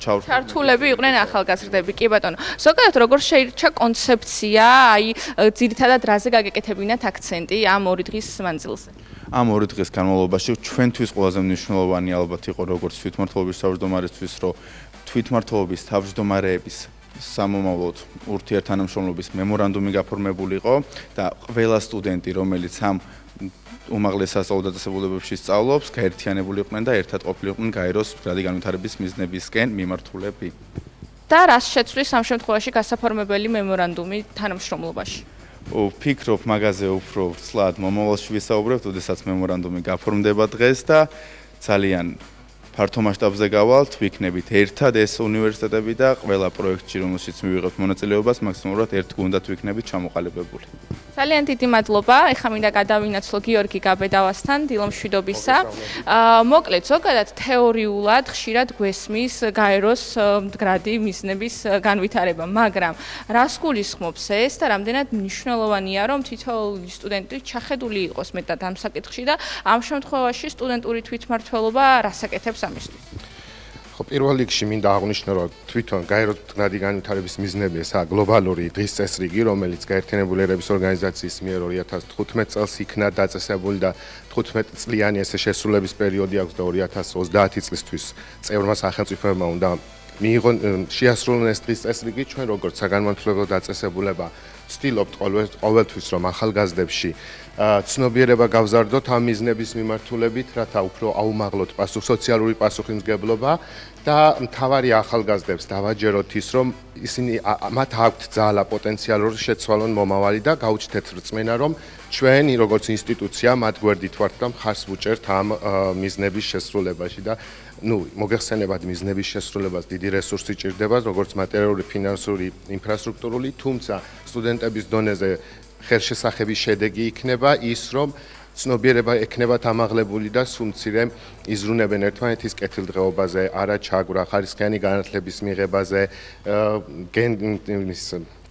ჩართულები იყვნენ ახალგაზრდები, კი ბატონო. ზოგადად როგორ შეირჩა კონცეფცია, აი ძირითადად რაზე გაგეკეთებინათ აქცენტი ამ ორი დღის მანძილზე? ამ ორი დღის განმავლობაში ჩვენთვის ყველაზე მნიშვნელოვანი ალბათ იყო როგორც თვითმმართველობის თავმჯდომარისთვის, რომ თვითმმართველობის თავმჯდომარეების სამომავლოდ ურთიერთთანამშრომლობის მემორანდუმი გაფორმებულიყო და ყველა სტუდენტი, რომელიც ამ უმაღლეს სასწავლო დაწესებულებებში სწავლობს, გაერთიანებულიყვნენ და ერთად ყოფილიყვნენ გაეროს მდგრადი განვითარების მიზნებისკენ მიმართულები. და რას შეცვლის ამ შემთხვევაში გასაფორმებელი მემორანდუმი თანამშრომლობაში? ვფიქრობ მაგაზე უფრო ვრცლად მომავალში ვისაუბრებთ, როდესაც მემორანდუმი გაფორმდება დღეს და ძალიან ფართო მასშტაბზე გავალთ, ვიქნებით ერთად ეს უნივერსიტეტები და ყველა პროექტში, რომელშიც მივიღებთ მონაწილეობას, მაქსიმალურად ერთ გუნდად ვიქნებით ჩამოყალიბებული. ძალიან დიდი მადლობა. ეხლა მინდა გადავინაცვლო გიორგი გაბედავასთან დილამშვიდობისა. მოკლედ, ზოგადად თეორიულად ხშირად გვესმის გაეროს მდგრადი მიზნების განვითარება, მაგრამ რას გულისხმობს ეს და რამდენად მნიშვნელოვანია, რომ თითოეული სტუდენტი ჩახედული იყოს მეტად ამ საკითხში და ამ შემთხვევაში სტუდენტური თვითმმართველობა რას აკეთებს ამისთვის? ხო, პირველ რიგში მინდა აღვნიშნო, რომ თვითონ გაეროს მდგრადი განვითარების მიზნები ესაა გლობალური დღის წესრიგი, რომელიც გაერთიანებული ერების ორგანიზაციის მიერ 2015 წელს იქნა დაწესებული და 15 წლიანი ესე შესრულების პერიოდი აქვს და 2030 წლისთვის წევრმა სახელმწიფოებმა უნდა მიიღონ შეასრულონ ეს დღის წესრიგი. ჩვენ როგორც საგანმანათლებლო დაწესებულება ვცდილობთ ყოველთვის რომ ახალგაზრდებში ცნობიერება გავზარდოთ ამ მიზნების მიმართულებით, რათა უფრო აუმაღლოთ სოციალური პასუხისმგებლობა და მთავარი ახალგაზრდებს დავაჯეროთ ის, რომ ისინი მათ აქვთ ძალა პოტენციალურად შეცვალონ მომავალი და გაუჩნდეთ რწმენა, რომ ჩვენ როგორც ინსტიტუცია მათ გვერდით ვართ და მხარს ვუჭერთ ამ მიზნების შესრულებაში და მოგეხსენებათ მიზნების შესრულებას დიდი რესურსი ჭირდება, როგორც მატერიალური, ფინანსური, ინფრასტრუქტურული, თუმცა სტუდენტების დონეზე ხელშესახების შედეგი იქნება ის, რომ ცნობიერება ექნებათ ამაღლებული და სულ მცირე იზრუნებენ ერთმანეთის კეთილდღეობაზე, არაჩაგვრა, ხარისხიანი განათლების მიღებაზე,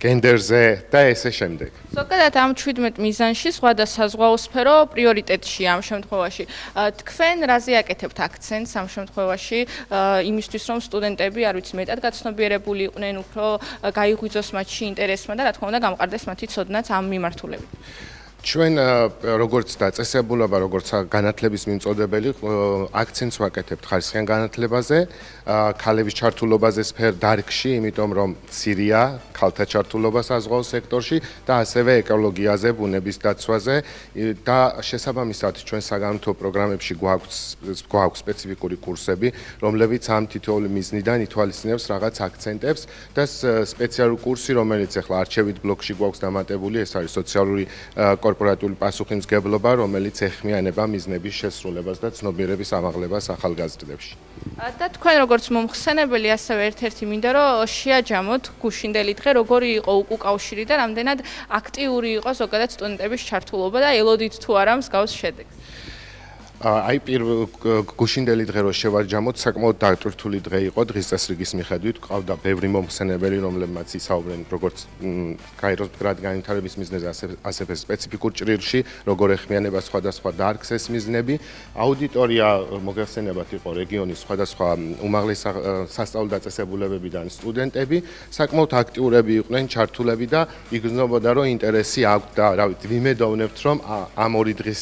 გენდერზე და ესე შემდეგ. ზოგადად ამ 17 მიზანში სხვა და საზღვაო სფერო პრიორიტეტში ამ შემთხვევაში. თქვენ რაზე აკეთებთ აქცენტს ამ შემთხვევაში იმისთვის რომ სტუდენტები, არ ვიცი, მეტად გაცნობიერებული იყვნენ, უფრო გაიღვიძოს მათში ინტერესმა და რა თქმა უნდა გამყარდეს მათი ცოდნაც ამ მიმართულებით. ჩვენ როგორც დაწესებულება, როგორც განათლების მიმწოდებელი აქცენტს ვაკეთებთ ხარისხიან განათლებაზე, ქალების ჩართულობაზე სფერ დარგში, იმიტომ რომ მცირეა ქალთა ჩართულობა საზღვაო სექტორში და ასევე ეკოლოგიაზე, ბუნების დაცვაზე და შესაბამისად ჩვენ საგანმანათლებლო პროგრამებში გვაქვს სპეციფიკური კურსები, რომლებიც ამ თითოეული მიზნიდან ითვალისწინებს რაღაც აქცენტებს და სპეციალური კურსი, რომელიც ახლა არჩევით ბლოკში გვაქვს დამატებული, ეს არის სოციალური კორპორატიული პასუხისმგებლობა, რომელიც ეხმიანება მიზნების შესრულებას და ცნობიერების ამაღლებას ახალგაზრდებში. და თქვენ როგორც მომხსენებელი, ასევე ერთ-ერთი მინდა რომ შეაჯამოთ გუშინდელი დღე, როგორი იყო უკავშირი და რამდენად აქტიური იყო ზოგადად სტუდენტების ჩართულობა და ელოდით თუ არა მსგავს შედეგს. აი გუშინდელი დღე რო შევარჯამოთ, საკმაოდ დატვირთული დღე იყო დღის წესრიგის მიხედვით, ყავდა ბევრი მომხსენებელი, რომლებმაც ისაუბრენ როგორც გაეროს მდგრადი განვითარების მიზნებზე, ასევე სპეციფიკურ ჭრილში, როგორ ეხმიანება სხვადასხვა დარგს ეს მიზნები. აუდიტორია მოგეხსენებათ იყო რეგიონის სხვადასხვა უმაღლესი სასწავლო დაწესებულებებიდან სტუდენტები, საკმაოდ აქტიურები იყვნენ, ჩართულები და იგრძნობოდა, რომ ინტერესი აქვთ და რა ვიცი, ვიმედოვნებთ, რომ ამ ორი დღის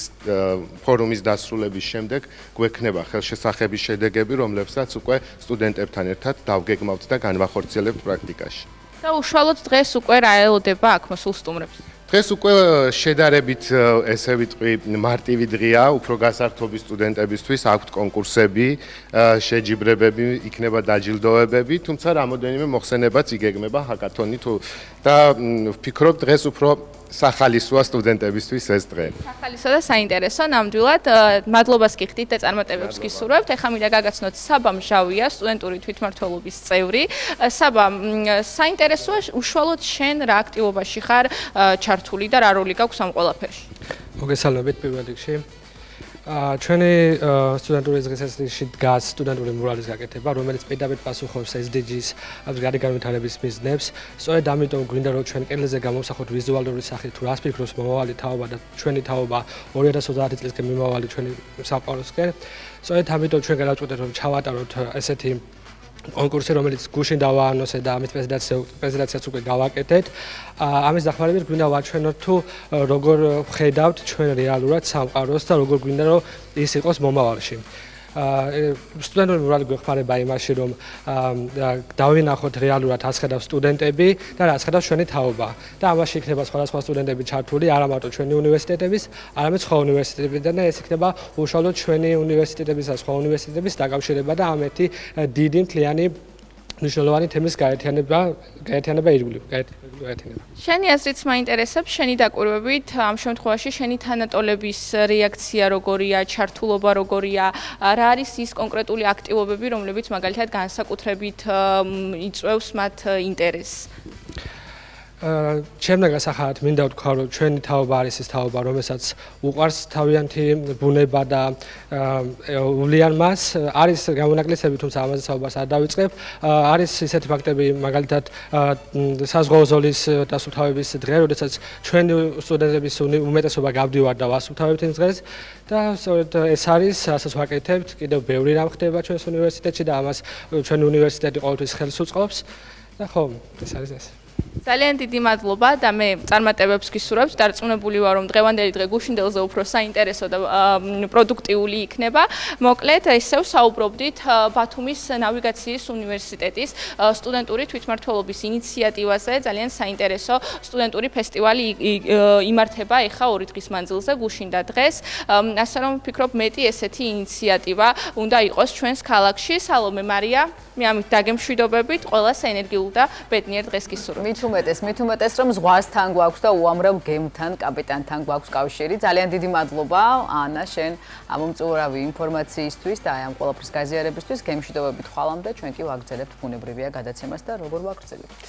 ფორუმის დასრულების შემდეგ გვექნება ხელშესახების შედეგები, რომლებსაც უკვე სტუდენტებთან ერთად დავგეგმავთ და განვახორციელებთ პრაქტიკაში. და უშუალოდ დღეს უკვე რა ელოდება აქ მოსულ სტუმრებს? დღეს უკვე შედარებით ესე ვიტყვი მარტივი დღეა, უფრო გასართობი სტუდენტებისთვის აქვთ კონკურსები, შეჯიბრებები, იქნება დაჯილდოებები, თუმცა რამოდენიმე მოხსენებაც იგეგმება ჰაკათონი თუ და ვფიქრობ დღეს უფრო სახალისოა სტუდენტებისთვის ეს დღე. სახალისო და საინტერესო, ნამდვილად მადლობას გიხდით და წარმატებებს გისურვებთ. ეხლა მინდა გაგაცნოთ საბა მჟავია, სტუდენტური თვითმმართველობის წევრი. საბა, საინტერესოა უშუალოდ შენ რა აქტივობაში ხარ ჩართული და რა როლი გაქვს ამ ყველაფერში? მოგესალმებით პირველ რიგში. ჩვენი სტუდენტური დღესასწაულში დგას სტუდენტური მურალის გაკეთება, რომელიც პირდაპირ პასუხობს SDG-ს, მდგრადი განვითარების მიზნებს. სწორედ ამიტომ გვინდა რომ ჩვენ კედელზე გამოვსახოთ ვიზუალური სახით, თუ რას ფიქრობს მომავალი თაობა და ჩვენი თაობა 2030 წლისკენ მიმავალი ჩვენი საყაროსკენ. სწორედ ამიტომ ჩვენ გადავწყვეტეთ რომ ჩავატაროთ ესეთი კონკურსი, რომელიც გუშინ დავაანონსე და ამის პრეზენტაციაც უკვე გავაკეთეთ. ამის დახმარებით გვინდა ვაჩვენოთ თუ როგორ ხედავთ ჩვენ რეალურად სამყაროს და როგორ გვინდა რომ ის იყოს მომავალში. სტუდენტური მურალი გვეხმარება იმაში, რომ დავინახოთ რეალურად რას ხედავს სტუდენტები და რას ხედავს ჩვენი თაობა. და ამაში იქნება სხვადასხვა სტუდენტები ჩართული, არა მარტო ჩვენი უნივერსიტეტების, არამედ სხვა უნივერსიტეტებიდან და ეს იქნება უშუალოდ ჩვენი უნივერსიტეტების და სხვა უნივერსიტეტების დაკავშირება და ამეთი დიდი მთლიანი მნიშვნელოვანი თემის გაერთიანება ირგვლივ. შენი აზრიც მაინტერესებს, შენი დაკვირვებით, ამ შემთხვევაში შენი თანატოლების რეაქცია როგორია, ჩართულობა როგორია, რა არის ის კონკრეტული აქტივობები, რომლებიც მაგალითად განსაკუთრებით იწვევს მათ ინტერესს? ჩემთან გასახარად მინდა ვთქვა, რომ ჩვენი თაობა არის ის თაობა, რომელსაც უყვარს თავიანთი ბუნება და უვლიან მას. არის გამონაკლისები, თუმცა ამაზე საუბარს არ დავიწყებ. არის ისეთი ფაქტები, მაგალითად საზღვაო ზოლის დასუფთავების დღე, როდესაც ჩვენი სტუდენტების უმეტესობა გავდივართ და ვასუფთავებთ იმ დღეს და სწორედ ეს არის, რასაც ვაკეთებთ. კიდევ ბევრი რამ ხდება ჩვენს უნივერსიტეტში და ამას ჩვენი უნივერსიტეტი ყოველთვის ხელს უწყობს. და ხო, ეს არის ეს. ძალიან დიდი მადლობა და მე წარმატებებს გისურვებთ. დარწმუნებული ვარ, რომ დღევანდელი დღე გუშინდელზე უფრო საინტერესო და პროდუქტიული იქნება. მოკლედ, ისევ საუბრობდით ბათუმის ნავიგაციის უნივერსიტეტის სტუდენტური თვითმმართველობის ინიციატივაზე. ძალიან საინტერესო სტუდენტური ფესტივალი იმართება ეხა 2 დღის მანძილზე, გუშინ და დღეს. ასე რომ ვფიქრობ, მეტი ესეთი ინიციატივა უნდა იყოს ჩვენს ქალაქში. სალომე მარია, მე ამით დაგემშვიდობებით. ყველას ენერგიულ და ბედნიერ დღეს გისურვებთ. მით უმეტეს რომ ზღვასთან გვაქვს და უამრავ გემთან, კაპიტანთან გვაქვს კავშირი. ძალიან დიდი მადლობა ანა შენ ამომწურავი ინფორმაციისთვის და აი ამ ყველაფრის გაზიარებისთვის. გემშვიდობებით ხვალამდე ჩვენ კი ვაგრძელებთ ბუნებრივია გადაცემას და როგორ ვაგრძელებთ?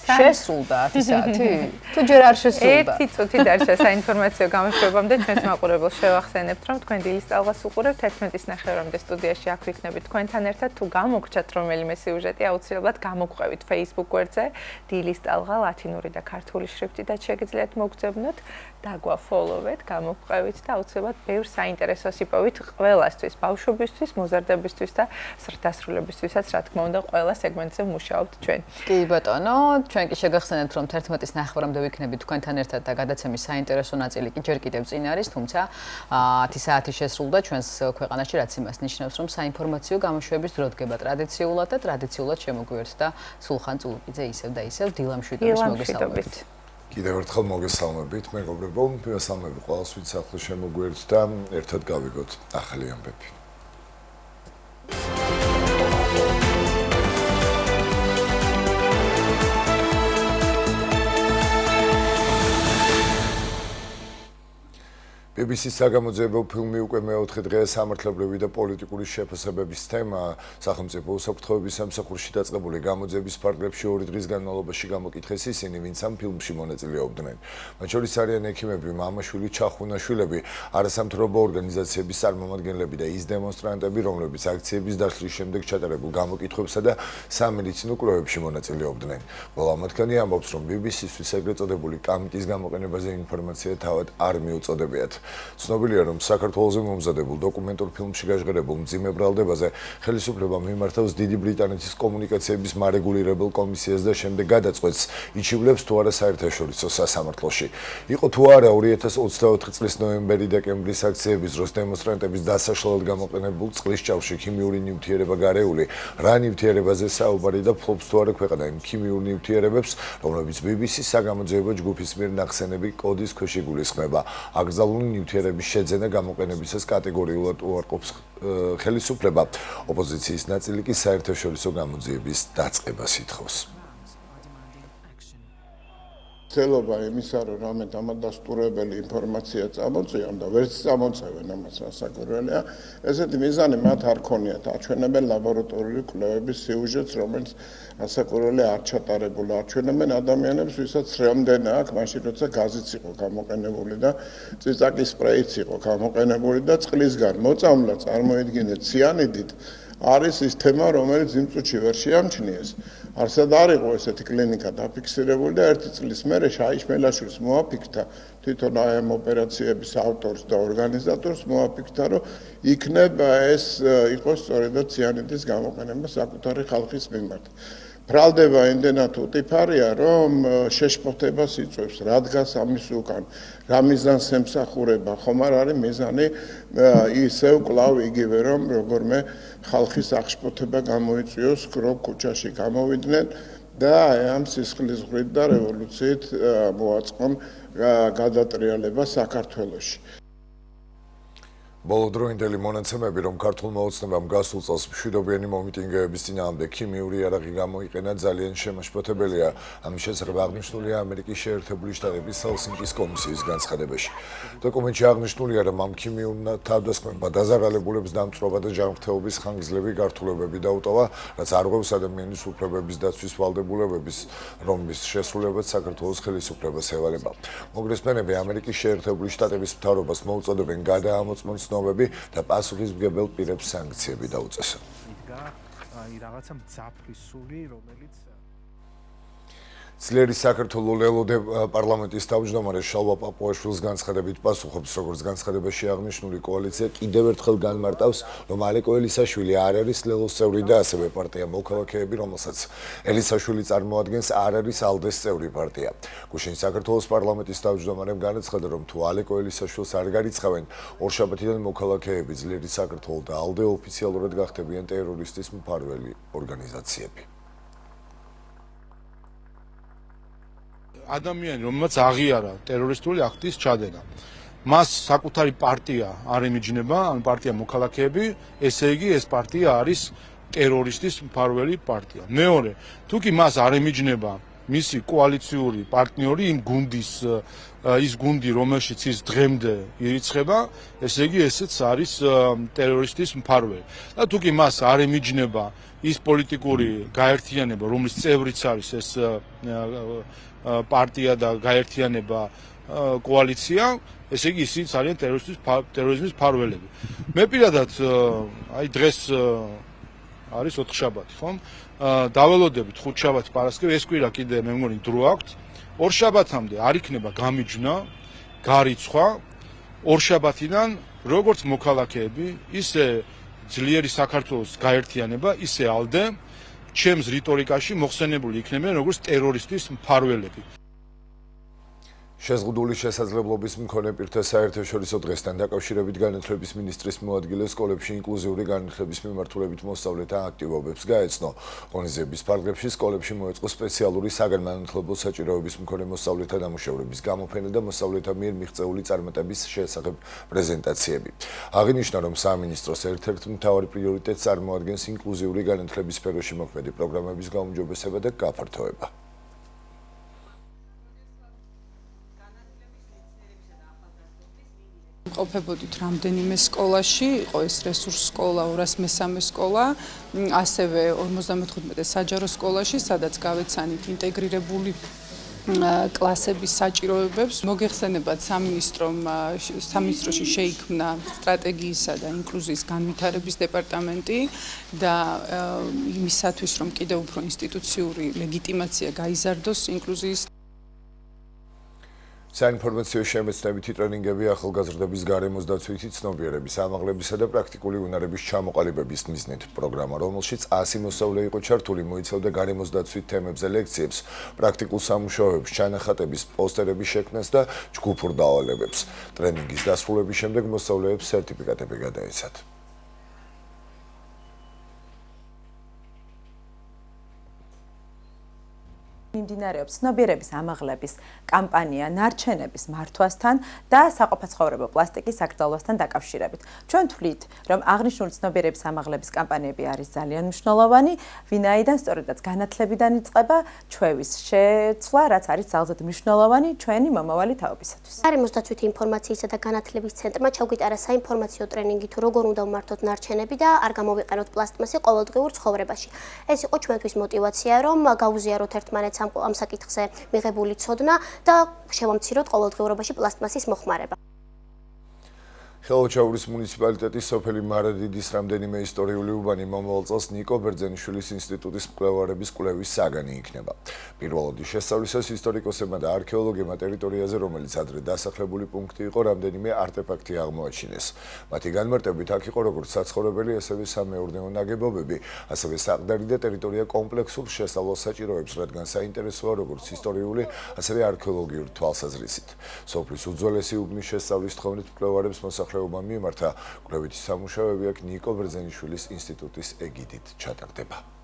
შესრულდა 10 საათი? თუ ჯერ არ შესრულდა. 1 წუთი დარჩა საინფორმაციო გამოშვებამდე ჩვენს მაყურებელს შევახსენებთ რომ თქვენ დილის ტალღას უყურებთ 11:30-მდე სტუდიაში აქ ვიქნებით თქვენთან ერთად თუ გამოგჩათ რომელიმე სიუჟეტი აუცილებლად გამოგყვევით Facebook გვერდზე დილის ტალღა ლათინური და ქართული შრიფტით შეგიძლიათ მოგძებნოთ დაგვაფოლოვეთ, გამოგყვევით და აუცილებლად ბევრ საინტერესოს იპოვით ყველასთვის, ბავშვებისთვის, მოზარდებისთვის და დასრულებისთვისაც რა თქმა უნდა ყველა სეგმენტზე მუშაობთ ჩვენ. კი ბატონო, ჩვენ კი შეგახსენებთ რომ 11:30-მდე ვიქნებით თქვენთან ერთად და გადაცემის საინტერესო ნაწილი კი ჯერ კიდევ წინ არის, თუმცა 10 საათი შესრულდა ჩვენს ქვეყანაში, რაც იმას ნიშნავს, რომ საინფორმაციო გამოშვების დრო დგება ტრადიციულად და ტრადიციულად შემოგვიერთდა სულხან წულუკიძე ისევ და ისევ დილამშვიდობის მოგესალმებით. კიდევ ერთხელ მოგესალმებით, მეგობრებო, მოგესალმებით ყველას, ვინც ახლა შემოგვიერთთ და ერთად გავიგოთ ახალი ამბები. BBC-ის საგამოძიებო ფილმი უკვე მეოთხე დღეა სამართლებრივი და პოლიტიკური შეფასებების თემა. სახელმწიფო უსაფრთხოების სამსახურში დაწყებული გამოძიების პარკებში 2 დღის განმავლობაში გამოკითხეს ისინი, ვინც ამ ფილმში მონაწილეობდნენ. მათ შორის არიან ექიმები, მამაშვილი, ჩახუნაშვილები, არასამთავრობო ორგანიზაციების წარმომადგენლები და ის დემონსტრანტები, რომლებიც აქციების დასრულის შემდეგ ჩატარებულ გამოკითხვებსა და სამედიცინო კვლევებში მონაწილეობდნენ. ყველა მათგანი ამბობს, რომ BBC-ისთვის ეგრეთ წოდებული კამიტის გამოყენებაზე ინფორმაცია თავად არ მიუწოდებიათ. ცნობილია, რომ საქართველოს მომზადებულ დოკუმენტურ ფილმში გაჟღერებულ მძიმე ბრალდებაზე ხელისუფლება მიმართავს დიდი ბრიტანეთის კომუნიკაციების მარეგულირებელ კომისიას და შემდეგ გადაწყვეტს, იჩივლებს თუ არა საერთაშორისო სასამართლოში. იყო თუ არა 2024 წლის ნოემბერი-დეკემბრის აქციების დროს დემონსტრანტების დასაშლელად გამოყენებულ წყლის ჭავში ქიმიური ნივთიერება გარეული, რა ნივთიერებაზე საუბარი და ფლობს თუ არა ქვეყანა იმ ქიმიურ ნივთიერებებს, რომლებიც BBC-ის საგამოძიებო ჯგუფის მიერ ნახსენები კოდის ქვეშ იგულისხმება. აკრძალული ნივთიერების შეძენა გამოყენებისას კატეგორიულად უარყოფს ხელისუფლება. ოპოზიციის ნაწილი კი საერთაშორისო გამოძიების დაწყებას ითხოვს. ცელობა იმისა, რომ რამე დამადასტურებელი ინფორმაცია წამოწიონ და ვერც წამოწევენ ამას რასაკვირველია, ესეთი მიზანი მათ არ ქონიათ აჩვენებენ ლაბორატორიული კვლევების სიუჟეტს, რომელიც რასაკვირველია არ ჩატარებულა, აჩვენებენ ადამიანებს, ვისაც რემდენა აქვს, მაშინ როცა გაზიც იყო გამოყენებული და წიწაკის სპრეიც იყო გამოყენებული და წყლისგან მოწამვლა წარმოიდგინეთ ციანიდით არის ის თემა, რომელიც იმ წუთში ვერ შეამჩნიეს. არსად არ იყო ესეთი კლინიკა დაფიქსირებული და 1 წლის მერე შაიშ მელაშვილს მოაფიქრა თვითონ ამ ოპერაციების ავტორს და ორგანიზატორს მოაფიქრა, რომ იქნება ეს იყოს სწორედად ციანიდის გამოყენება საკუთარი ხალხის მიმართ. ბრალდება იმდენად უტიფარია, რომ შეშფოთებას იწვევს, რა დგას ამის უკან, რა მიზანს ემსახურება, ხომ არ არის მიზანი ისევ კვლავ იგივე, რომ როგორმე ხალხის აღშფოთება გამოიწვიოს, რომ ქუჩაში გამოვიდნენ და ამ სისხლის ზღვრით და რევოლუციით მოაწყონ გადატრიალება საქართველოში. ბოლოდროინდელი მონაცემები, რომ ქართულმა ოცნებამ გასულ წელს მშვიდობიანი მომიტინგეების წინააღმდეგ ქიმიური იარაღი გამოიყენა, ძალიან შემაშფოთებელია. ამის შესახებ აღნიშნულია ამერიკის შეერთებული შტატების ჰელსინკის კომისიის განცხადებაში. დოკუმენტში აღნიშნულია, რომ ამ ქიმიურ თავდასხმებმა დაზარალებულებს დამწვრობა და ჯანმრთელობის ხანგრძლივი გართულებები დაუტოვა, რაც არღვევს ადამიანის უფლებების დაცვის ვალდებულებების, რომლის შესრულებაც საქართველოს ხელისუფლებას ევალება. კონგრესმენები ამერიკის შეერთებული შტატების მთავრობას მოუწოდებენ გადაამოწმონ და პასუხისმგებელ პირებს სანქციები დაუწესონ. აი რაღაცა მძაფრისული, რომელიც ძლიერი საქართველოს ლელოდე პარლამენტის თავმჯდომარე შალვა პაპუაშვილის განცხადებით პასუხობს, როგორც განცხადებაში აღნიშნული კოალიცია კიდევ ერთხელ განმარტავს, რომ ალეკო ელისაშვილი არ არის ლელოს წევრი და ასევე პარტია მოქალაქეები, რომელსაც ელისაშვილი წარმოადგენს, არ არის ალდეს წევრი პარტია. გუშინ საქართველოს პარლამენტის თავმჯდომარემ განაცხადა, რომ თუ ალეკო ელისაშვილს არ გარიცხავენ, ორშაბათიდან მოქალაქეები ძლიერი საქართველოს და ალდე ოფიციალურად გახდებიან ტერორისტის მფარველი ორგანიზაციები. ადამიანი, რომელმაც აღიარა ტერორისტული აქტის ჩადენა. მას საკუთარი პარტია არ ემიჯნება, ან პარტია მოქალაქეები, ესე იგი ეს პარტია არის ტერორისტის მფარველი პარტია. მეორე, თუ კი მას არ ემიჯნება მისი კოალიციური პარტნიორი იმ გუნდის ის გუნდი, რომელშიც ის დღემდე ირიცხება, ესე იგი ესეც არის ტერორისტის მფარველი. და თუ კი მას არ ემიჯნება ის პოლიტიკური გაერთიანება, რომლის წევრიც არის ეს პარტია და გაერთიანება კოალიცია, ესე იგი ისინიც არიან ტერორიზმის მფარველები. მე პირადად აი დღეს არის ოთხშაბათი, ხომ? დაველოდებით ხუთშაბათი, პარასკევი, ეს კვირა კიდე მე მგონი დრო აქვთ. ორშაბათამდე არ იქნება გამიჯვნა, გარიცხვა. ორშაბათიდან როგორც მოქალაქეები, ისე ძლიერი საქართველოს გაერთიანება, ისე ALDE ჩემს რიტორიკაში მოხსენებული იქნებიან როგორც ტერორისტის მფარველები. შეზღუდული შესაძლებლობის მქონე პირთა საერთაშორისო დღესთან დაკავშირებით განათლების მინისტრის მოადგილე სკოლებში ინკლუზიური განათლების მიმართულებით მოსწავლეთა აქტივობებს გაეცნო. ღონისძიების ფარგლებში სკოლებში მოეწყო სპეციალური საგანმანათლებლო საჭიროების მქონე მოსწავლეთა დამუშავების გამოფენა და მოსწავლეთა მიერ მიღწეული წარმატების შესახებ პრეზენტაციები. აღინიშნა, რომ სამინისტროს ერთ-ერთ მთავარი პრიორიტეტს წარმოადგენს ინკლუზიური განათლების სფეროში მოქმედი პროგრამების გაუმჯობესება და გაფართოება. ყოფებოდით რამდენიმე სკოლაში, იყო ეს რესურს სკოლა, 203 სკოლა, ასევე 55 საჯარო სკოლაში, სადაც გავეცანით ინტეგრირებული კლასების საჭიროებებს. მოგეხსენებათ სამინისტროში შეიქმნა სტრატეგიისა და ინკლუზიის განვითარების დეპარტამენტი და იმისათვის, რომ კიდევ უფრო ინსტიტუციური ლეგიტიმაცია გაიზარდოს ინკლუზიის საინფორმაციო შემეცნებითი ტრენინგები ახალგაზრდების გარემოს დაცვითი ცნობიერების, ამაღლებისა და პრაქტიკული უნარების ჩამოყალიბების მიზნით. პროგრამა, რომელშიც 100 მოსწავლე იყო ჩართული, მოიცავდა გარემოს დაცვით თემებზე ლექციებს, პრაქტიკულ სამუშაოებს, ჩანახატების, პოსტერების შექმნას და ჯგუფურ დავალებებს. ტრენინგის დასრულების შემდეგ მოსწავლეებს სერტიფიკატები გადაეცათ. მიმდინარეობს ცნობიერების ამაღლების კამპანია ნარჩენების მართვასთან და საყოფაცხოვრებო პლასტიკის აკრძალვასთან დაკავშირებით. ჩვენ თვლით, რომ აღნიშნული ცნობიერების ამაღლების კამპანიები არის ძალიან მნიშვნელოვანი, ვინაიდან სწორედაც განათლებიდან იწყება ჩვევის შეცვლა, რაც არის ძალზედ მნიშვნელოვანი ჩვენი მომავალი თაობისათვის. გარემოს დაცვითი ინფორმაციისა და განათლების ცენტრმა ჩაგვიტარა საინფორმაციო ტრენინგი თუ როგორ უნდა ვმართოთ ნარჩენები და არ გამოვიყენოთ პლასტმასი ყოველდღიურ ცხოვრებაში. ეს იყო ჩვენთვის мотиваცია, რომ გავუზიაროთ ერთმანეთს ამ საკითხზე მიღებული ცოდნა და შევამციროთ ყოველდღიურობაში პლასტმასის მოხმარება. ხელოჩაურის მუნიციპალიტეტის სოფელი მარადიდის რამდენიმე ისტორიული უბანი მომავალ წელს ნიკო ბერძენიშვილის ინსტიტუტის მკვლევარების კვლევის საგანი იქნება. პირველადი შესწავლისას ისტორიკოსებმა და არქეოლოგებმა ტერიტორიაზე, რომელიც ადრე დასახლებული პუნქტი იყო, რამდენიმე არტეფაქტი აღმოაჩინეს. მათი განმარტებით აქ იყო როგორც საცხოვრებელი, ასევე სამეურნეო ნაგებობები, ასევე საყდარი და ტერიტორია კომპლექსურ შესწავლას საჭიროებს, რადგან საინტერესოა როგორც ისტორიული, ასევე არქეოლოგიური თვალსაზრისით. სოფლის უძველესი უბნის შესწავლის თხოვნით მკვლევარებს მოსახლეობამ მიმართა. კვლევითი სამუშაოები აქ ნიკო ბერძენიშვილის ინსტიტუტის ეგიდით ჩატარდება.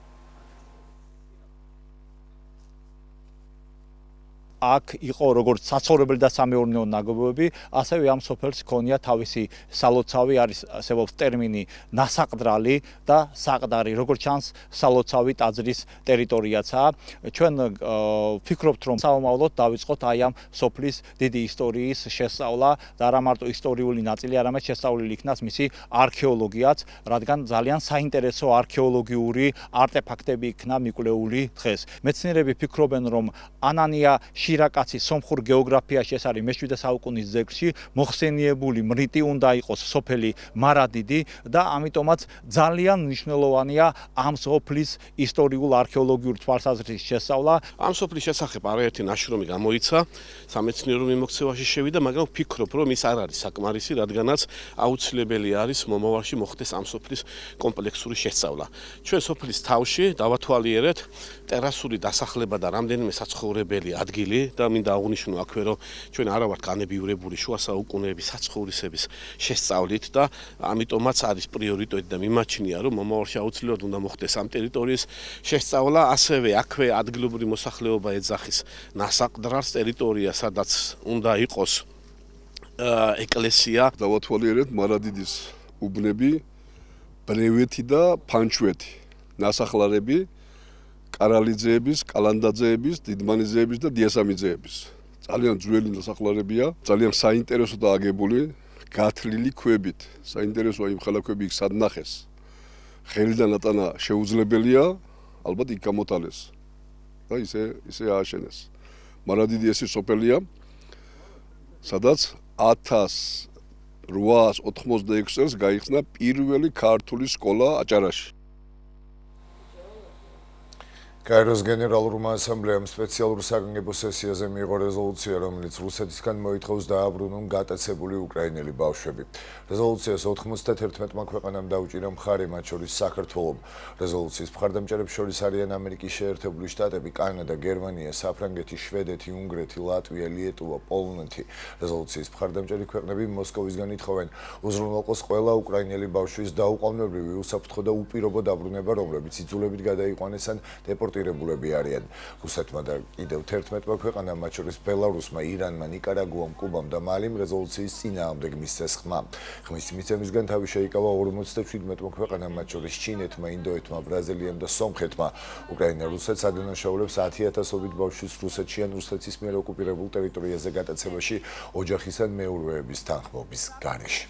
აქ იყო როგორც საცხოვრებელი და სამეურნეო ნაგებობები, ასევე ამ სოფელს ჰქონია თავისი სალოცავი, არის ასე ვთქვათ ტერმინი ნასაყდრალი და საყდარი, როგორც ჩანს სალოცავი ტაძრის ტერიტორიაცაა. ჩვენ ვფიქრობთ, რომ საომავლოდ დავიწყოთ აი ამ სოფლის დიდი ისტორიის შესწავლა და არა მარტო ისტორიული ნაწილი, არამედ შესწავლილი იქნას მისი არქეოლოგიაც, რადგან ძალიან საინტერესო არქეოლოგიური არტეფაქტები იქნა მიკვლეული დღეს. მეცნიერები ფიქრობენ, რომ ანანია შირაკაცის სომხურ გეოგრაფიაში, ეს არის მე-7 საუკუნის ძეგლში მოხსენიებული მრიტი უნდა იყოს სოფელი მარადიდი და ამიტომაც ძალიან მნიშვნელოვანია ამ სოფლის ისტორიულ არქეოლოგიურ თვალსაზრისით შესწავლა. ამ სოფლის შესახებ არაერთი ნაშრომი გამოიცა, სამეცნიერო მიმოქცევაში შევიდა, მაგრამ ვფიქრობ, რომ ის არ არის საკმარისი, რადგანაც აუცილებელი არის მომავალში მოხდეს ამ სოფლის კომპლექსური შესწავლა. ჩვენ სოფლის თავში დავათვალიერეთ ტერასული დასახლება და რამდენიმე საცხოვრებელი ადგილი და მინდა აღვნიშნო აქვე, რომ ჩვენ არა ვართ განებიურებული შუა საუკუნეების საცხოვრისების შესწავლით და ამიტომაც არის პრიორიტეტი და მიმაჩნია, რომ მომავალში აუცილებლად უნდა მოხდეს ამ ტერიტორიის შესწავლა, ასევე აქვე ადგილობრივი მოსახლეობა ეძახის ნასაყდრალს ტერიტორია, სადაც უნდა იყოს ეკლესია. დავათვალიერეთ მარადიდის უბნები, ბრევეთი და ფანჩვეთი, ნასახლარები, კარალიძეების, კალანდაძეების, დიდმანიძეების და დიასამიძეების. ძალიან ძველი დასახლებებია, ძალიან საინტერესო და აგებული, გათლილი ქვებით. საინტერესოა იმ ხალხები იქ სად ნახეს. ხელიდან ატანა შეუძლებელია, ალბათ იქ გამოტანეს და ისე ააშენეს. მარადიდიესი სოფელია, სადაც 1886 წელს გაიხსნა პირველი ქართული სკოლა აჭარაში. კაიროს გენერალურმა ასამბლეამ სპეციალურ საგანგებო სესიაზე მიიღო რეზოლუცია, რომელიც რუსეთისგან მოითხოვს დააბრუნონ გატაცებული უკრაინელი ბავშვები. რეზოლუციას 91-მა ქვეყანამ დაუჭირა მხარი, მათ შორის საქართველომ. რეზოლუციის მხარდამჭერებს შორის არიან ამერიკის შეერთებული შტატები, კანადა, გერმანია, საფრანგეთი, შვედეთი, უნგრეთი, ლატვია, ლიეტუვა, პოლონეთი. რეზოლუციის მხარდამჭერი ქვეყნები მოსკოვისგან ითხოვენ უზრუნველყოს ყველა უკრაინელი ბავშვის დაუყოვნებლივი, უსაფრთხო და უპირობო დაბრუნება, რომლებიც იძულებით გადაიყვანეს ან დეპორტირებულები არიან. რუსეთმა და კიდევ 11-მა ქვეყანამ, მათ შორის ბელარუსმა, ირანმა, ნიკარაგუამ, კუბამ და მალიმ რეზოლუციის წინააღმდეგ მისცეს ხმა. ხმის მიცემისგან თავი შეიკავა 57-მა ქვეყანამ, მათ შორის ჩინეთმა, ინდოეთმა, ბრაზილიამ და სომხეთმა. უკრაინა რუსეთს ადანაშაულებს 10,000-ობით ბავშვის რუსეთში ან რუსეთის მიერ ოკუპირებულ ტერიტორიაზე გატაცებაში ოჯახის ან მეურვეების თანხმობის გარეშე.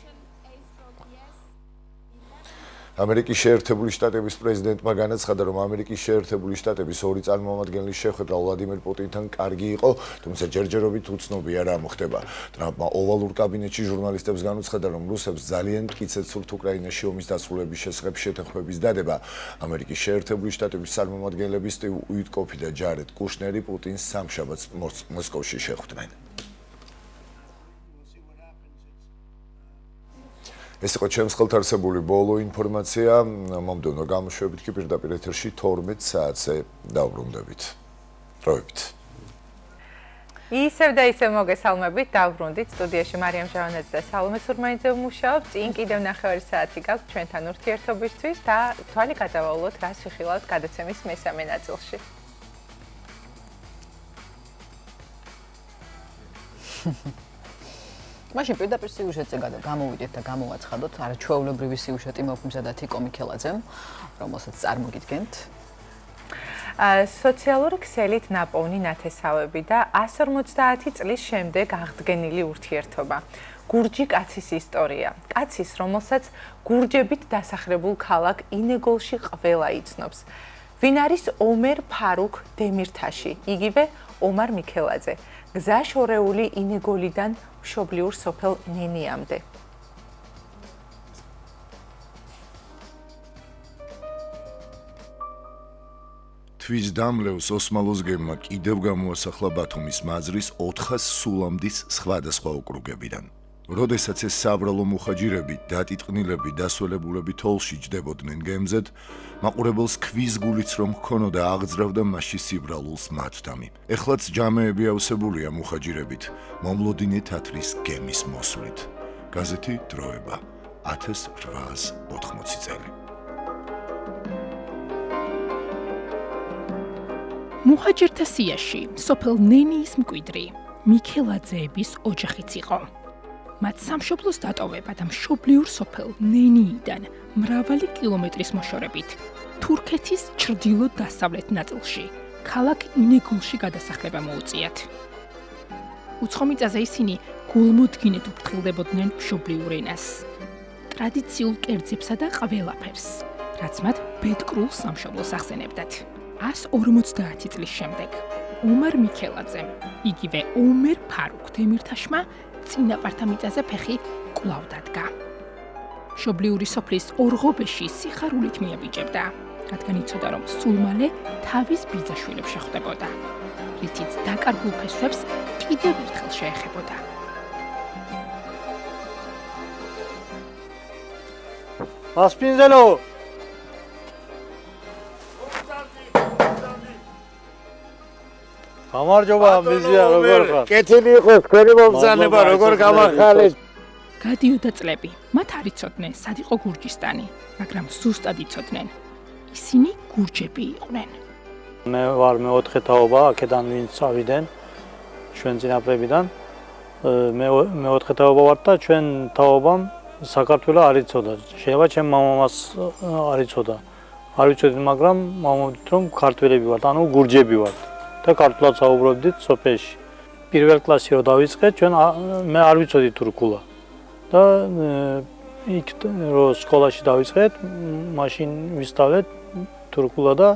ამერიკის შეერთებული შტატების პრეზიდენტმა განაცხადა, რომ ამერიკის შეერთებული შტატების ორი წარმომადგენლის შეხვედრა ვლადიმერ პუტინთან კარგი იყო, თუმცა ჯერჯერობით უცნობია რა მოხდება. ტრამპმა ოვალურ კაბინეტში ჟურნალისტებს განუცხადა, რომ რუსებს ძალიან მტკიცედ სურთ უკრაინაში ომის დასრულების შესახებ შეთანხმების დადება. ამერიკის შეერთებული შტატების წარმომადგენლები სტივ უიტკოფი და ჯარედ კუშნერი პუტინს სამშაბათს მოსკოვში შეხვდნენ. ეს იყო ჩემს ხელთარსებული ბოლო ინფორმაცია. მომდევნო გამოშვებით კი პირდაპირ ეთერში 12 საათზე დავბრუნდებით. დროებით. ისევ და ისევ მოგესალმებით, დავბრუნდით. სტუდიაში მარიამ ჟავანაძე და სალომე სურმაიძე მუშაობ. წინ კიდევ 9 საათი გაქვთ ჩვენთან ურთიერთობისთვის და თვალი გადავავლოთ, რას ვიხილავთ გადაცემის მესამე ნაწილში. მაშინ პირდაპირ სიუჟეტზე გამოვიდეთ და გამოვაცხადოთ არაჩვეულებრივი სიუჟეტი მოგვიმზადა თიკო მიქელაძემ, რომელსაც წარმოგიდგენთ. სოციალური ქსელით ნაპოვნი ნათესავები და 150 წლის შემდეგ აღდგენილი ურთიერთობა. გურჯი კაცის ისტორია. კაცის, რომელსაც გურჯებით დასახლებულ ქალაქ ინეგოლში ყველა იცნობს. ვინ არის ომერ ფარუქ დემირთაში, იგივე ომარ მიქელაძე. გზა შორეული ინეგოლიდან მშობლიურ სოფელ ნენიამდე. თვის დამლევს ოსმალოს გემმა კიდევ გამოასახლა ბათუმის მაზრის 400 სულამდის სხვადასხვა ოკრუგებიდან. როდესაც ეს საბრალო მუხაჯირები, დატიტყნილები, დასველებულები თოლში ჯდებოდნენ გემზედ, მაყურებელს ქვის გულიც რომ ჰქონოდა აღძრავდა მასში სიბრალულს მათთამი. ეხლაც ჯამეები ავსებულია მუხაჯირებით, მომლოდინე თათრის გემის მოსვლით. გაზეთი დროება 1880 წელი. მუხაჯირთა სიაში სოფელ ნენიის მკვიდრი მიქელაძეების ოჯახიც იყო. მათ სამშობლოს დატოვება და მშობლიურ სოფელ ნენიიდან მრავალი კილომეტრის მოშორებით თურქეთის ჩრდილო-დასავლეთ ნაწილში, ქალაქ ინეგულში გადასახლება მოუწიათ. უცხო მიწაზე ისინი გულმოდგინედ უფრთხილდებოდნენ მშობლიურ ენას, ტრადიციულ კერძებსა და ყველაფერს, რაც მათ ბედკრულ სამშობლოს ახსენებდათ. 150 წლის შემდეგ ომარ მიქელაძემ, იგივე ომერ ფარუქ დემირთაშმა წინაპართა მიწაზე ფეხი კვლავ დადგა. მშობლიური სოფლის ორღობეში სიხარულით მიაბიჭებდა, რადგან იცოდა, რომ სულ მალე თავის ბიძაშვილებს შეხვდებოდა, რითიც დაკარგულ ფესვებს კიდევ ერთხელ შეეხებოდა. ასპინძელო! გამარჯობა, მიზია, როგორ ხარ? კეთილი იყოს, თქვენი მომზადება, როგორ გამახალეთ? გადიოდა წლები. მათ არ იცოდნენ, სად იყო გურჯისტანი, მაგრამ ზუსტად იცოდნენ. ისინი გურჯები იყვნენ. მე ვარ მეოთხე თაობა, აქედან ვინც წავიდნენ, ჩვენ წინაპრებიდან. მე მეოთხე თაობა ვარ და ჩვენ თაობამ საქართველოს არ იცოდა. შეიძლება ჩემ მამამას არ იცოდა. არ ვიცოდით, მაგრამ მომდით რომ ქართველები ვართ, ანუ გურჯები ვართ და ქართულად საუბრობდით სოფელში. პირველ კლასში რო დავიწყეთ, ჩვენ მე არ ვიცოდით თურქულა. და იქ რო სკოლაში დავიწყეთ, მაშინ ვისწავლეთ თურქულა და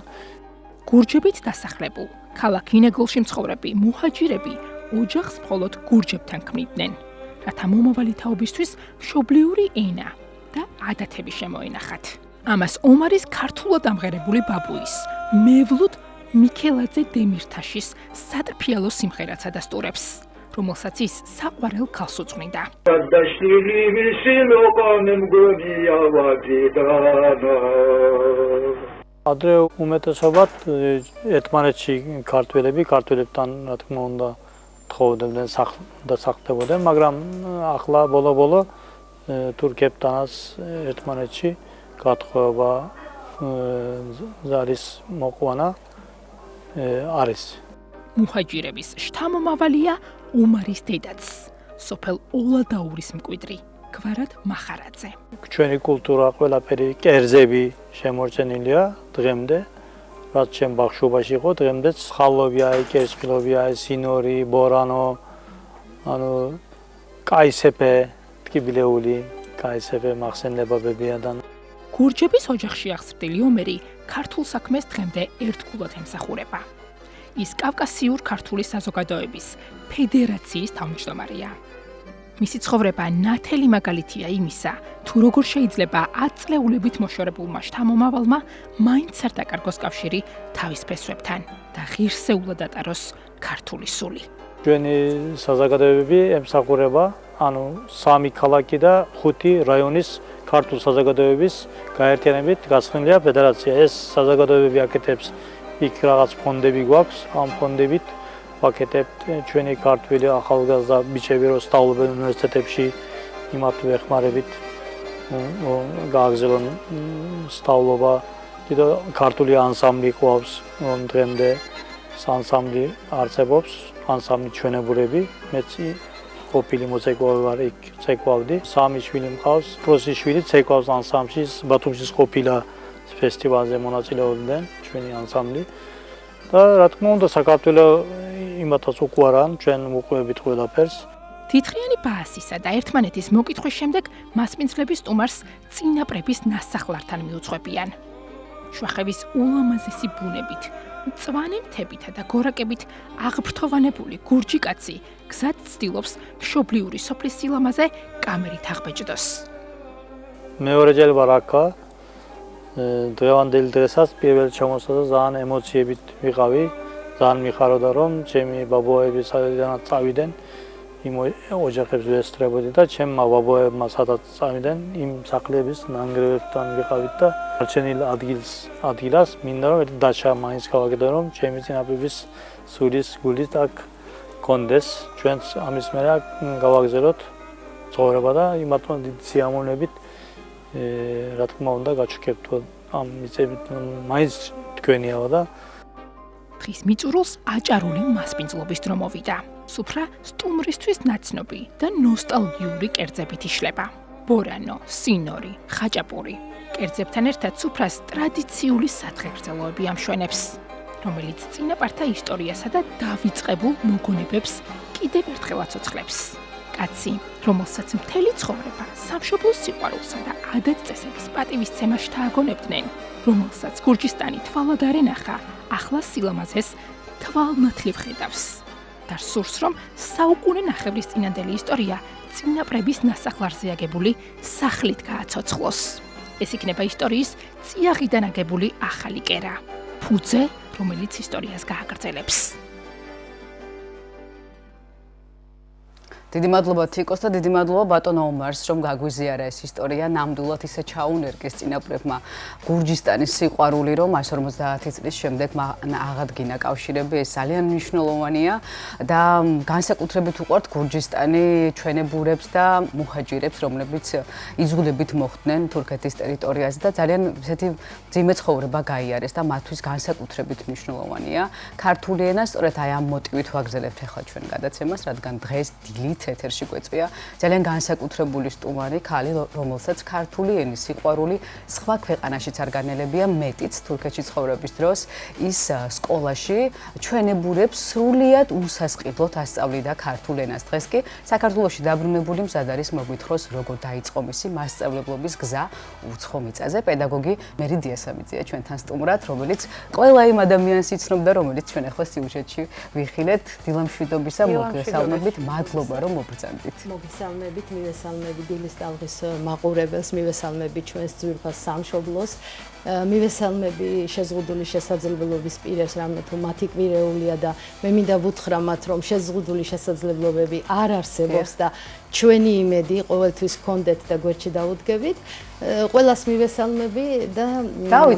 გურჯებით დასახლებულ ქალაქ ინეგულში მცხოვრები მუჰაჯირები ოჯახს მხოლოდ გურჯებთან ქმნიდნენ, რათა მომავალი თაობისთვის მშობლიური ენა და ადათები შემოენახათ. ამას ომარის ქართულად ამღერებული ბაბუის, მევლუდ მიქელაძე დემირთაშის სატრფიალო სიმღერაც ადასტურებს, რომელსაც ის საყვარელ ქალს უძღვნიდა. ადრე უმეტესობად ერთმანეთში ქართველებთან რა თქმა უნდა თხოვდებდნენ და სახლდებოდნენ, მაგრამ ახლა ბოლო თურქებთანაც ერთმანეთში გათხოვება ზარის მოყვანა არის. მუჰაჯირების შთამომავალია ომარის დედაც, სოფელ ოლადაურის მკვიდრი გვარად მახარაძე. ჩვენი კულტურა ყველაფერი კერძები შემორჩენილია დღემდე, რაც ჩემ ბავშვობაში იყო, დღემდეც ხალობია, კერწყილობია, სინორი, ბორანო, ანუ კაისეფე, ტკიბილეული, კაისეფე მახსენებებებიდან. გურჯების ოჯახში აღზრდილი ომერი ქართულ საქმეს დღემდე ერთგულად ემსახურება. ის კავკასიურ ქართული საზოგადოების ფედერაციის თავმჯდომარეა. მისი ცხოვრება ნათელი მაგალითია იმისა, თუ როგორ შეიძლება 10 წლეულებით მოშორებულმა შთამომავალმა მაინც არ დაკარგოს კავშირი თავის ფესვებთან და ღირსეულად ატაროს ქართული სული. ჩვენი საზოგადოებები ემსახურება, ანუ 3 ქალაქი და 5 რაიონის ქართულ საზოგადოების გაერთიანებით გასხმულია ფედერაცია. ეს საზოგადოებები აკეთებს იქ რაღაც ფონდები გვაქვს, ამ ფონდებით ვაკეთებთ ჩვენი ქართველი ახალგაზრდა ბიჭები რო სწავლობენ უნივერსიტეტებში, იმათ ვეხმარებით გააგრძელონ სწავლობა. კიდევ ქართული ანსამბლი ყავს, დღემდე ანსამბლი არსებობს, ანსამბლი ჩვენებურები, მეც ყოფილი მოცეკვავი ვარ, იქ ცეკვავდი. 3 შვილი მყავს, პროსის შვილი ცეკვავს ანსამბლში, ბათუმში ყოფილა ფესტივალზე მონაწილეობდნენ ჩვენი ანსამბლი. და რა თქმა უნდა საქართველოს იმათაც უყვარან, ჩვენ უყვებით ყველაფერს. თითღიანი ბაასისა და ერთმანეთის მოკითხვის შემდეგ მასპინძლების სტუმარს წინაპრების ნასახლართან მიუძღვებიან. შვახების ულამაზესი ბუნებით, მწვანე მთებითა და გორაკებით აღფრთოვანებული გურჯი კაცი გზად ცდილობს მშობლიური სოფლის სილამაზე კამერით აღბეჭდოს. მეორეჯერ ვარ აქა. დღევანდელი დღესაც პირველ ჩამოსვლაზე ძალიან ემოციებით ვიყავი. ძალიან მიხაროდა რომ ჩემი ბაბუები სადაც წავიდნენ, იმ ოჯახებს ვესწრებოდი და ჩემმა ბაბუებმა სადაც წავიდნენ, იმ სახლების ნანგრევებთან ვიყავით და არჩენილ ადგილას მინდა რომ ერთი დაჩა მაინც გავაკეთო რომ ჩემი წინაპრების სულის გულის აქ კონდეს. ჩვენც ამის მერე გავაგზავნოთ ცხოვრება და იმათმა დიდი სიამოვნებით რა თქმა უნდა გაჩვენებთ ამ მიწებით მაინც თქვენიაო და დღის მიწურულს აჭარული მასპინძლობის დრო მოვიდა. სუფრა სტუმრისთვის ნაცნობი და ნოსტალგიური კერძებით იშლება. ბორანო, სინორი, ხაჭაპური. კერძებთან ერთად სუფრას ტრადიციული სათხეგრძელოები ამშვენებს, რომელიც წინაპართა ისტორიასა და დავიწყებულ მოგონებებს კიდევ ერთხელ აცოცხლებს. კაცი, რომელსაც მთელი ცხოვრება სამშობლოს სიყვარულსა და ადათ-წესების პატივისცემას შთააგონებდნენ, რომელსაც გურჯისტანი თვალად არ ენახა, ახლა სილამაზეს თვალნათლივ ხედავს. და სურს, რომ საუკუნე ნახევრის წინანდელი ისტორია წინაპრების ნასახლარზე აგებული სახლით გააცოცხლოს. ეს იქნება ისტორიის წიაღიდან აგებული ახალი კერა, ფუძე, რომელიც ისტორიას გააგრძელებს. დიდი მადლობა თიკოს და დიდი მადლობა ბატონ ომარს, რომ გაგვიზიარა ეს ისტორია, ნამდვილად ისე ჩაუნერგეს წინაპრებმა გურჯისტანის სიყვარული, რომ 150 წლის შემდეგ აღადგინა კავშირები, ეს ძალიან მნიშვნელოვანია და განსაკუთრებით უყვართ გურჯისტანი ჩვენებურებს და მუჰაჯირებს, რომლებიც იძულებით მოხვდნენ თურქეთის ტერიტორიაზე და ძალიან ესეთი მძიმე ცხოვრება გაიარეს და მათთვის განსაკუთრებით მნიშვნელოვანია ქართული ენა, სწორედ აი ამ მოტივით ვაგზელებთ ახლა ჩვენ გადაცემას, რადგან დღეს დილით ეთერში გვეწვია ძალიან განსაკუთრებული სტუმარი, ქალი, რომელსაც ქართული ენის სიყვარული სხვა ქვეყანაშიც არ განელებია, მეტიც თურქეთში ცხოვრების დროს ის სკოლაში ჩვენებურებს სრულიად უსასყიდლოდ ასწავლიდა ქართულ ენას. დღეს კი საქართველოში დაბრუნებული მზად არის მოგვითხროს როგორ დაიწყო მისი მასწავლებლობის გზა უცხო მიწაზე. პედაგოგი მერი დიასამიძეა ჩვენთან სტუმრად, რომელიც ყველა იმ ადამიანს იცნობდა, რომელიც ჩვენ ახლა სიუჟეტში ვიხილეთ. დილამშვიდობისა, მოგესალმებით, მადლობა რომ მობრძანდით. მოგესალმებით, მივესალმებით დილის ტალღის მაყურებელს, მივესალმებით ჩვენს ძვირფას სამშობლოს. მივესალმები შეზღუდული შესაძლებლობის პირებს, რამე თუ მათი კვირეულია და მე მინდა ვუთხრა მათ, რომ შეზღუდული შესაძლებლობები არ არსებობს და ჩვენი იმედი ყოველთვის გქონდეთ და გვერდში დაუდგებით. ყველას მივესალმები და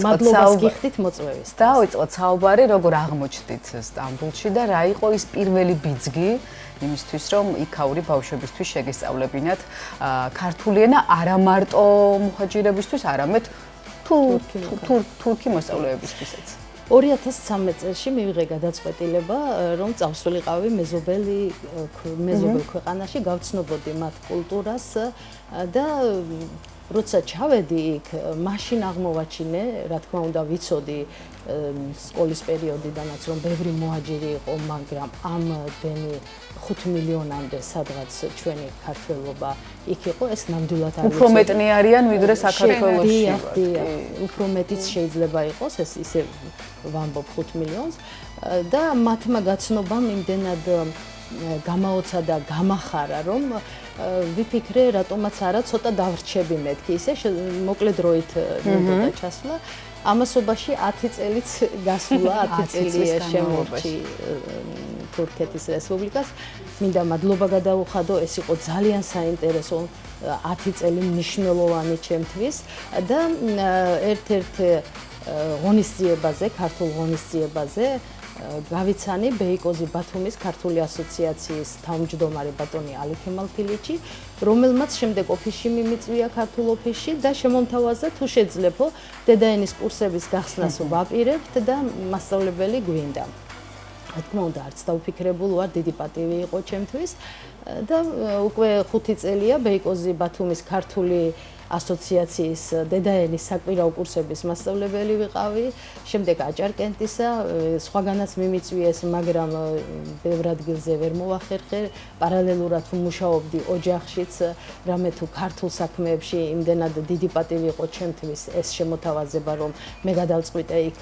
მადლობას გიხდით მოწვევის. დავიწყოთ საუბარი, როგორ აღმოჩნდით სტამბოლში და რა იყო ის პირველი ბიძგი იმისთვის, რომ იქაური ბავშვებისთვის შეგესწავლებინათ ქართული ენა არა მარტო მუჰაჯირებისთვის, არამედ თურქი მოსწავლეებისთვისაც. 2013 წელს მივიღე გადაწყვეტილება, რომ წავსულიყავი მეზობელ ქვეყანაში, გავცნობოდი მათ კულტურას და როცა ჩავედი იქ, მაშინ აღმოვაჩინე, რა თქმა უნდა, ვიცოდი სკოლის პერიოდიდანაც, რომ ბევრი მუჰაჯირი იყო, მაგრამ ამდენი 5 მილიონამდე სადღაც ჩვენი ქართველობა იქ იყო, ეს ნამდვილად არ ვიცოდი. უფრო მეტნი არიან, ვიდრე საქართველოში. უფრო მეტიც შეიძლება იყოს, ეს ისე ვამბობ 5 მილიონს და მათმა გაცნობამ იმდენად გამაოცა და გამახარა, რომ ვიფიქრე, რატომაც არა, ცოტა დავრჩები მეთქი, ისე მოკლე დროით მინდოდა ჩასვლა. ამასობაში 10 წელიც გასულა, 10 წელია შემორჩი თურქეთის რესპუბლიკას. მინდა მადლობა გადაუხადო, ეს იყო ძალიან საინტერესო 10 წელი მნიშვნელოვანი ჩემთვის და ერთ-ერთ ღონისძიებაზე, ქართულ ღონისძიებაზე გავიცანი ბეიკოზი ბათუმის ქართული ასოციაციის თავმჯდომარე ბატონი ალი ქემალფილიჩი, რომელმაც შემდეგ ოფისში მიმიწვია ქართულ ოფისში და შემომთავაზა თუ შეძლებო დედაენის კურსების გახსნას ვაპირებთ და მასწავლებელი გვინდა. რა თქმა უნდა, არც დავფიქრებულ ვარ, დიდი პატივი იყო ჩემთვის და უკვე 5 წელია ბეიკოზი ბათუმის ქართული ასოციაციის დედაენის საკვირაო კურსების მასწავლებელი ვიყავი, შემდეგ აჭარკენტისა, სხვაგანაც მიმიწვიეს, მაგრამ ბევრ ადგილზე ვერ მოვახერხე, პარალელურად ვმუშაობდი ოჯახშიც, რამე თუ ქართულ საქმეებში იმდენად დიდი პატივი იყო ჩემთვის ეს შემოთავაზება, რომ მე გადავწყვიტე იქ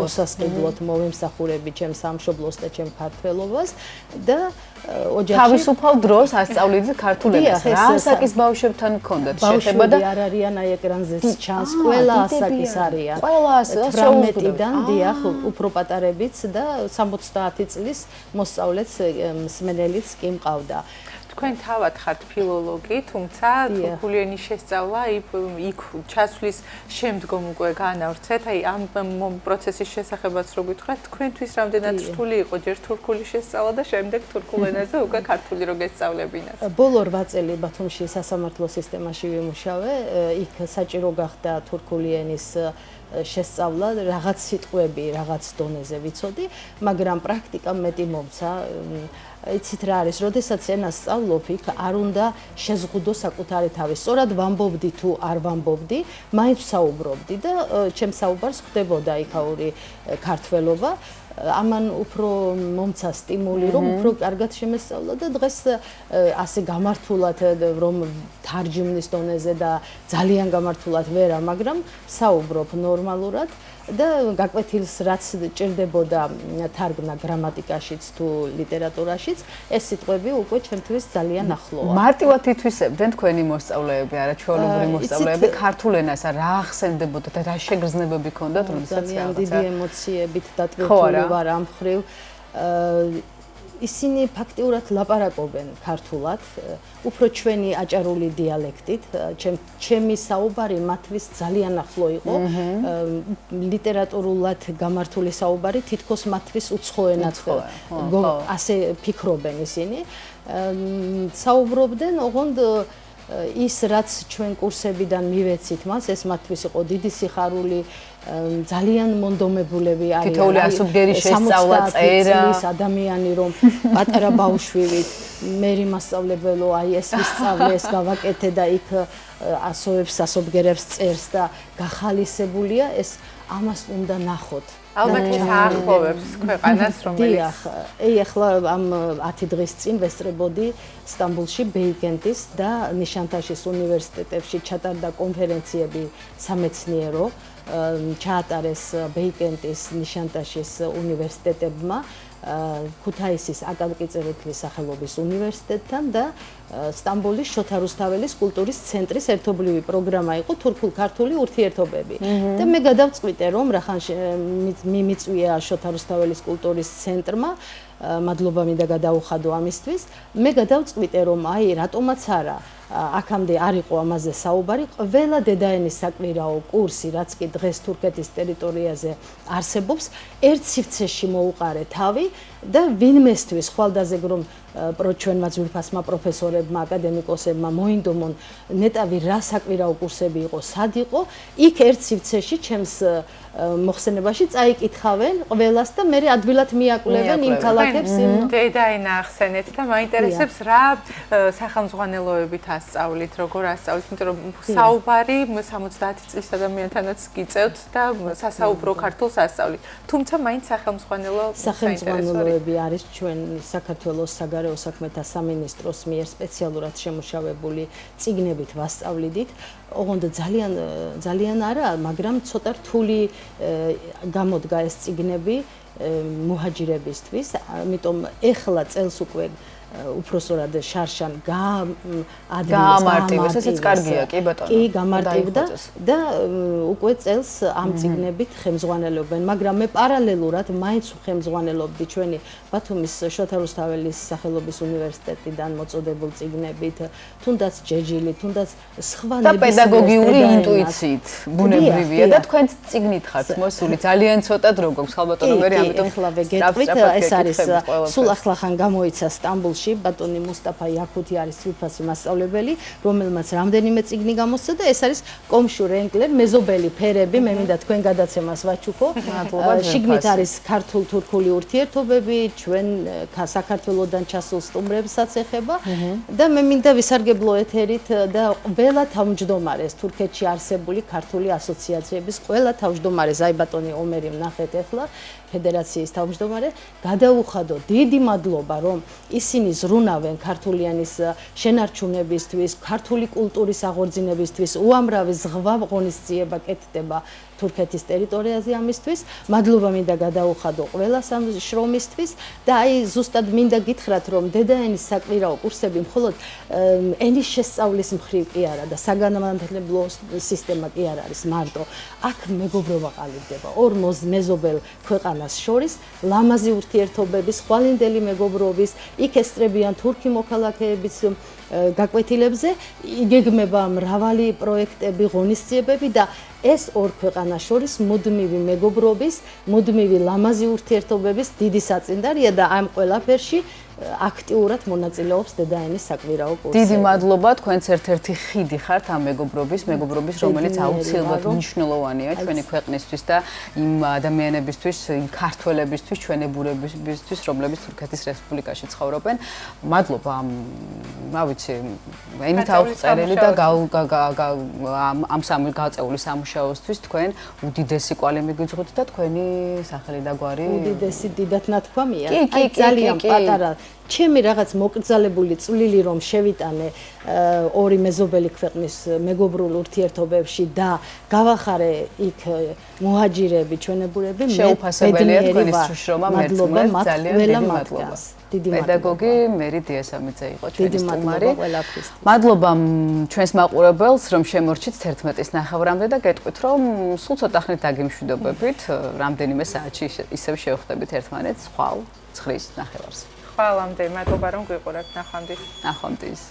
უსასყიდლოდ მოვემსახურები ჩემ სამშობლოს და ჩემ ქართველობას და ოჯახში თავისუფალ დროს ასწავლიდით ქართულ ენას. რა ასაკის ბავშვებთან გქონდათ შეხება და არ არიან აი ეკრანზე ჩანს, ყველა ასაკის არიან. ყველა ასაკის 18-დან დიახ, უფრო პატარებიც და 70 წლის მოსწავლეც მსმენელიც კი მყავდა. თქვენ თავად ხართ ფილოლოგი, თუმცა თურქული ენის შესწავლა იქ ჩასვლის შემდგომ უკვე განავრცეთ. აი ამ პროცესის შესახებაც რო გითხრათ, თქვენთვის რამდენად რთული იყო ჯერ თურქული შესწავლა და შემდეგ თურქულ ენაზე უკვე ქართული რო გესწავლებინათ? ბოლო 8 წელი ბათუმში სასამართლო სისტემაში ვიმუშავე, იქ საჭირო გახდა თურქული ენის შესწავლა, რაღაც სიტყვები, რაღაც დონეზე ვიცოდი, მაგრამ პრაქტიკა მეტი მომცა. იცით რა არის, როდესაც ენას სწავლობ, იქ არ უნდა შეზღუდო საკუთარი თავი. სწორად ვამბობდი თუ არ ვამბობდი, მაინც საუბრობდი და ჩემ საუბარს ხვდებოდა იქაური ქართველობა. ამან უფრო მომცა სტიმული, რომ უფრო კარგად შემესწავლა და დღეს ასე გამართულად რომ თარჯიმნის დონეზე და ძალიან გამართულად ვერა, მაგრამ საუბრობ ნორმალურად და გაკვეთილს რაც ჭირდებოდა თარგმნა გრამატიკაშიც თუ ლიტერატურაშიც, ეს სიტყვები უკვე ჩემთვის ძალიან ახლოა. მარტივად ითვისებდნენ თქვენი მოსწავლეები, არა ჩვეულებრივი მოსწავლეები ქართულ ენას, რა ახსენდებოდა და რა შეგრძნებები ჰქონდათ, როდესაც ძალიან დიდი ემოციებით დატვირთული ვარ ამ მხრივ. ისინი ფაქტიურად ლაპარაკობენ ქართულად, უფრო ჩვენი აჭარული დიალექტით. ჩემი საუბარი მათთვის ძალიან ახლო იყო. ლიტერატურულად გამართული საუბარი თითქოს მათთვის უცხო ენად ასე ფიქრობენ ისინი. საუბრობდნენ, ოღონდ ის რაც ჩვენ კურსებიდან მივეცით მას, ეს მათთვის იყო დიდი სიხარული ძალიან მონდომებულები არის. თითოეული ასობგერი შესწავლა წერა ადამიანი რომ პატარა ბავშვივით მერი მასწავლებელო აი ეს ვისწავლე ეს გავაკეთე და იქ ასოებს ასობგერებს წერს და გახალისებულია ეს ამას უნდა ნახოთ. ალბათ ეს აახლოვებს ქვეყანას რომელიც დიახ, ახლა ამ 10 დღის წინ ვესწრებოდი სტამბულში ბეიკენტის და ნიშანთაშის უნივერსიტეტებში ჩატარდა კონფერენციები სამეცნიერო ჩაატარეს ბეიკენტის ნიშანთაშის უნივერსიტეტებმა ქუთაისის აკაკი წერეთლის სახელობის უნივერსიტეტთან და სტამბოლის შოთა რუსთაველის კულტურის ცენტრის ერთობლივი პროგრამა იყო თურქულ-ქართული ურთიერთობები. და მე გადავწყვიტე რომ რახან მიმიწვია შოთა რუსთაველის კულტურის ცენტრმა მადლობა მინდა გადაუხადო ამისთვის. მე გადავწყვიტე რომ აი რატომაც არა აქამდე არ იყო ამაზე საუბარი, ყველა დედაენის საკვირაო კურსი, რაც კი დღეს თურქეთის ტერიტორიაზე არსებობს, ერთ სივრცეში მოუყარე თავი და ვინმესთვის ხვალდაზე რომ ჩვენმა ძვირფასმა პროფესორებმა, აკადემიკოსებმა მოინდომონ ნეტავი რა საკვირაო კურსები იყო, სად იყო, იქ ერთ სივრცეში ჩემს მოხსენებაში წაიკითხავენ ყველას და მე ადვილად მიაკვლევენ იმ ქალაქებს. დედაენა ახსენეთ და მაინტერესებს რა სახელმძღვანელოებით ასწავლით, როგორ ასწავლით, იმიტომ რომ საუბარი 70 წლის ადამიანთანაც გიწევთ და სასაუბრო ქართულს ასწავლით. თუმცა მაინც სახელმძღვანელოები არის ჩვენ საქართველოს საგარეო საქმეთა სამინისტროს მიერ სპეციალურად შემუშავებული წიგნებით ვასწავლიდით. ოღონდ ძალიან არა, მაგრამ ცოტა რთული გამოდგა ეს წიგნები მუჰაჯირებისთვის, ამიტომ ეხლა წელს უკვე უფროსწორად შარშან გაამარტივეს, ესეც კარგია, კი ბატონო. კი, გამარტივდა და უკვე წელს ამ წიგნებით ხელმძღვანელობენ, მაგრამ მე პარალელურად მაინც ხელმძღვანელობდი ჩვენი ბათუმის შოთა რუსთაველის სახელობის უნივერსიტეტიდან მოწოდებულ წიგნებით, თუნდაც ჯეჯილი, თუნდაც სხვა და პედაგოგიური ინტუიციით ბუნებრივია და თქვენ წიგნით ხართ მოსული, ძალიან ცოტად რო გვაქვს ხალბატონო მე ამიტომ ახლავე გეტყვით, ეს არის სულ ახლახან გამოიცა სტამბულში ბატონი მუსტაფა იაკუთი არის ძვირფასი მასწავლებელი, რომელმაც რამდენიმე წიგნი გამოსცა და ეს არის კომშურ ენკლერ მეზობელი ფერები, მე მინდა თქვენ გადაცემას ვაჩუქო. შიგნით არის ქართულ-თურქული ურთიერთობები, ჩვენ საქართველოსდან ჩასულ სტუმრებსაც ეხება და მე მინდა ვისარგებლო ეთერით და ყველა თავმჯდომარეს თურქეთში არსებული ქართული ასოციაციების ყველა თავმჯდომარეს, აი ბატონი ომერი ვნახეთ ახლა ფედერაციის თავმჯდომარე, გადაუხადო დიდი მადლობა რომ ისინი ზრუნავენ ქართულიანის შენარჩუნებისთვის, ქართული კულტურის აღორძინებისთვის, უამრავი ზღვა ღონისძიება კეთდება თურქეთის ტერიტორიაზე ამისთვის. მადლობა მინდა გადაუხადო ყველა შრომისთვის და აი ზუსტად მინდა გითხრათ რომ დედაენის საკვირაო კურსები მხოლოდ ენის შესწავლის მხრივ კი არა და საგანმანათლებლო სისტემა კი არ არის მარტო. აქ მეგობრობა ყალიბდება ორ მეზობელ ქვეყანას შორის, ლამაზი ურთიერთობების, ხვალინდელი მეგობრობის, იქ ესწრებიან თურქი მოქალაქეების გაკვეთილებზე, იგეგმება მრავალი პროექტები, ღონისძიებები და ეს ორ ქვეყანას შორის მუდმივი მეგობრობის, მუდმივი ლამაზი ურთიერთობების დიდი საწინდარია და ამ ყველაფერში აქტიურად მონაწილეობს დედაენის საკვირაო კურსი. დიდი მადლობა, თქვენც ერთ-ერთი ხიდი ხართ ამ მეგობრობის, რომელიც აუცილებლად მნიშვნელოვანია ჩვენი ქვეყნისთვის და იმ ადამიანებისთვის, იმ ქართველებისთვის, ჩვენებურებისთვის, რომლებიც თურქეთის რესპუბლიკაში ცხოვრობენ. მადლობა რა ვიცი, ენით აღწერილი და ამ გაწეული სამუშაოსთვის თქვენ უდიდესი კვალი მიგიძღოთ და თქვენი სახელი და გვარი უდიდესი დიდად ნათქვამია. აი ძალიან პატარა ჩემი რაღაც მოკრძალებული წვლილი რომ შევიტანე ორი მეზობელი ქვეყნის მეგობრულ ურთიერთობებში და გავახარე იქ მუჰაჯირები, ჩვენებურები, შეუფასებელია თქვენი შრომა, მადლობა ძალიან მადლობა. პედაგოგი მერი დიასამიძე იყო ჩვენი სტუმარი. მადლობა ჩვენს მაყურებელს რომ შემორჩით 11-ის ნახევრამდე და გეტყვით რომ სულ ცოტა ხნით დაგიმშვიდობებით, რამდენიმე საათში ისევ შევხვდებით ერთმანეთს ხვალ 9-ის ნახევარს. ხვალამდე მადლობა რომ გვიყურებთ. ნახვამდის.